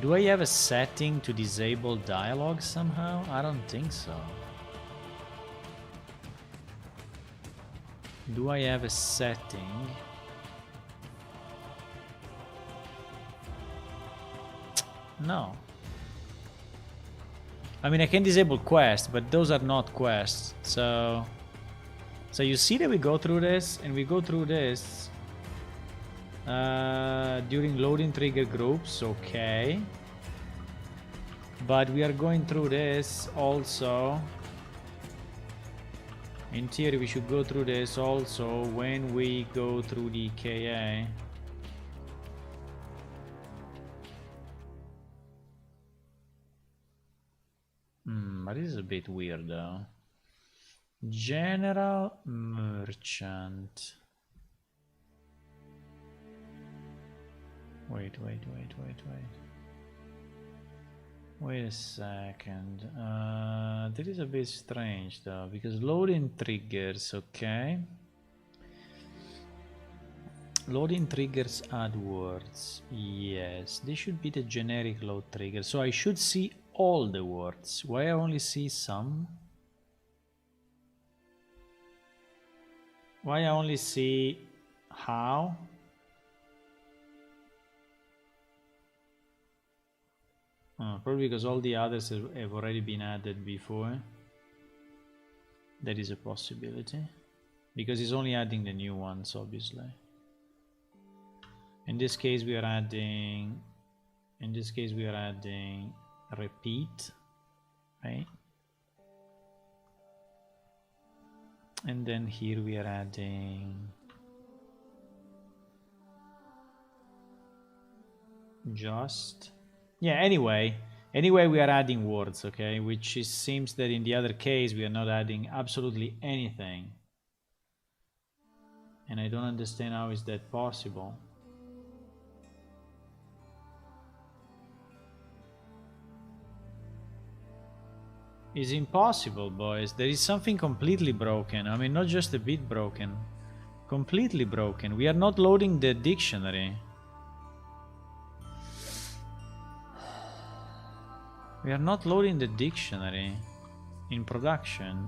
do I have a setting to disable dialogue somehow? I don't think so. Do I have a setting? No. I mean, I can disable quests, but those are not quests. So you see that we go through this, and we go through this during loading trigger groups. Okay. But we are going through this also. In theory, we should go through this also when we go through the KA. But this is a bit weird though. General merchant. Wait. Wait a second. That is a bit strange though, because loading triggers, okay. Loading triggers add words. Yes, this should be the generic load trigger. So I should see all the words. Why I only see some? Why I only see how? Probably because all the others have already been added before. That is a possibility. Because it's only adding the new ones, obviously. In this case we are adding repeat, right? And then here we are adding just. Yeah, anyway we are adding words, okay? Which seems that in the other case we are not adding absolutely anything. And I don't understand how is that possible. It's impossible, boys. There is something completely broken. I mean, not just a bit broken. Completely broken. We are not loading the dictionary. We are not loading the dictionary in production.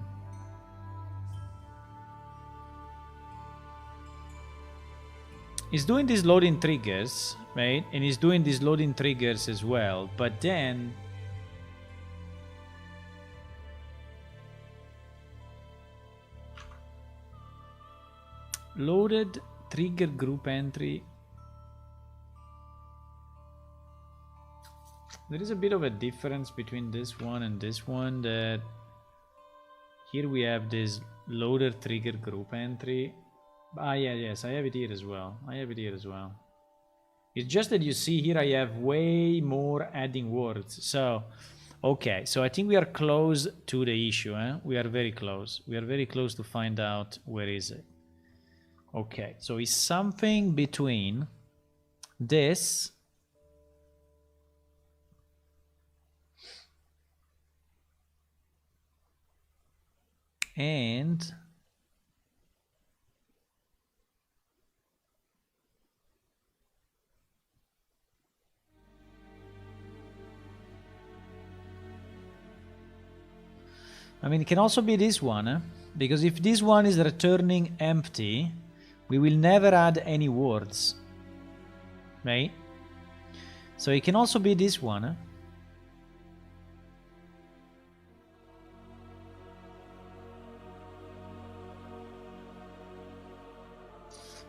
It's doing these loading triggers, right? And it's doing these loading triggers as well. But then loaded trigger group entry. There is a bit of a difference between this one and this one, that here we have this loader trigger group entry. Yes, I have it here as well. It's just that you see here I have way more adding words. So, okay, so I think we are close to the issue. We are very close. We are very close to find out where is it. Okay, so it's something between this and I mean, it can also be this one, because if this one is returning empty, we will never add any words, right? So it can also be this one.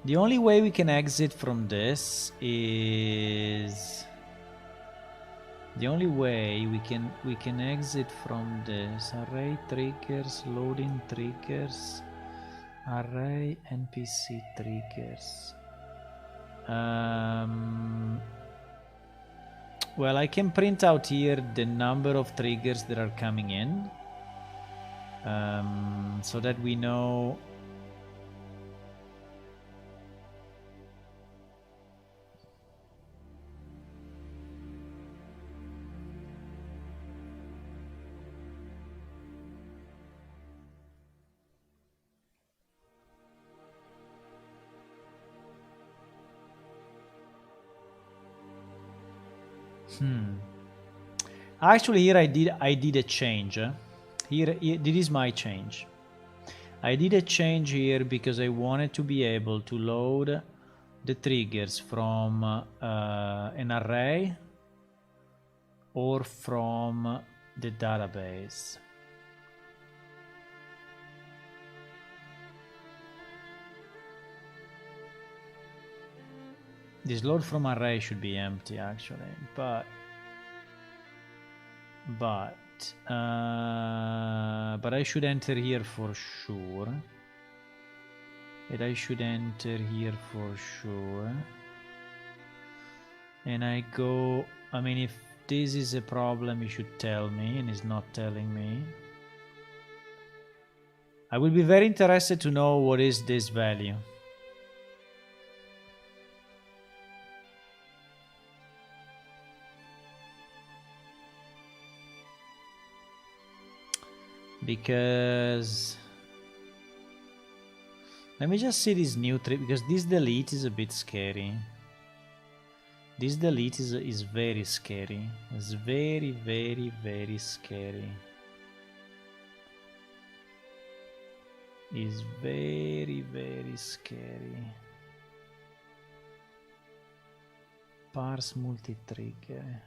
The only way we can exit from this is... The only way we can exit from this: array triggers, loading triggers, array NPC triggers. Well, I can print out here the number of triggers that are coming in, so that we know. Actually, here I did a change. Here, this is my change. I did a change here because I wanted to be able to load the triggers from an array or from the database. This load from array should be empty actually, but but I should enter here for sure. And I should enter here for sure. And I go, I mean, if this is a problem, you should tell me, and it's not telling me. I will be very interested to know what is this value. Because let me just see this new trip, because this delete is a bit scary. This delete is very scary. It's very, very, very scary. It's very, very scary. Parse multi-trigger.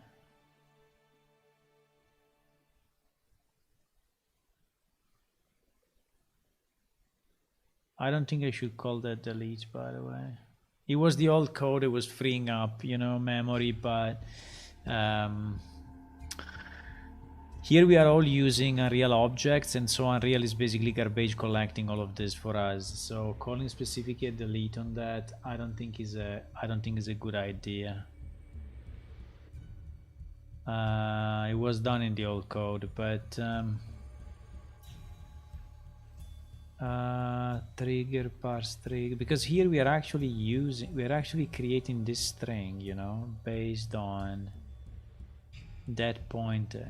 I don't think I should call that delete, by the way. It was the old code, it was freeing up, you know, memory, but here we are all using Unreal objects, and so Unreal is basically garbage collecting all of this for us. So calling specifically a delete on that, I don't think is a good idea. It was done in the old code, but trigger parse trigger, because here we are actually creating this string, you know, based on that pointer.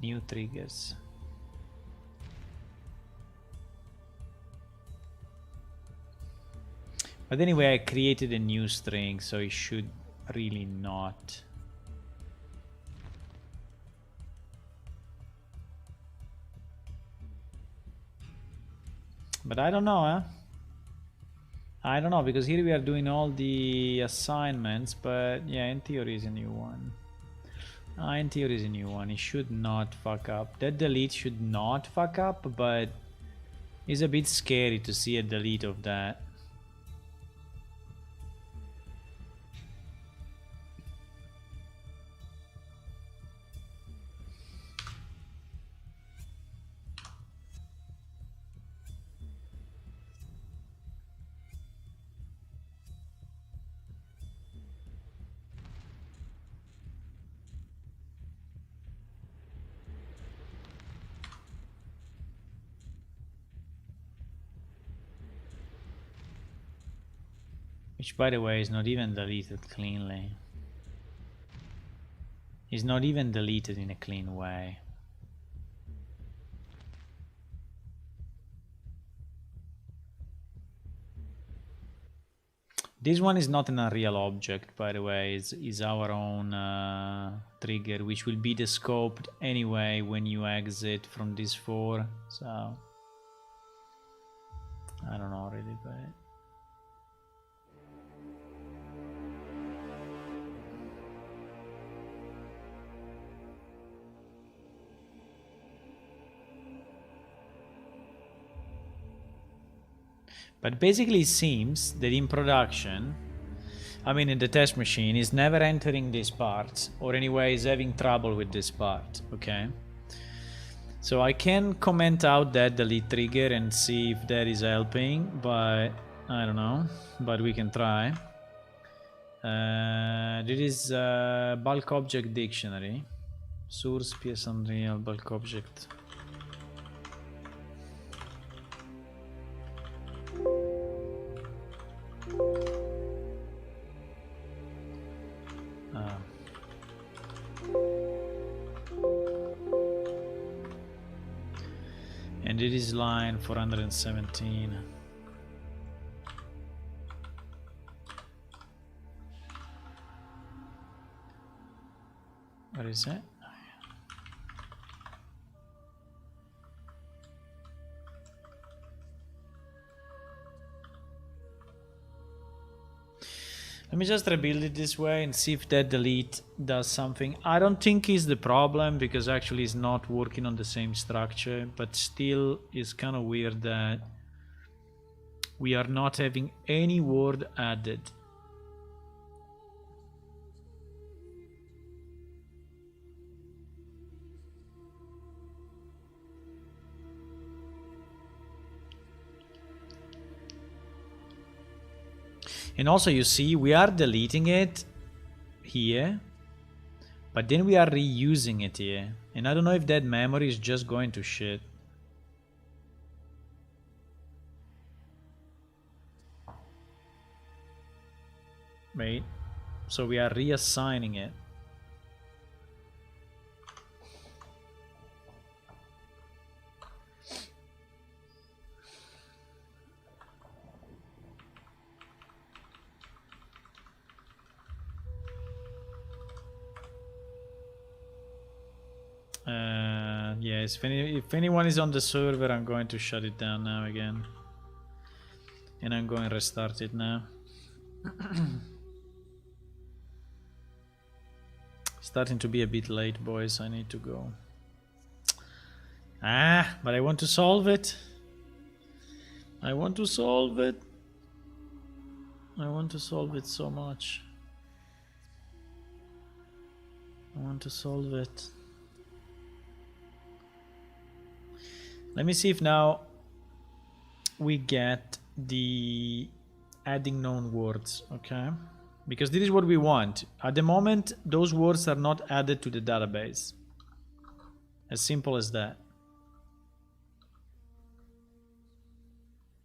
New triggers. But anyway, I created a new string, so it should really not. But I don't know, huh? I don't know, because here we are doing all the assignments, but yeah, in theory is a new one. In theory is a new one. It should not fuck up. That delete should not fuck up, but it's a bit scary to see a delete of that. Which, by the way, is not even deleted cleanly. It's not even deleted in a clean way. This one is not an Unreal object, by the way. It's our own trigger, which will be descoped anyway when you exit from this 4. So I don't know really, but basically it seems that in production, I mean in the test machine, is never entering this part, or anyway is having trouble with this part, okay? So I can comment out that delete trigger and see if that is helping, but I don't know, but we can try. This is bulk object dictionary, source PS Unreal bulk object. And it is line 417. What is it? Let me just rebuild it this way and see if that delete does something. I don't think it's the problem because actually it's not working on the same structure, but still it's kind of weird that we are not having any word added. And also you see we are deleting it here, but then we are reusing it here. And I don't know if that memory is just going to shit. Wait, so we are reassigning it. Yes, if anyone is on the server, I'm going to shut it down now again. And I'm going to restart it now. Starting to be a bit late, boys. I need to go. But I want to solve it. I want to solve it. I want to solve it so much. I want to solve it. Let me see if now we get the adding known words, okay? Because this is what we want. At the moment, those words are not added to the database. As simple as that.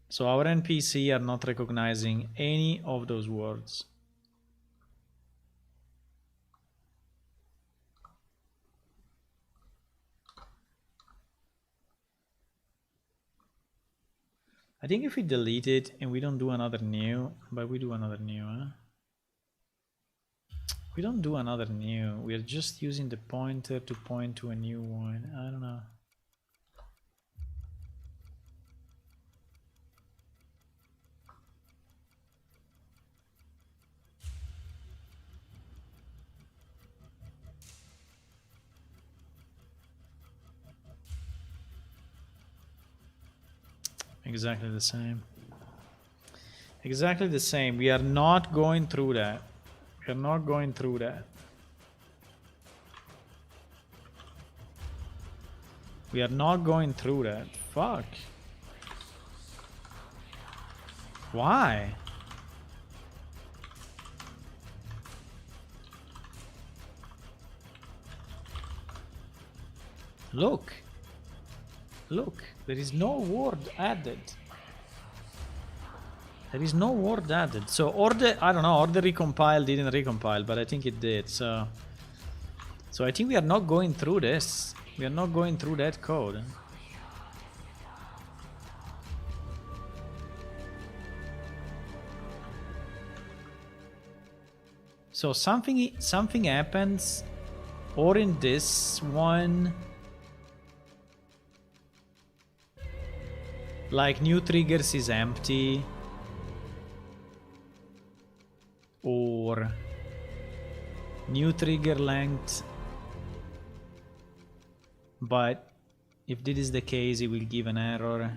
So our NPC are not recognizing any of those words. I think if we delete it and we don't do another new, but we do another new, huh? We don't do another new, we are just using the pointer to point to a new one. I don't know. Exactly the same. Exactly the same. We are not going through that. We are not going through that. We are not going through that. Fuck. Why? Look. Look, there is no word added. There is no word added. So order, I don't know, order recompile didn't recompile, but I think it did. So I think we are not going through this. We are not going through that code. So something happens, or in this one, like new triggers is empty, or new trigger length, but if this is the case it will give an error.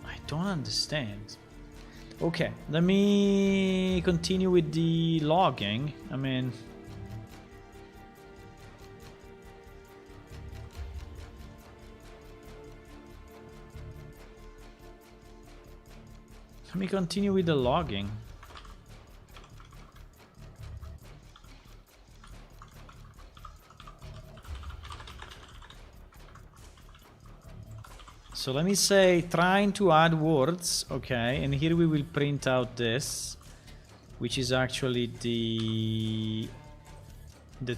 I don't understand. Okay, let me continue with the logging. I mean, let me continue with the logging. So let me say trying to add words, okay, and here we will print out this, which is actually the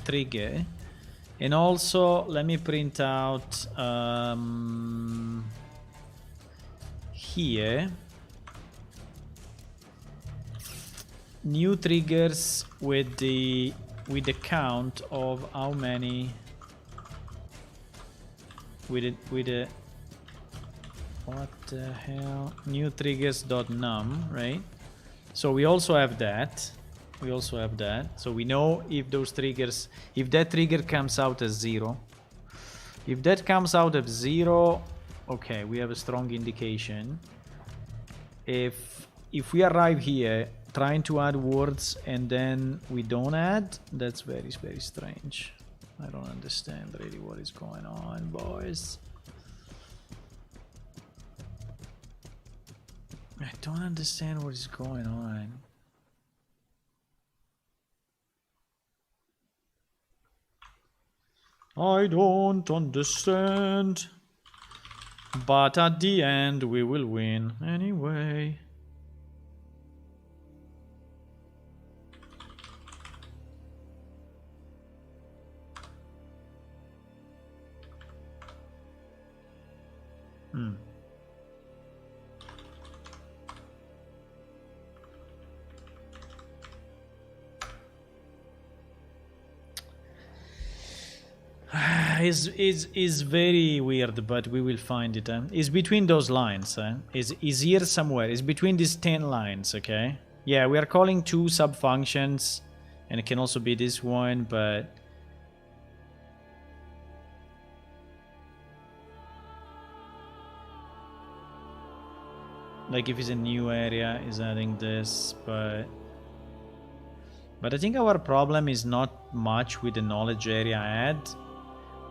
trigger. And also let me print out here new triggers with the count of how many with What the hell? New triggers.num, right? So we also have that. We also have that. So we know if those triggers, if that trigger comes out as 0. If that comes out as 0, okay, we have a strong indication. If we arrive here trying to add words and then we don't add, that's very, very strange. I don't understand really what is going on, boys. I don't understand what is going on. I don't understand. But at the end we will win anyway. Is very weird, but we will find it. It's between those lines. Is here somewhere. It's between these 10 lines. Okay. Yeah, we are calling 2 sub-functions, and it can also be this one, but like if it's a new area, is adding this, but I think our problem is not much with the knowledge area add.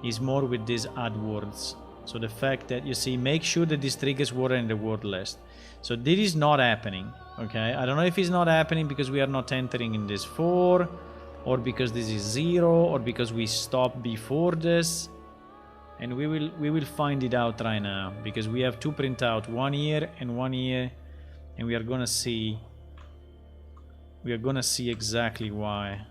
Is more with these add words. So the fact that you see, make sure that these triggers were in the word list. So this is not happening. Okay, I don't know if it's not happening because we are not entering in this 4, or because this is 0, or because we stopped before this. And we will find it out right now, because we have to print out 1 here and 1 here, and we are gonna see exactly why.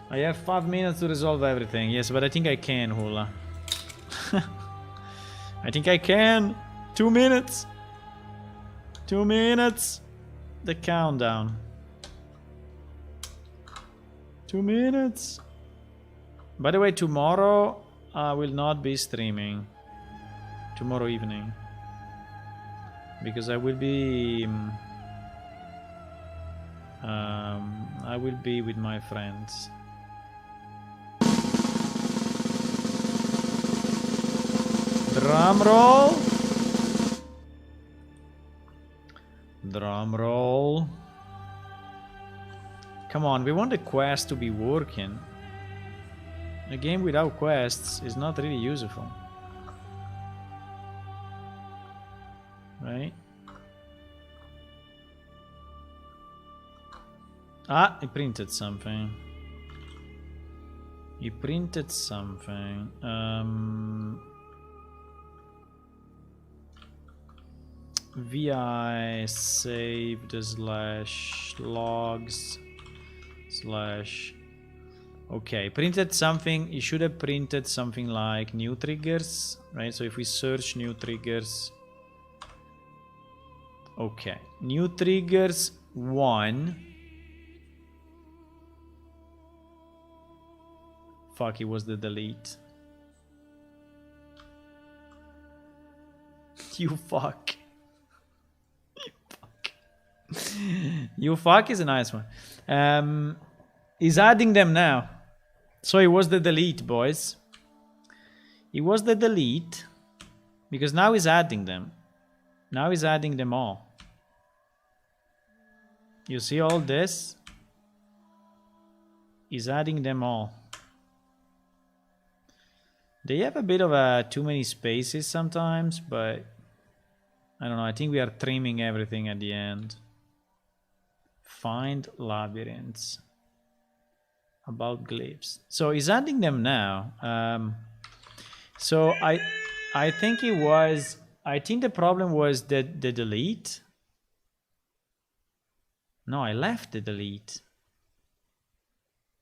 I have 5 minutes to resolve everything. Yes, but I think I can, Hula. I think I can. 2 minutes. 2 minutes. The countdown. 2 minutes. By the way, tomorrow I will not be streaming. Tomorrow evening. Because I will be... with my friends. Drum roll. Drum roll. Come on, we want the quest to be working. A game without quests is not really useful. Right? Ah, it printed something. He printed something. vi saved /logs/ okay, printed something. You should have printed something like new triggers, right? So if we search new triggers, okay, new triggers 1. Fuck, it was the delete. You fuck. You fuck is a nice one. He's adding them now. So it was the delete, boys. It was the delete. Because now he's adding them. Now he's adding them all. You see all this? He's adding them all. They have a bit of too many spaces sometimes, but I don't know. I think we are trimming everything at the end. Find labyrinths. About glyphs. So he's adding them now. So I think it was. I think the problem was the delete. No, I left the delete.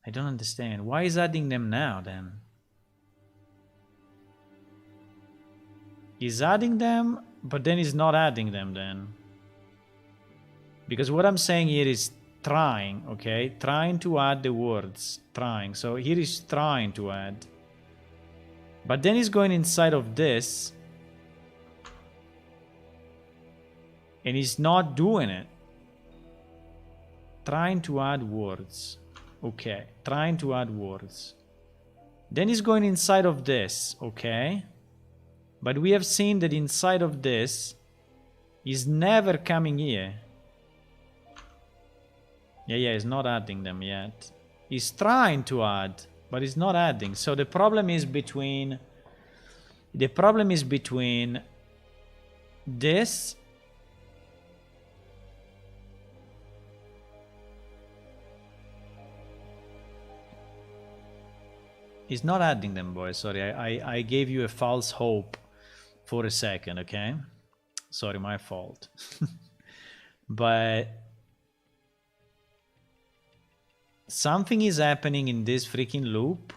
I don't understand. Why is adding them now then? He's adding them, but then he's not adding them then. Because what I'm saying here is trying, okay? Trying to add the words, trying. So here is trying to add. But then he's going inside of this. And he's not doing it. Trying to add words. Okay, trying to add words. Then he's going inside of this, okay? But we have seen that inside of this is never coming here. Yeah, he's not adding them yet. He's trying to add, but he's not adding. So the problem is between... The problem is between this... He's not adding them, boys. Sorry, I gave you a false hope for a second, okay? Sorry, my fault. But something is happening in this freaking loop.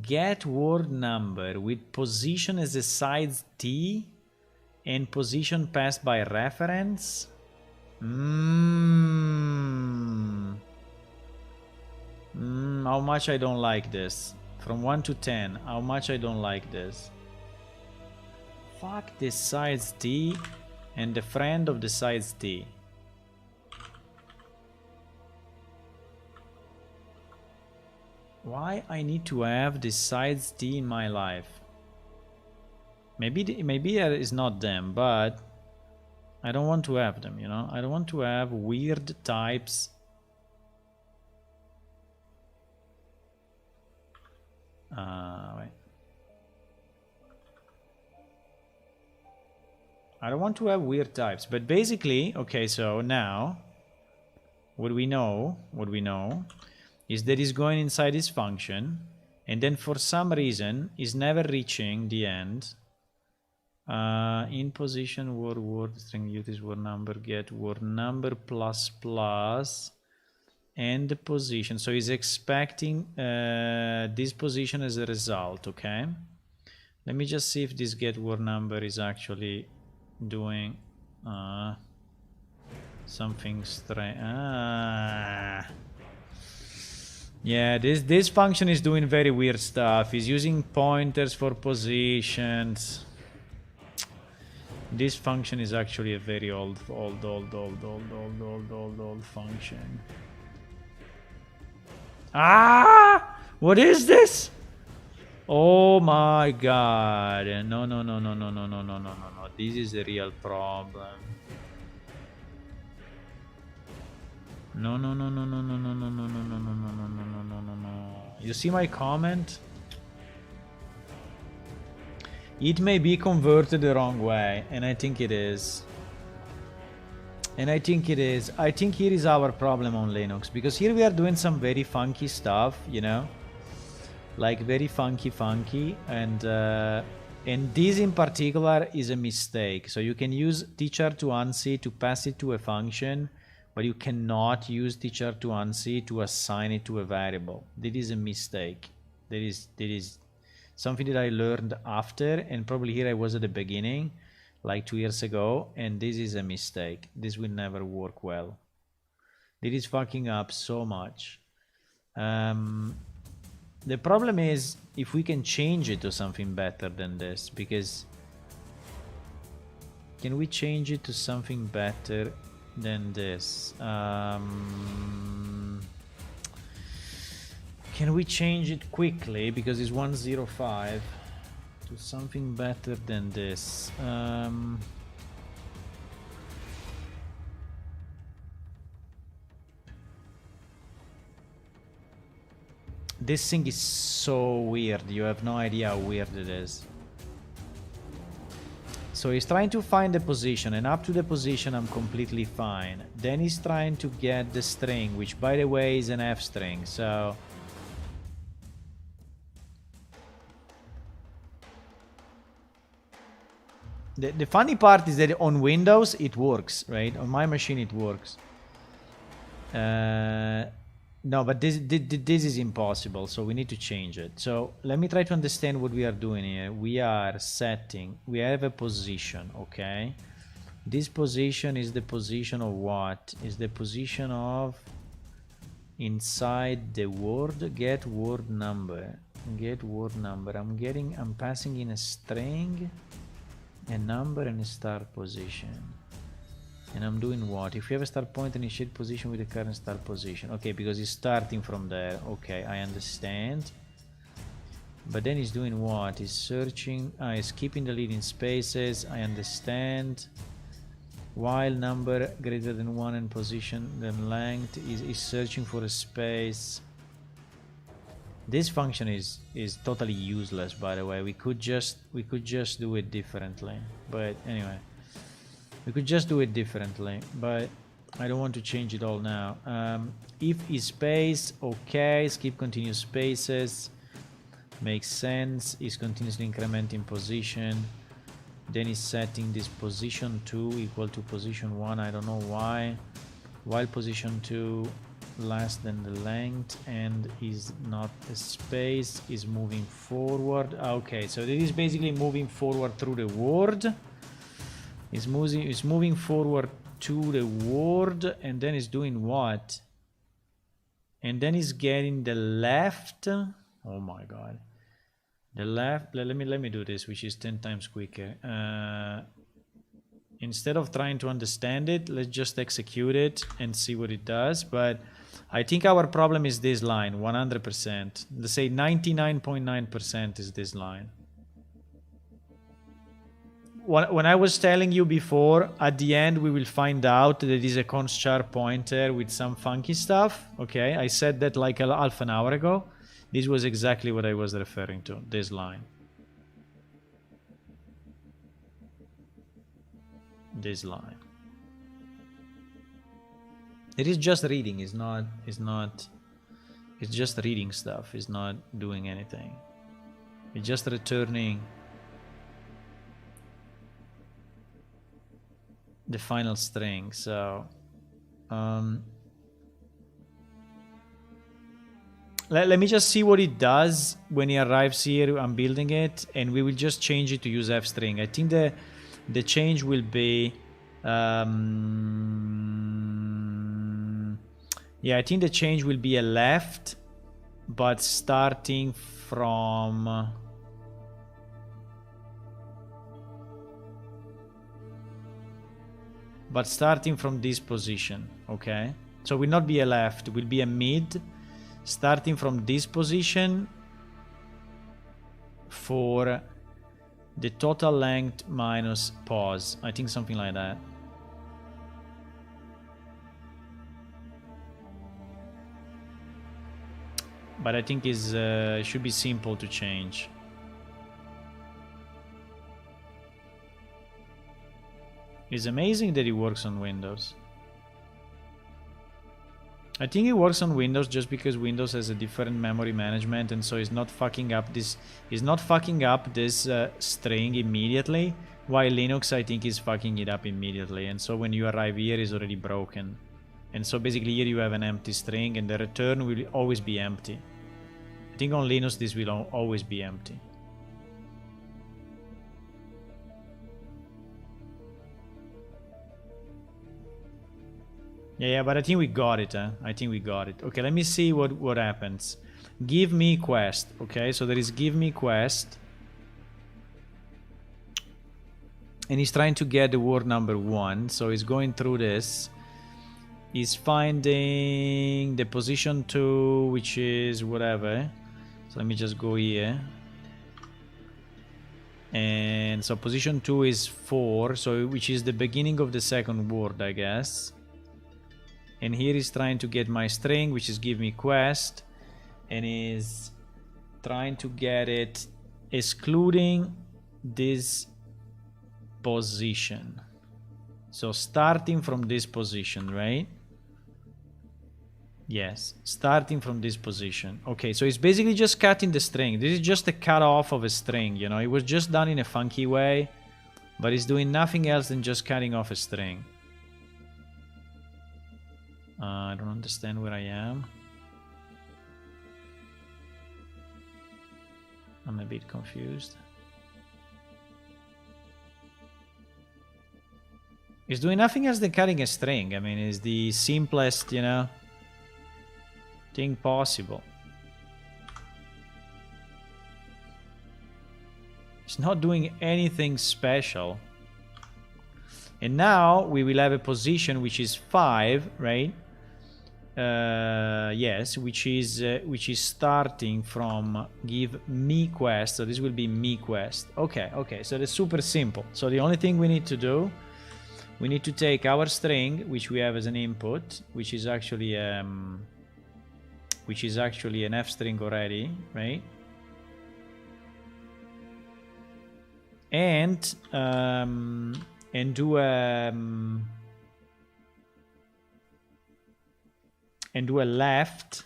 Get word number with position as a size T and position passed by reference. How much I don't like this. From 1 to 10, how much I don't like this. Fuck this size T and the friend of the size T. Why I need to have this size T in my life? Maybe it is not them, but I don't want to have them, you know? I don't want to have weird types. Wait. I don't want to have weird types, but basically, okay, so now what we know is that he's going inside his function, and then for some reason is never reaching the end. In position word string use word number get word number plus and the position. So he's expecting this position as a result. Okay, let me just see if this get word number is actually doing something strange. Yeah, this function is doing very weird stuff. He's using pointers for positions. This function is actually a very old function. Ah! What is this? Oh my god. No. This is a real problem. No. You see my comment? It may be converted the wrong way, and I think it is. I think here is our problem on Linux, because here we are doing some very funky stuff, you know? Like very funky, and this in particular is a mistake. So you can use teacher to ANSI to pass it to a function, but you cannot use teacher to ANSI to assign it to a variable. That is a mistake. That is something that I learned after, and probably here I was at the beginning, like 2 years ago, and this is a mistake. This will never work well. This is fucking up so much. The problem is if we can change it to something better than this, because can we change it to something better than this? Can we change it quickly, because it's 105, to something better than this? This thing is so weird, you have no idea how weird it is. So he's trying to find the position, and up to the position I'm completely fine. Then he's trying to get the string, which by the way is an F string, so... The funny part is that on Windows it works, right? On my machine it works. No, but this is impossible, so we need to change it. So let me try to understand what we are doing here. We are setting, we have a position, okay? This position is the position of what? Is the position of inside the word, get word number. Get word number. I'm passing in a string, a number, and a start position. And I'm doing what? If you have a start point, initiate position with the current start position. Okay, because it's starting from there. Okay, I understand. But then he's doing what? He's searching. He's keeping the leading spaces. I understand. While number greater than 1 and position then length is searching for a space. This function is totally useless, by the way. We could just do it differently. But anyway. We could just do it differently, but I don't want to change it all now. If is space, okay, skip continuous spaces, makes sense, is continuously incrementing position, then is setting this position 2 equal to position 1, I don't know why, while position 2 less than the length and is not a space, is moving forward. Okay, so it is basically moving forward through the word. It's moving forward to the word, and then it's doing what? And then it's getting the left. Oh my god. The left, let me do this, which is 10 times quicker. Instead of trying to understand it, let's just execute it and see what it does. But I think our problem is this line, 100%. Let's say 99.9% is this line. When I was telling you before, at the end we will find out that it is a const char pointer with some funky stuff. Okay, I said that like half an hour ago. This was exactly what I was referring to, this line. This line. It is just reading, it's just reading stuff, it's not doing anything. It's just returning the final string. So let me just see what it does when he arrives here. I'm building it, and we will just change it to use f string. I think the change will be yeah, I think the change will be a left, but starting from this position. Okay, so it will not be a left, it will be a mid, starting from this position for the total length minus pause. I think something like that. But I think it should be simple to change. It's amazing that it works on Windows. I think it works on Windows just because Windows has a different memory management, and so it's not fucking up this. String immediately, while Linux I think is fucking it up immediately, and so when you arrive here it's already broken, and so basically here you have an empty string, and the return will always be empty. I think on Linux this will always be empty. Yeah, but I think we got it, huh? I think we got it. Okay, let me see what happens. Give me quest. Okay, so there is give me quest. And he's trying to get the word number 1. So he's going through this. He's finding the position 2, which is whatever. So let me just go here. And so position 2 is 4, so which is the beginning of the second word, I guess. And here he's trying to get my string, which is give me quest, and is trying to get it excluding this position. So starting from this position, right? Yes, starting from this position. Okay, so it's basically just cutting the string. This is just a cut off of a string, you know. It was just done in a funky way, but it's doing nothing else than just cutting off a string. I don't understand where I am. I'm a bit confused. It's doing nothing else than cutting a string. I mean, it's the simplest, you know, thing possible. It's not doing anything special. And now we will have a position which is 5, right? Yes, which is starting from give me quest. So this will be me quest. Okay, so that's super simple. So the only thing we need to do, we need to take our string, which we have as an input, which is actually an F string already, right? And do a left,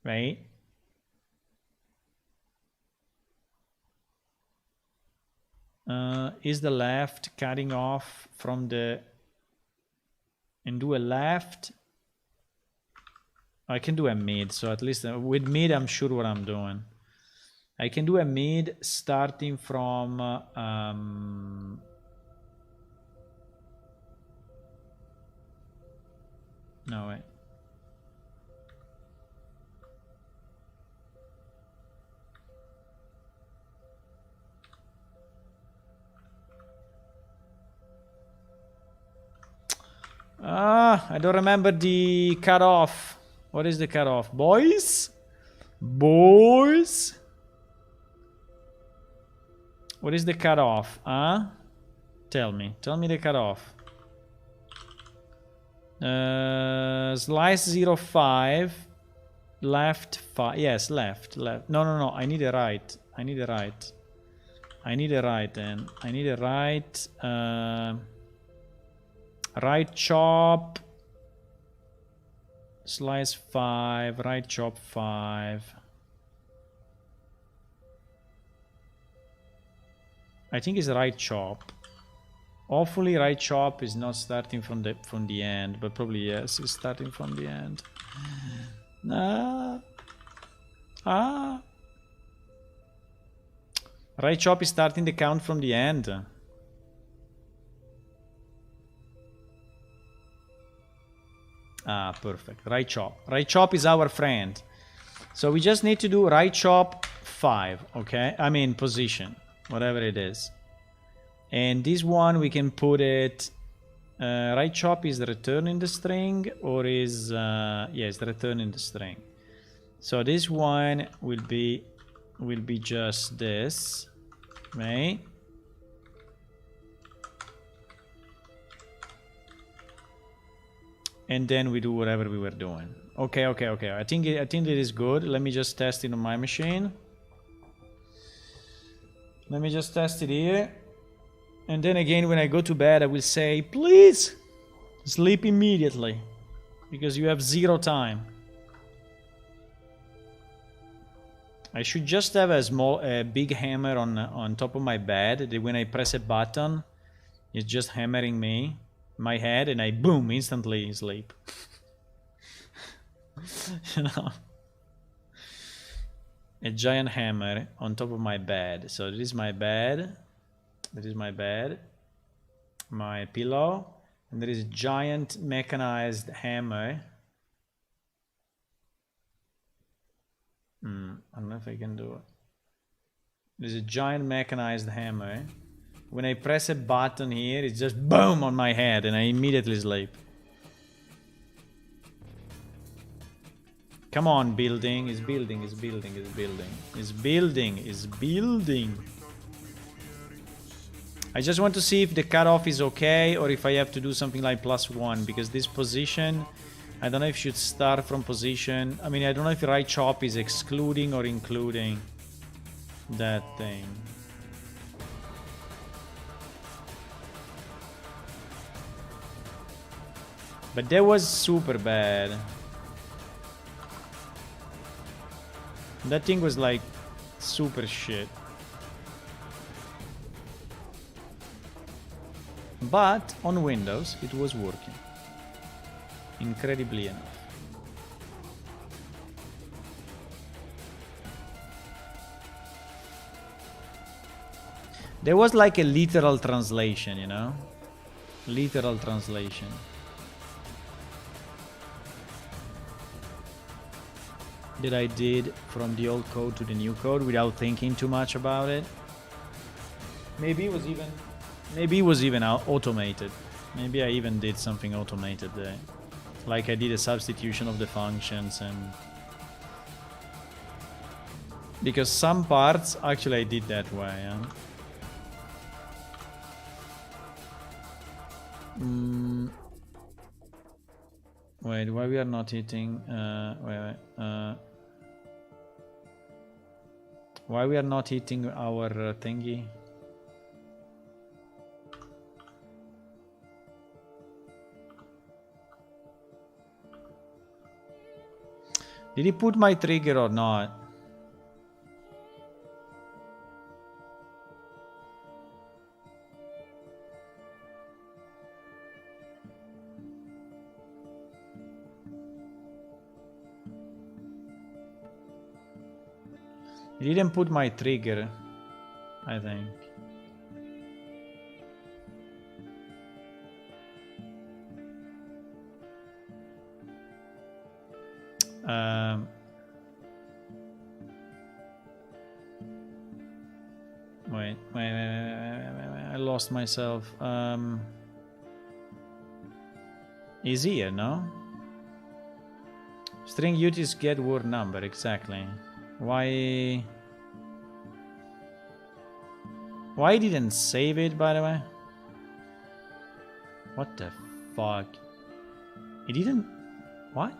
right? Is the left cutting off from the, and do a left. I can do a mid, so at least with mid I'm sure what I'm doing. I can do a mid starting from no way. I don't remember the cutoff. What is the cutoff, boys? Boys? What is the cutoff? Tell me the cutoff. Slice 0.5, left 5. Yes, left. No. I need a right. Then I need a right. Right chop. Slice 5. Right chop 5. I think it's right chop. Hopefully right chop is not starting from the end, but probably yes, it's starting from the end. Right chop is starting the count from the end. Perfect. Right chop. Right chop is our friend. So we just need to do right chop 5, okay? I mean position, whatever it is. And this one we can put it, right chop is returning the string, or is, yes, returning the string. So this one will be just this, right? And then we do whatever we were doing. Okay. I think it is good. Let me just test it on my machine. Let me just test it here. And then again, when I go to bed, I will say, please sleep immediately, because you have 0 time. I should just have a big hammer on top of my bed, that when I press a button, it's just hammering my head, and I boom, instantly sleep. You know, a giant hammer on top of my bed. So this is my bed. That is my bed, my pillow, and there is a giant mechanized hammer. I don't know if I can do it. There's a giant mechanized hammer. When I press a button here, it's just boom on my head, and I immediately sleep. Come on, building. It's building. I just want to see if the cutoff is okay, or if I have to do something like +1, because this position, I don't know if it should start from position. I mean, I don't know if right chop is excluding or including that thing. But that was super bad. That thing was like super shit. But on Windows it was working. Incredibly enough. There was like a literal translation, you know? Literal translation. That I did from the old code to the new code without thinking too much about it. Maybe it was even automated. Maybe I even did something automated there. Like I did a substitution of the functions and... Because some parts, actually I did that way, yeah? Wait, why we are not hitting... why we are not hitting our thingy? Did he put my trigger or not? He didn't put my trigger, I think. Wait, I lost myself. Is here, no? String utis get word number, exactly. Why didn't save it, by the way? What the fuck? It didn't... What?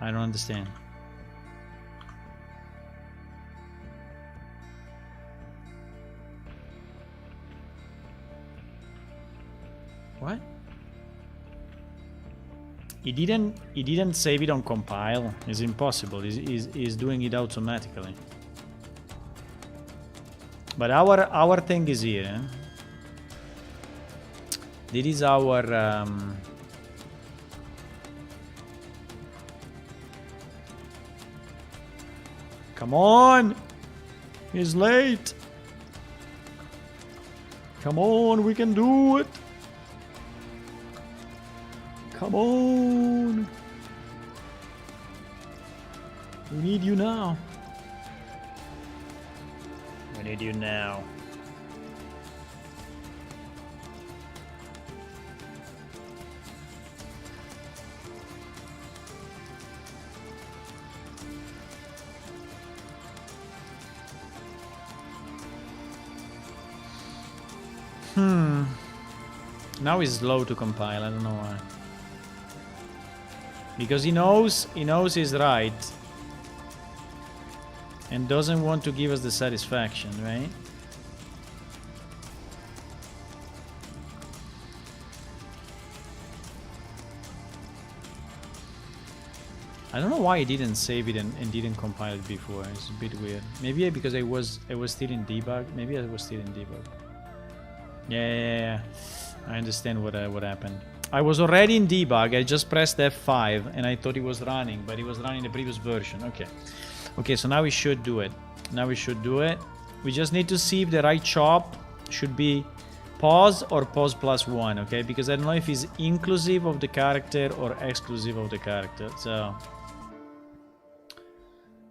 I don't understand. What? He didn't save it on compile. It's impossible. He's doing it automatically. But our thing is here. Eh? This is our come on! He's late. Come on, we can do it. Come on! We need you now. We need you now. Now it's slow to compile, I don't know why. Because he knows he's right. And doesn't want to give us the satisfaction, right? I don't know why he didn't save it and didn't compile it before. It's a bit weird. Maybe because I was still in debug. Maybe I was still in debug. Yeah. I understand what happened. I was already in debug. I just pressed F5 and I thought it was running, but it was running the previous version. Okay, so now we should do it. We just need to see if the right chop should be pause or pause +1, okay? Because I don't know if it's inclusive of the character or exclusive of the character. So,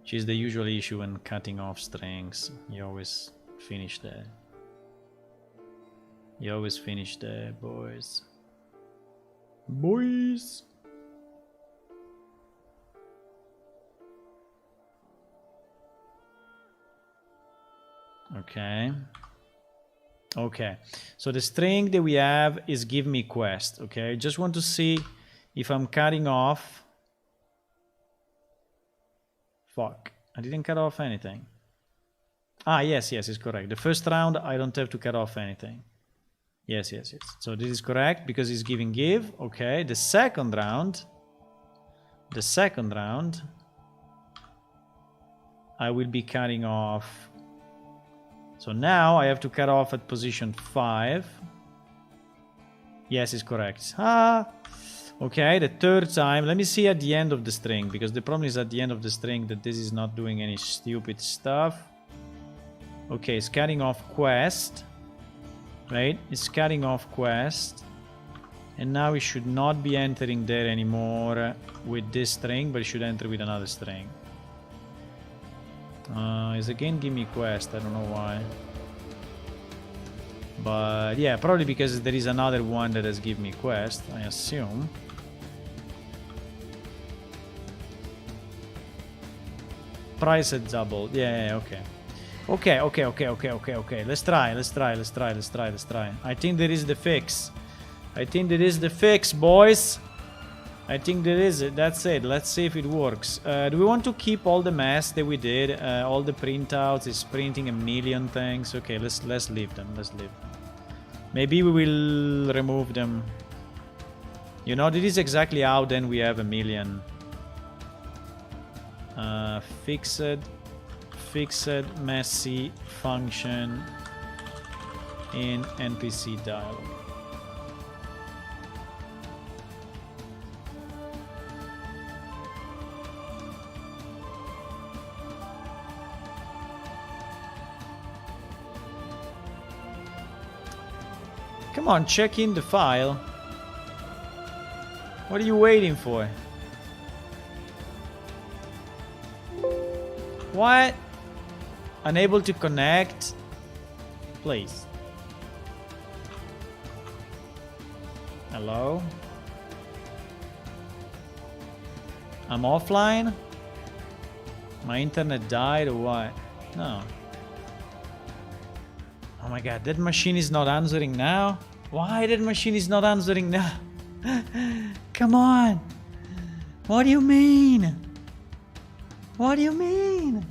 which is the usual issue when cutting off strings. You always finish there. You always finish there, boys. Boys. Okay. So the string that we have is give me quest. Okay. I just want to see if I'm cutting off. Fuck. I didn't cut off anything. Ah, yes, it's correct. The first round, I don't have to cut off anything. Yes. So this is correct because it's giving give. Okay. The second round, I will be cutting off. So now I have to cut off at position 5. Yes, it's correct. Okay, the third time. Let me see at the end of the string, because the problem is at the end of the string that this is not doing any stupid stuff. Okay, it's cutting off quest. Right? It's cutting off quest. And now it should not be entering there anymore with this string, but it should enter with another string. It's again give me quest, I don't know why. But yeah, probably because there is another one that has given me quest, I assume. Price had doubled. Yeah, okay. Okay. Let's try. I think there is the fix. Boys. I think there is it. That's it. Let's see if it works. Do we want to keep all the mess that we did? All the printouts. It's printing a million things. Okay, let's leave them. Maybe we will remove them. You know, this is exactly how then we have a million. Fixed messy function in NPC dialog. Come on, check in the file. What are you waiting for? What? Unable to connect? Please. Hello? I'm offline? My internet died or what? No. Oh my god, that machine is not answering now? Why that machine is not answering now? Come on! What do you mean? What do you mean?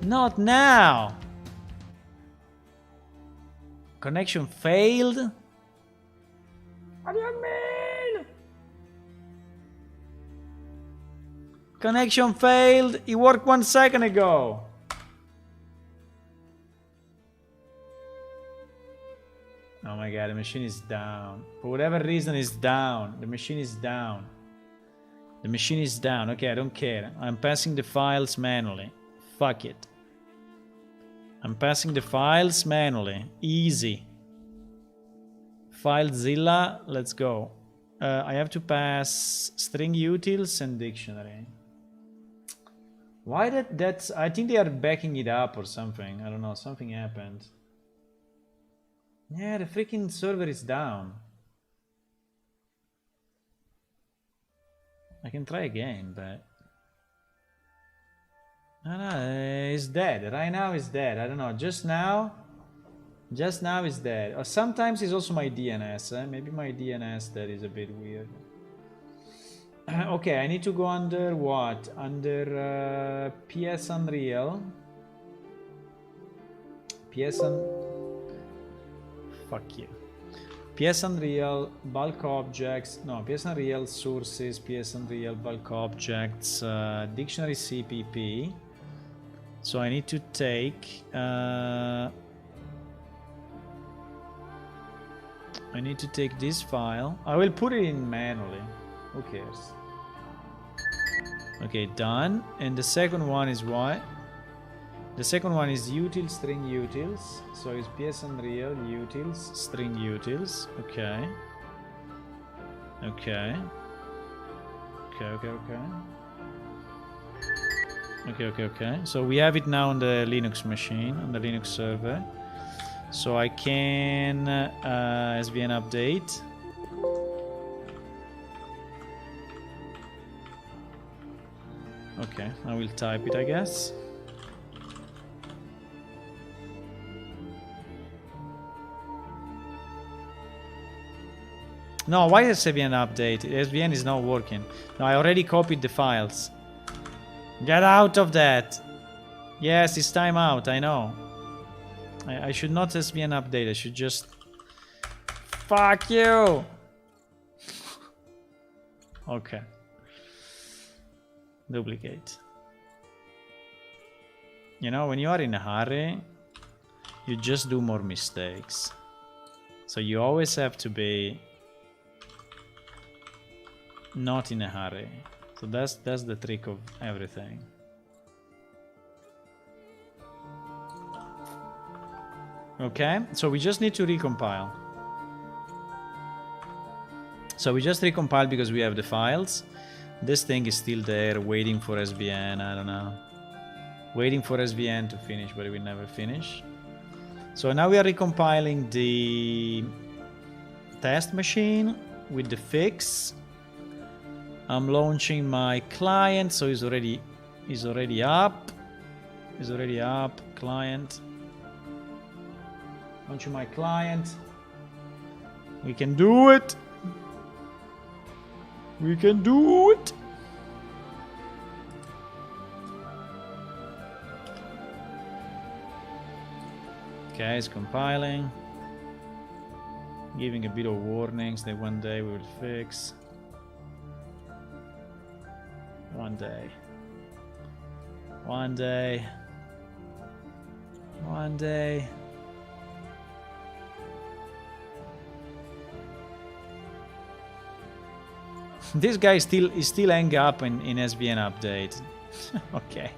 Not now! Connection failed? What do you mean? Connection failed? It worked 1 second ago. Oh my god, the machine is down. For whatever reason, it's down. The machine is down. The machine is down. Okay, I don't care. I'm passing the files manually. Fuck it. I'm passing the files manually. Easy. FileZilla, let's go. I have to pass string utils and dictionary. Why that's... I think they are backing it up or something. I don't know. Something happened. Yeah, the freaking server is down. I can try again, but... No, it's dead. Right now it's dead. I don't know. Just now it's dead. Or sometimes it's also my DNS. Maybe my DNS that is a bit weird. Okay, I need to go under what? Under PS Unreal. Fuck you. PS Unreal, bulk objects, no, PS Unreal sources, PS Unreal bulk objects, dictionary CPP. So I need to take, this file. I will put it in manually. Who cares? Okay, done. And the second one is what? The second one is util string utils. So it's PS Unreal utils string utils. Okay. Okay. So we have it now on the Linux machine, on the Linux server. So I can SVN update. Okay, I will type it, I guess. No, why is SVN update? SVN is not working. No, I already copied the files. Get out of that! Yes, it's timeout, I know. I should not SVN update, I should just... Fuck you! Okay. Duplicate. You know, when you are in a hurry, you just do more mistakes. So you always have to be not in a hurry. So that's the trick of everything. Okay, so we just need to recompile. So we just recompile because we have the files. This thing is still there, waiting for SVN, I don't know. Waiting for SVN to finish, but we never finish. So now we are recompiling the test machine with the fix. I'm launching my client, so he's already up. He's already up, client. Launching my client. We can do it. We can do it. Okay, it's compiling. Giving a bit of warnings that one day we will fix. One day. One day. One day. This guy is still hang up in SVN update. Okay.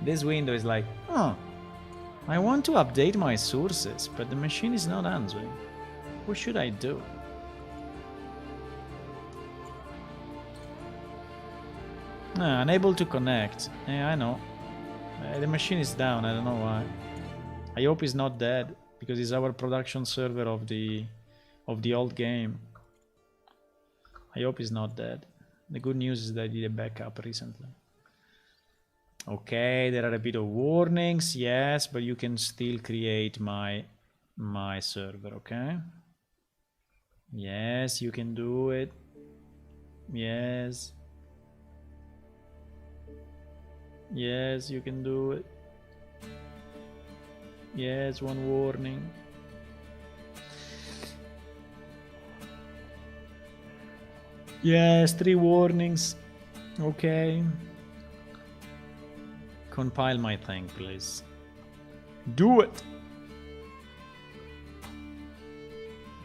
This window is like, oh, I want to update my sources, but the machine is not answering. What should I do? Unable to connect. Yeah, I know. The machine is down. I don't know why. I hope he's not dead, because it's our production server of the old game. I hope he's not dead. The good news is that I did a backup recently. Okay, there are a bit of warnings, yes, but you can still create my server, okay? Yes, you can do it. Yes. Yes, you can do it. Yes, one warning. Yes, 3 warnings. Okay. Compile my thing, please. Do it!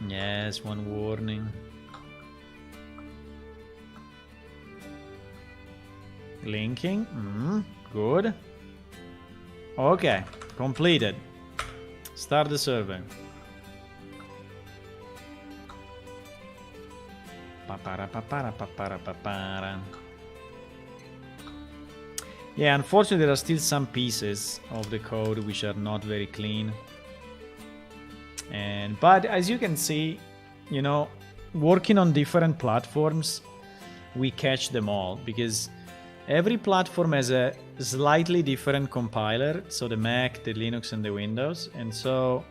Yes, 1 warning. Linking. Good. Okay, completed. Start the server. Yeah, unfortunately there are still some pieces of the code which are not very clean. But as you can see, you know, working on different platforms, we catch them all, because every platform has a slightly different compiler, so the Mac, the Linux, and the Windows. And so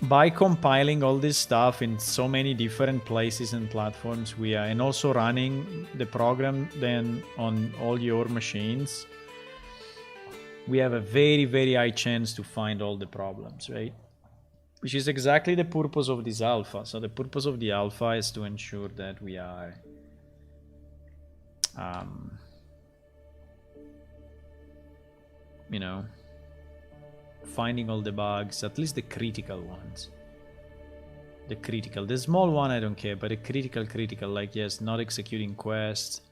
by compiling all this stuff in so many different places and platforms, we are, and also running the program then on all your machines, we have a very, very high chance to find all the problems, right? Which is exactly the purpose of this alpha. So the purpose of the alpha is to ensure that we are you know, finding all the bugs, at least the critical ones. The small one I don't care, but the critical, like, yes, not executing quests.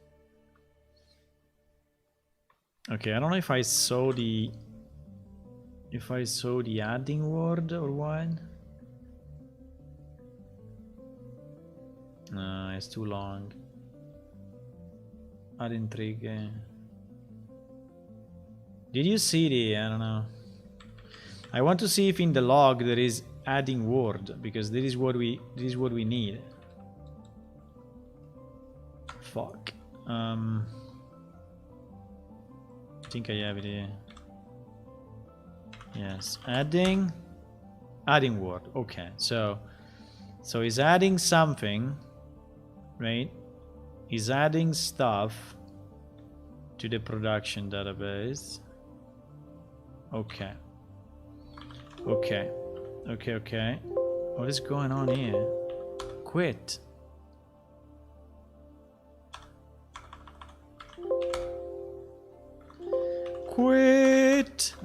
Okay, I don't know if I saw the adding word or what. No, it's too long. Add intrigue. Did you see the, I don't know. I want to see if in the log there is adding word, because this is what we need. Fuck. I think I have it here. Yes, adding word. Okay, so he's adding something, right? He's adding stuff to the production database. Okay. What is going on here? Quit.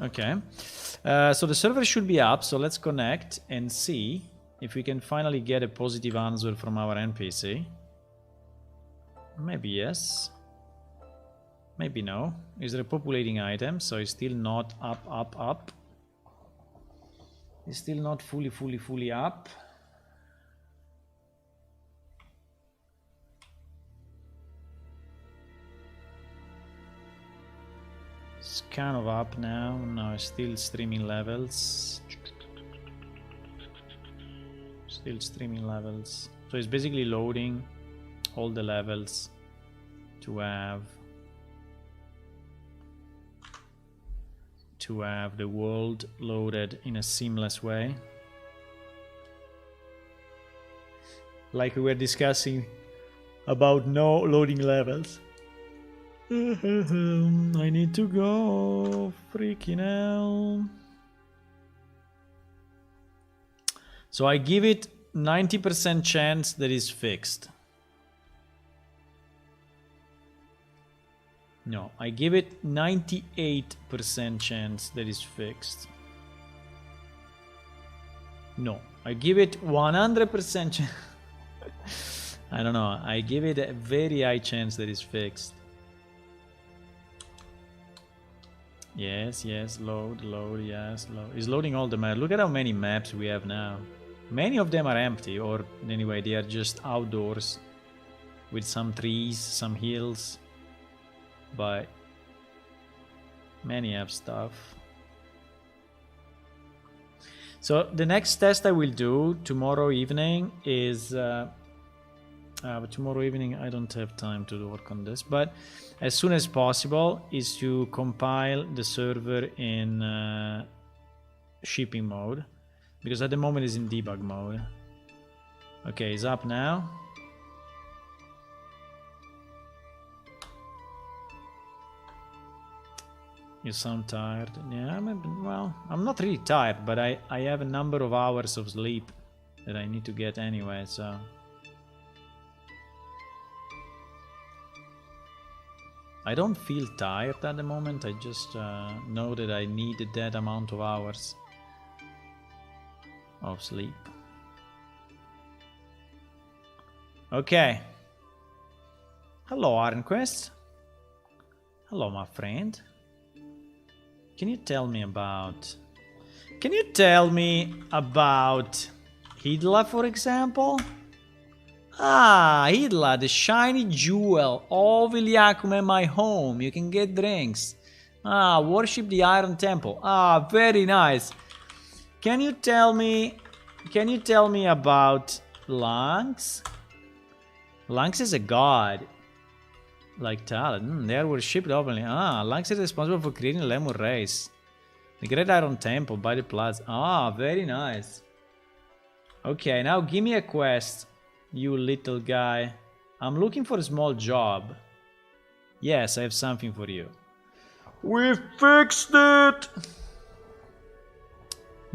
Okay. So the server should be up, so let's connect and see if we can finally get a positive answer from our NPC. Maybe yes. Maybe no. Is repopulating items, so it's still not up. It's still not fully up. It's kind of up now. No, it's still streaming levels. Still streaming levels. So it's basically loading all the levels to have the world loaded in a seamless way. Like we were discussing about no loading levels. I need to go. Freaking hell. So I give it 90% chance that it's fixed. No, I give it 98% chance that it's fixed. No, I give it 100% chance. I don't know, I give it a very high chance that it's fixed. Yes, load, yes, load. It's loading all the maps. Look at how many maps we have now. Many of them are empty, or anyway, they are just outdoors with some trees, some hills. But many have stuff. So the next test I will do tomorrow evening is tomorrow evening I don't have time to work on this, but as soon as possible is to compile the server in shipping mode, because at the moment it's in debug mode. Okay, it's up now. You sound tired. Yeah, well, I'm not really tired, but I have a number of hours of sleep that I need to get anyway, so... I don't feel tired at the moment, I just know that I needed that amount of hours of sleep. Okay. Hello, Ironquest. Hello, my friend. Can you tell me about Hidla, for example? Ah, Hidla, the shiny jewel. Oh, Viliakum, my home. You can get drinks. Ah, worship the Iron Temple. Ah, very nice. Can you tell me about Lanx? Lanx is a god. Like talent. They are worshipped openly. Ah, Lanx is responsible for creating a lemur race. The Great Iron Temple by the Plaza. Ah, very nice. Okay, now give me a quest, you little guy. I'm looking for a small job. Yes, I have something for you. We fixed it!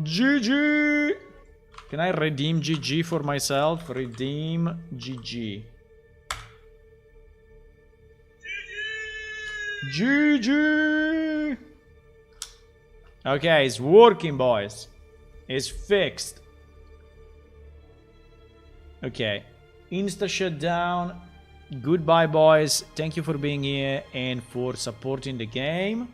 GG! Can I redeem GG for myself? Redeem GG. GG! Okay, it's working, boys. It's fixed. Okay, insta shutdown. Goodbye, boys. Thank you for being here and for supporting the game.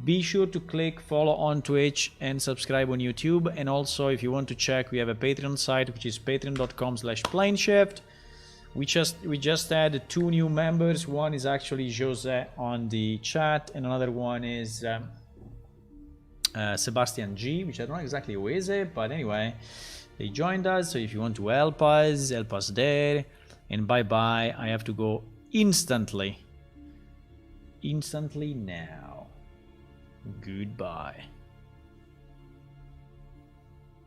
Be sure to click follow on Twitch and subscribe on YouTube. And also, if you want to check, we have a Patreon site, which is patreon.com/planeshift. We just had 2 new members. One is actually Jose on the chat, and another one is Sebastian G, which I don't know exactly who is it, but anyway, they joined us. So if you want to help us there. And bye bye. I have to go instantly now. Goodbye.